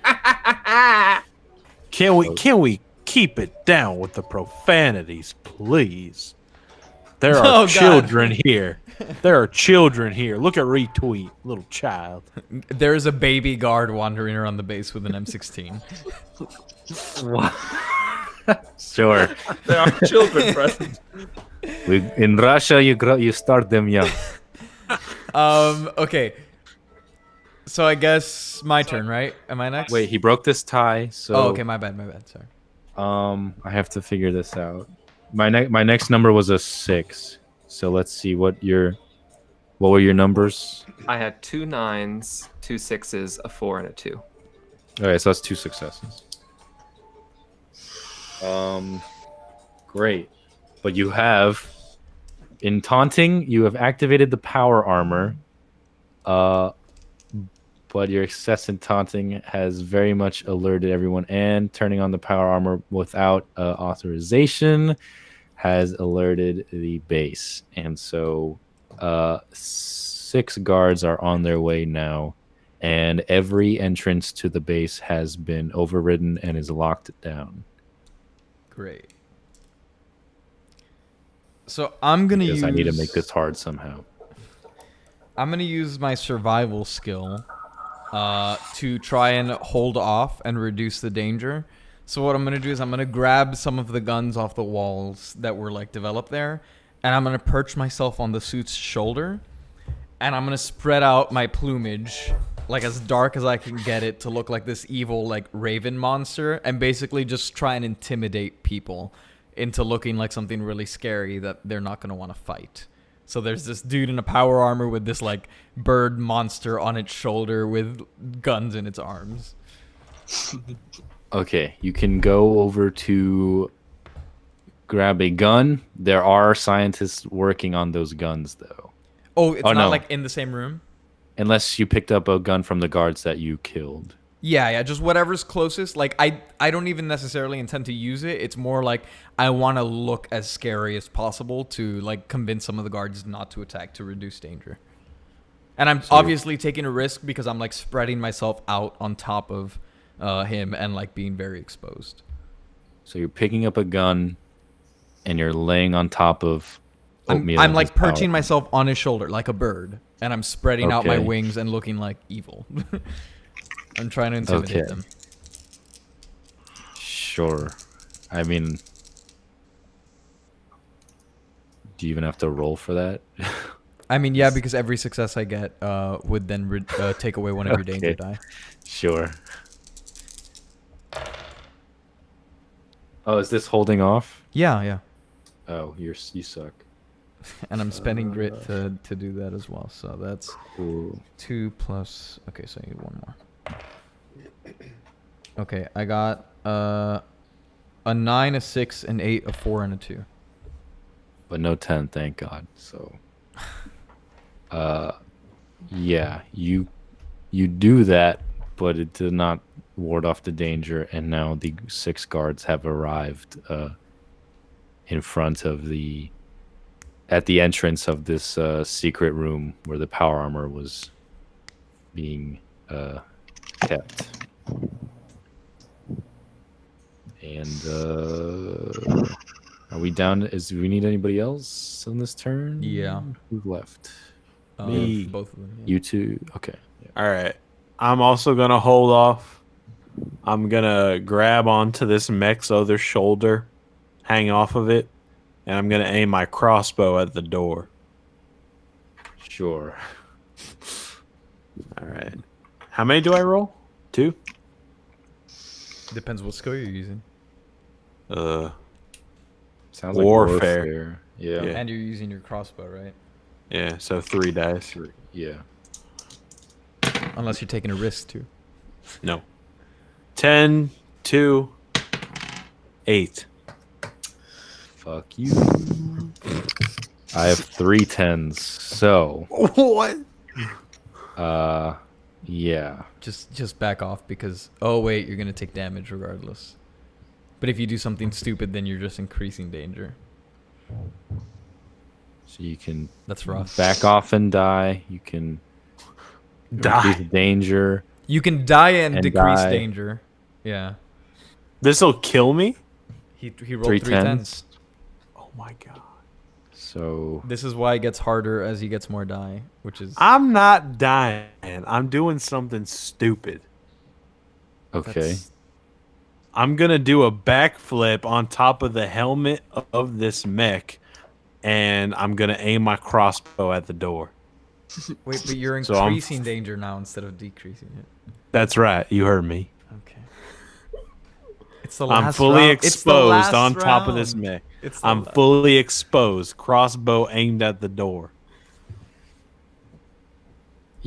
Can we keep it down with the profanities, please? There are children here. There are children here. Look at retweet, little child. There's a baby guard wandering around the base with an M16. What? Sure. There are children present. In Russia, you start them young. Okay. So I guess my turn, right? Am I next? Wait, he broke this tie, so... Oh, okay, my bad, sorry. I have to figure this out. My next number was a 6. So let's see what were your numbers? I had 2 9s, 2 6s, a 4, and a 2. Okay, so that's 2 successes. Great. But you have, in taunting, you have activated the power armor. But your excessive taunting has very much alerted everyone, and turning on the power armor without authorization has alerted the base. And so 6 guards are on their way now, and every entrance to the base has been overridden and is locked down. Great. So I'm going to use... I need to make this hard somehow. I'm going to use my survival skill to try and hold off and reduce the danger. So what I'm going to do is I'm going to grab some of the guns off the walls that were like developed there, and I'm going to perch myself on the suit's shoulder, and I'm going to spread out my plumage like as dark as I can get it to look like this evil like raven monster, and basically just try and intimidate people into looking like something really scary that they're not going to want to fight. So there's this dude in a power armor with this like bird monster on its shoulder with guns in its arms. Okay, you can go over to grab a gun. There are scientists working on those guns, though. Oh, it's Oh, not no. like in the same room? Unless you picked up a gun from the guards that you killed. Yeah, just whatever's closest. Like, I don't even necessarily intend to use it. It's more like I want to look as scary as possible to, like, convince some of the guards not to attack to reduce danger. And I'm obviously taking a risk because I'm, like, spreading myself out on top of him and, like, being very exposed. So you're picking up a gun and you're laying on top of Oatmeal. I'm and like his power. perching myself on his shoulder like a bird, and I'm spreading out my Okay. wings and looking like evil. I'm trying to intimidate Okay. them. Sure. I mean, do you even have to roll for that? I mean, yeah, because every success I get would then take away one of your danger die. Sure. Oh, is this holding off? Yeah. Oh, you suck. And I'm spending grit to do that as well. So that's Cool. 2 plus... Okay, so I need one more. Okay, I got a 9, a 6, an 8, a 4, and a 2. But no 10, thank God. So, yeah, you do that, but it did not ward off the danger, and now the 6 guards have arrived in front of at the entrance of this secret room where the power armor was being kept. And are we down? Do we need anybody else on this turn? Yeah. Who's left? Me. Both of them. Yeah. You two. Okay. Yeah. All right. I'm also gonna hold off. I'm gonna grab onto this mech's other shoulder, hang off of it, and I'm gonna aim my crossbow at the door. Sure. All right. How many do I roll? 2? Depends what skill you're using. Sounds like Warfare. Yeah. Yeah. And you're using your crossbow, right? Yeah. So 3 dice. Yeah. Unless you're taking a risk too. No. 10, 2, 8. Fuck you. I have 3 10s. So, What? yeah. Just back off because wait, you're gonna take damage regardless. But if you do something stupid, then you're just increasing danger. So you can That's rough. back off and die. You can Die. increase danger. You can die and decrease die. danger. Yeah. This'll kill me? He rolled 3 3 10s. tens. Oh my god. So This is why it gets harder as he gets more die, which is I'm not dying. I'm doing something stupid. okay. that's- I'm gonna do a backflip on top of the helmet of this mech, and I'm gonna aim my crossbow at the door. Wait, but you're So I'm- increasing danger now instead of decreasing it. That's right. You heard me. Okay. It's the last I'm fully round. It's the exposed last on top of this round. mech. It's the I'm la- fully exposed. Crossbow aimed at the door.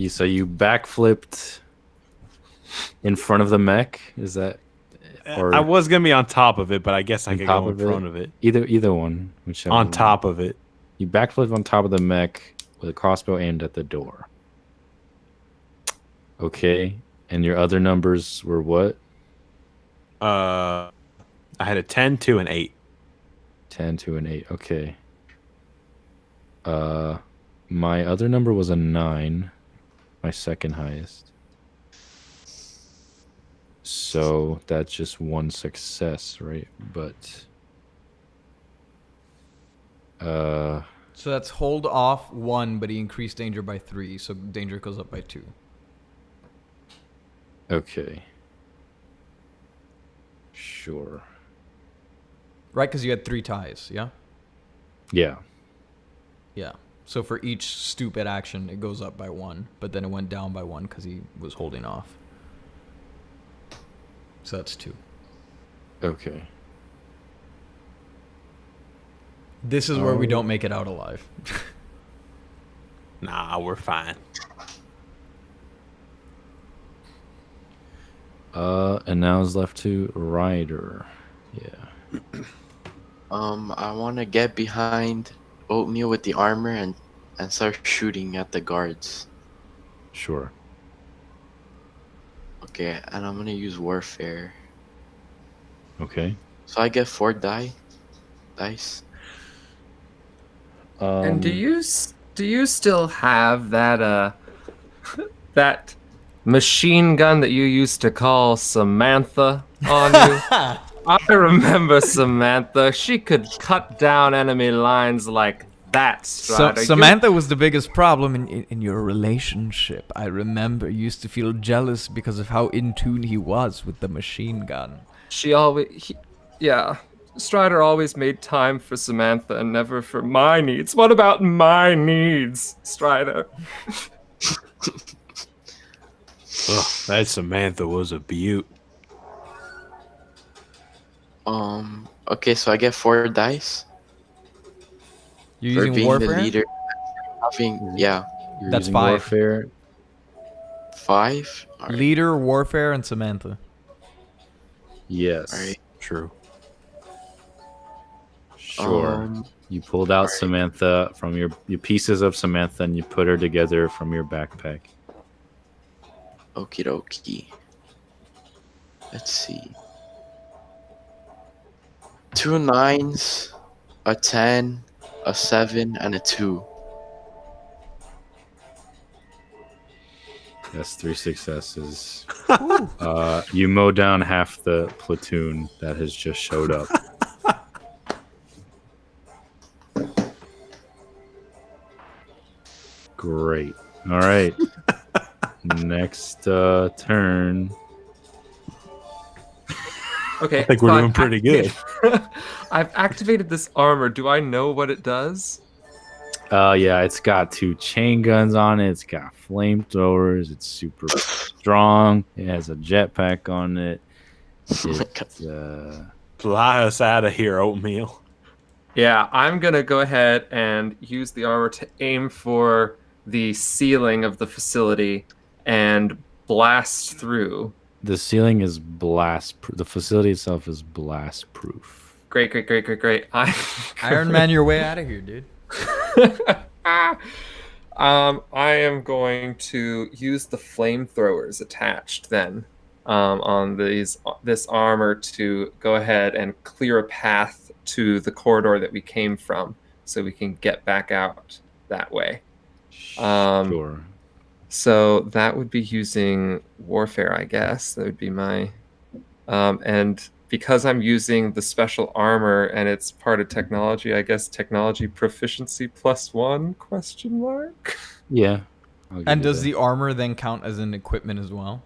So you backflipped in front of the mech? Is that or I was gonna be on top of it, but I guess I on could top go in of front of it. either one, whichever On one. top of it. You backflip on top of the mech with a crossbow aimed at the door. Okay. And your other numbers were what? I had a 10, 2, and 8. 10, 2, and 8. Okay. My other number was a 9. My second highest. So that's just one success, right? But So that's hold off 1, but he increased danger by 3, so danger goes up by 2. okay. Sure. Right, because you had 3 ties, yeah? Yeah. Yeah. So for each stupid action, it goes up by 1, but then it went down by 1 because he was holding off. So that's 2. Okay. This is where we don't make it out alive. Nah, we're fine. And now it's left to Ryder. Yeah. I want to get behind Oatmeal with the armor and start shooting at the guards. Sure. Okay, and I'm gonna use Warfare. Okay. So I get 4 dice. And do you still have that that machine gun that you used to call Samantha on you? I remember Samantha. She could cut down enemy lines like that, Strider. Samantha was the biggest problem in your relationship. I remember you used to feel jealous because of how in tune he was with the machine gun. Yeah. Strider always made time for Samantha and never for my needs. What about my needs, Strider? Ugh, that Samantha was a beaut. Okay, so I get 4 dice You're for using being warfare. the leader. Yeah, You're That's using 5. warfare. 5. All right. Leader, warfare, and Samantha. Yes. All right. True. Sure. You pulled out Samantha from your pieces of Samantha and you put her together from your backpack. Okie dokie. Let's see. 2 9s, a 10, a 7, and a 2. That's 3 successes. You mow down half the platoon that has just showed up. Great. All right. Next turn. Okay. I think we're so doing pretty good. I've activated this armor. Do I know what it does? Yeah, it's got 2 chain guns on it. It's got flamethrowers. It's super strong. It has a jetpack on it. Fly us out of here, Oatmeal. Yeah, I'm gonna go ahead and use the armor to aim for the ceiling of the facility and blast through. The ceiling is blast. The facility itself is blast proof. Great. Iron Man your way out of here, dude. I am going to use the flamethrowers attached then on this armor to go ahead and clear a path to the corridor that we came from, so we can get back out that way. Sure. So that would be using warfare, I guess. That would be my and because I'm using the special armor and it's part of technology, I guess technology proficiency +1 question mark. Yeah. I'll give And you does that. the armor then count as an equipment as well?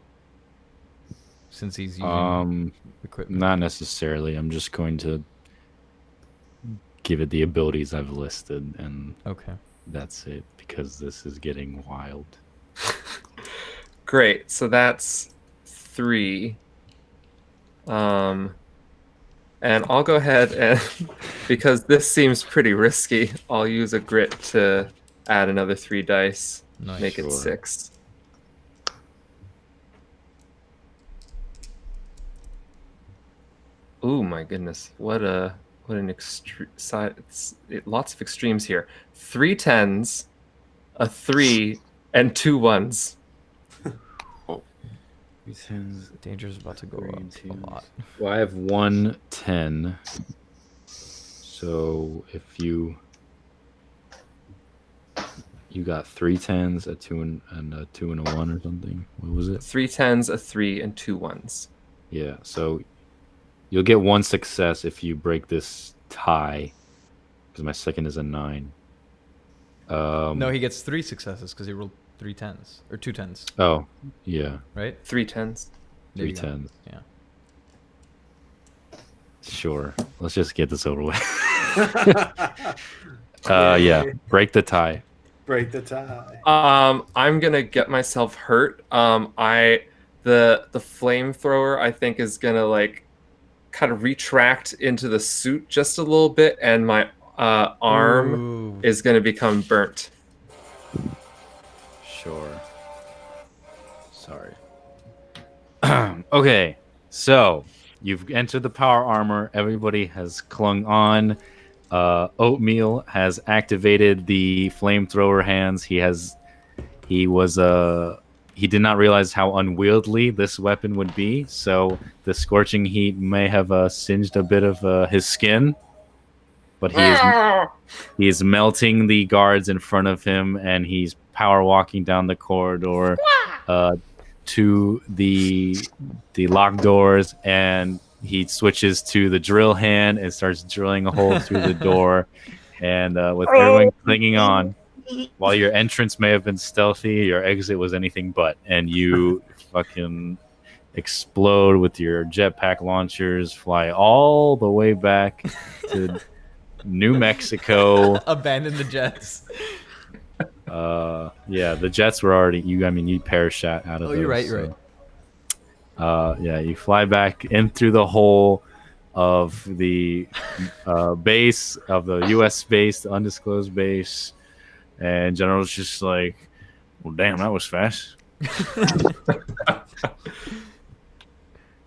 Since he's using equipment. Not necessarily. I'm just going to give it the abilities I've listed, and Okay. that's it, because this is getting wild. Great. So that's 3. And I'll go ahead and because this seems pretty risky, I'll use a grit to add another 3 dice, Nice. make it Sure. 6. Ooh, my goodness! What an extreme side! Lots of extremes here. 3 10s, a 3, and 2 1s. Danger's about to go up a lot. Well, I have 1 10. So if you got 3 10s, a 2 and a 2 and a 1 or something. What was it? 3 10s, a 3, and 2 1s. Yeah. So you'll get 1 success if you break this tie, because my second is a 9. No, he gets 3 successes because he rolled 3 10s or 2 10s, Oh, yeah. right? 3 10s. There 3 you go. 10s. Yeah. Sure. Let's just get this over with. Yeah. Break the tie. Break the tie. I'm gonna get myself hurt. The flamethrower I think is gonna like kind of retract into the suit just a little bit, and my arm Ooh. is gonna become burnt. Sure. Sorry. Okay. So you've entered the power armor. Everybody has clung on. Oatmeal has activated the flamethrower hands. He did not realize how unwieldy this weapon would be, so the scorching heat may have singed a bit of his skin. But he is melting the guards in front of him, and he's power walking down the corridor to the locked doors, and he switches to the drill hand and starts drilling a hole through the door. And with everyone clinging on, while your entrance may have been stealthy, your exit was anything but, and you fucking explode with your jetpack launchers, fly all the way back to New Mexico. Abandon the jets. Yeah, the jets were already you parachute out of Oh, those. you're right. Yeah, you fly back in through the hole of the base of the U.S. base, the undisclosed base, and General's just like, well, damn, that was fast.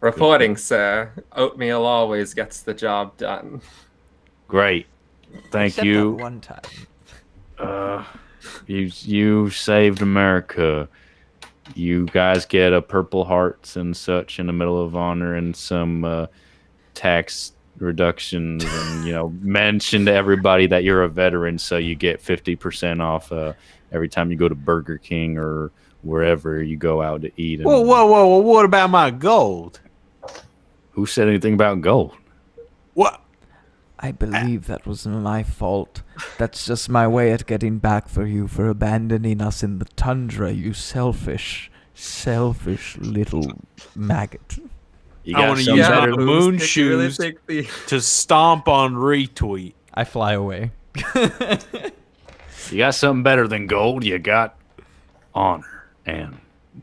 Reporting, sir. Oatmeal always gets the job done. Great, thank Except you. that one time. You saved America. You guys get a Purple Hearts and such in the Medal of Honor and some tax reductions, and mention to everybody that you're a veteran, so you get 50% off every time you go to Burger King or wherever you go out to eat. And, Whoa! What about my gold? Who said anything about gold? What? I believe that was my fault. That's just my way at getting back for you for abandoning us in the tundra, you selfish little maggot. You I got want to something use better my than moon shoes to stomp on retweet. I fly away. You got something better than gold. You got honor and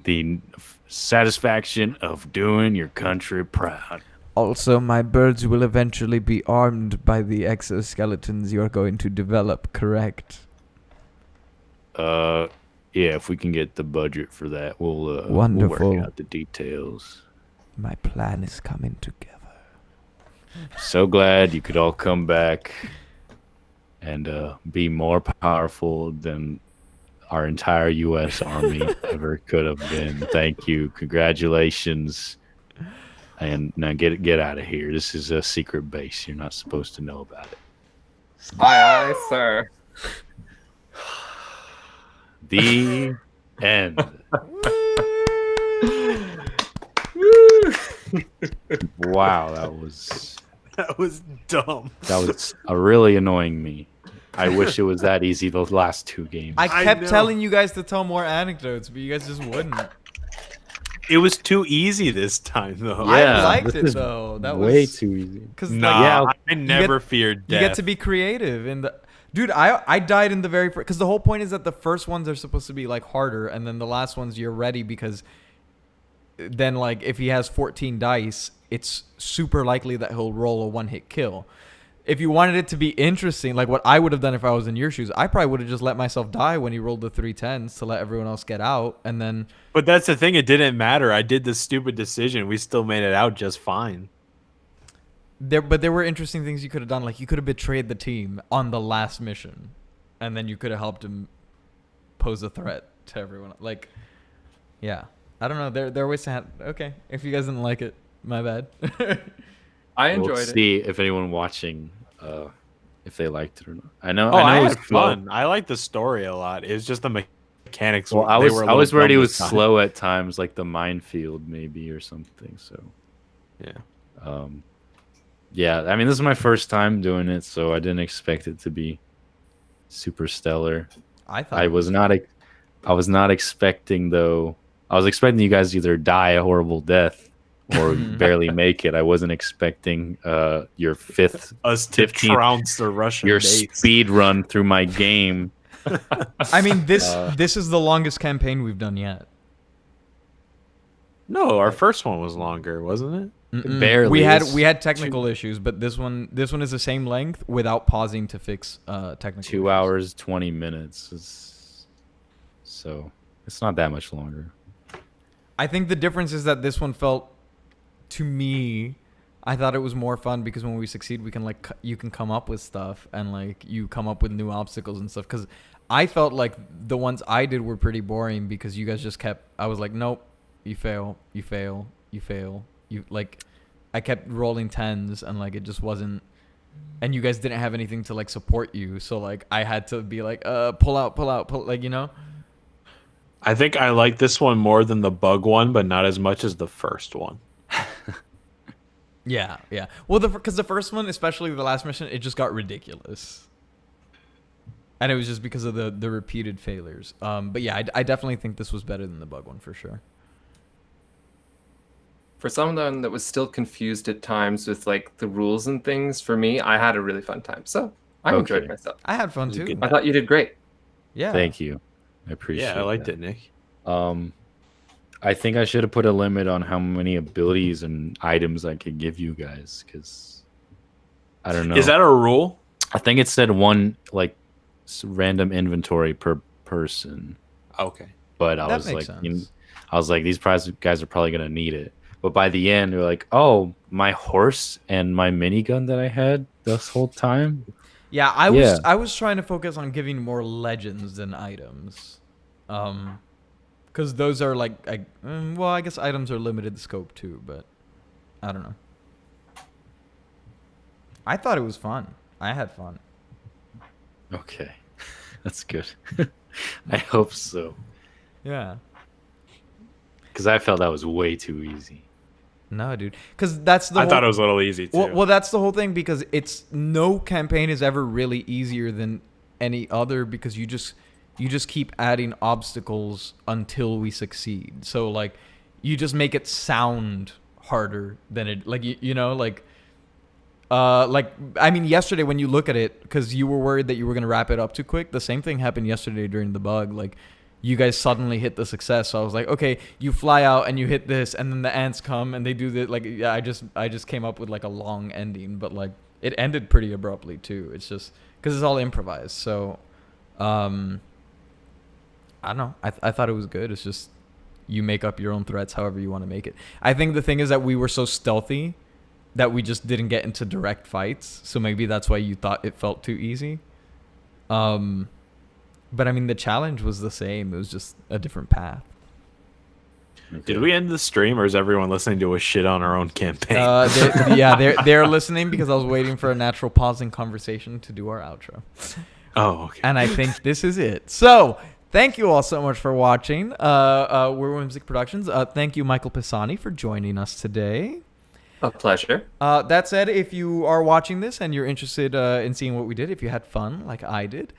the satisfaction of doing your country proud. Also, my birds will eventually be armed by the exoskeletons you're going to develop, correct? Yeah, if we can get the budget for that, we'll Wonderful. work out the details. My plan is coming together. So glad you could all come back and be more powerful than our entire U.S. Army ever could have been. Thank you. Congratulations. And now get out of here. This is a secret base. You're not supposed to know about it. Aye, aye, sir. The end. Wow, that was dumb. That was really annoying me. I wish it was that easy the last two games. I kept know. telling you guys to tell more anecdotes, but you guys just wouldn't. It was too easy this time, though. Yeah, I liked this it is though. That way was too easy. because Nah, Yeah, I never feared you death. get to be creative in the. Dude, I died in the very first, because the whole point is that the first ones are supposed to be like harder, and then the last ones you're ready, because then like if he has 14 dice, it's super likely that he'll roll a one-hit kill. If you wanted it to be interesting, like what I would have done if I was in your shoes, I probably would have just let myself die when he rolled the 3 10s to let everyone else get out, and then But that's the thing. It didn't matter. I did the stupid decision. We still made it out just fine. there were interesting things you could have done. Like you could have betrayed the team on the last mission, and then you could have helped him pose a threat to everyone. Like, yeah, I don't know. There are ways to okay, if you guys didn't like it, my bad. I We'll enjoyed it. see if anyone watching, if they liked it or not. I know. Oh, I know I it was had fun. I liked the story a lot. It was just the mechanics. Well, I they were a was little worried it dumb was this time. slow at times, like the minefield maybe or something. So, Yeah. yeah. I mean, this is my first time doing it, so I didn't expect it to be super stellar. I thought I was not expecting though. I was expecting you guys to either die a horrible death or barely make it. I wasn't expecting your fifth Us to 15th trounce the Russian your base. speed run through my game. I mean, this is the longest campaign we've done yet. No, our first one was longer, wasn't it? Mm-mm. Barely. We had It's technical issues, but this one is the same length without pausing to fix technical. 2 issues. hours 20 minutes. So it's not that much longer. I think the difference is that this one felt, to me, I thought it was more fun because when we succeed, we can like you can come up with stuff and like you come up with new obstacles and stuff. Because I felt like the ones I did were pretty boring because you guys just kept. I was like, nope, you fail, you fail, you fail. You like, I kept rolling tens and like it just wasn't. And you guys didn't have anything to like support you, so like I had to be like, pull out, like you know. I think I like this one more than the bug one, but not as much as the first one. Yeah, yeah. Well, because the first one, especially the last mission, it just got ridiculous, and it was just because of the repeated failures. But yeah, I definitely think this was better than the bug one for sure. For someone that was still confused at times with like the rules and things, for me, I had a really fun time. So I enjoyed myself. I had fun too. I thought you did great. Yeah. Thank you. I appreciate it. Yeah, I liked it, Nick. I think I should have put a limit on how many abilities and items I could give you guys, because I don't know. Is that a rule? I think it said one like random inventory per person. Okay. But I That was makes like, sense. I was like, these guys are probably gonna need it. But by the end, they're like, oh, my horse and my minigun that I had this whole time. Yeah, I was trying to focus on giving more legends than items, because those are like, well, I guess items are limited scope too, but I don't know. I thought it was fun. I had fun. Okay, that's good. I hope so, Yeah. because I felt that was way too easy. No, dude, because that's the. I whole, thought it was a little easy too. well, that's the whole thing because it's no campaign is ever really easier than any other because you just keep adding obstacles until we succeed. So like, you just make it sound harder than it like you know like. Like I mean, yesterday when you look at it, because you were worried that you were gonna wrap it up too quick. The same thing happened yesterday during the bug. Like, you guys suddenly hit the success. So I was like, okay, you fly out and you hit this, and then the ants come and they do the like. Yeah, I just came up with like a long ending, but like it ended pretty abruptly too. It's just because it's all improvised. So, I don't know. I thought it was good. It's just you make up your own threats however you want to make it. I think the thing is that we were so stealthy that we just didn't get into direct fights. So maybe that's why you thought it felt too easy. But I mean, the challenge was the same. It was just a different path. Did we end the stream, or is everyone listening to us shit on our own campaign? They're listening because I was waiting for a natural pause in conversation to do our outro. Oh, okay. And I think this is it. So thank you all so much for watching. We're Whimsic Productions. Thank you, Michael Pisani, for joining us today. A pleasure. That said, if you are watching this and you're interested in seeing what we did, if you had fun like I did,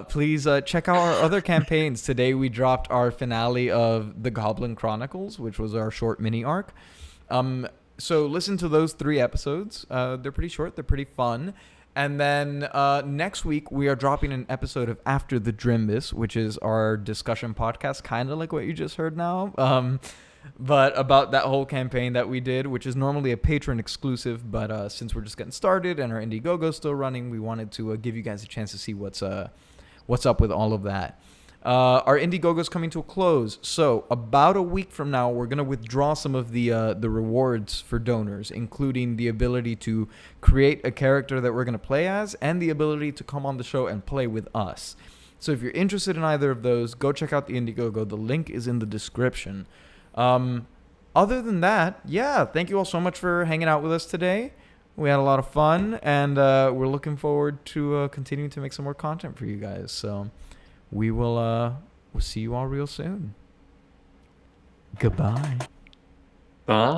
please check out our other campaigns. Today we dropped our finale of The Goblin Chronicles, which was our short mini arc. So listen to those 3 episodes. They're pretty short. They're pretty fun. And then next week we are dropping an episode of After the Drimbus, which is our discussion podcast, kind of like what you just heard now. But about that whole campaign that we did, which is normally a patron exclusive, but since we're just getting started and our Indiegogo's still running, we wanted to give you guys a chance to see what's up with all of that. Our Indiegogo's coming to a close, so about a week from now, we're gonna withdraw some of the rewards for donors, including the ability to create a character that we're gonna play as, and the ability to come on the show and play with us. So if you're interested in either of those, go check out the Indiegogo. The link is in the description. Other than that, yeah, thank you all so much for hanging out with us today. We had a lot of fun, and we're looking forward to continuing to make some more content for you guys. So we'll see you all real soon. Goodbye. Bye.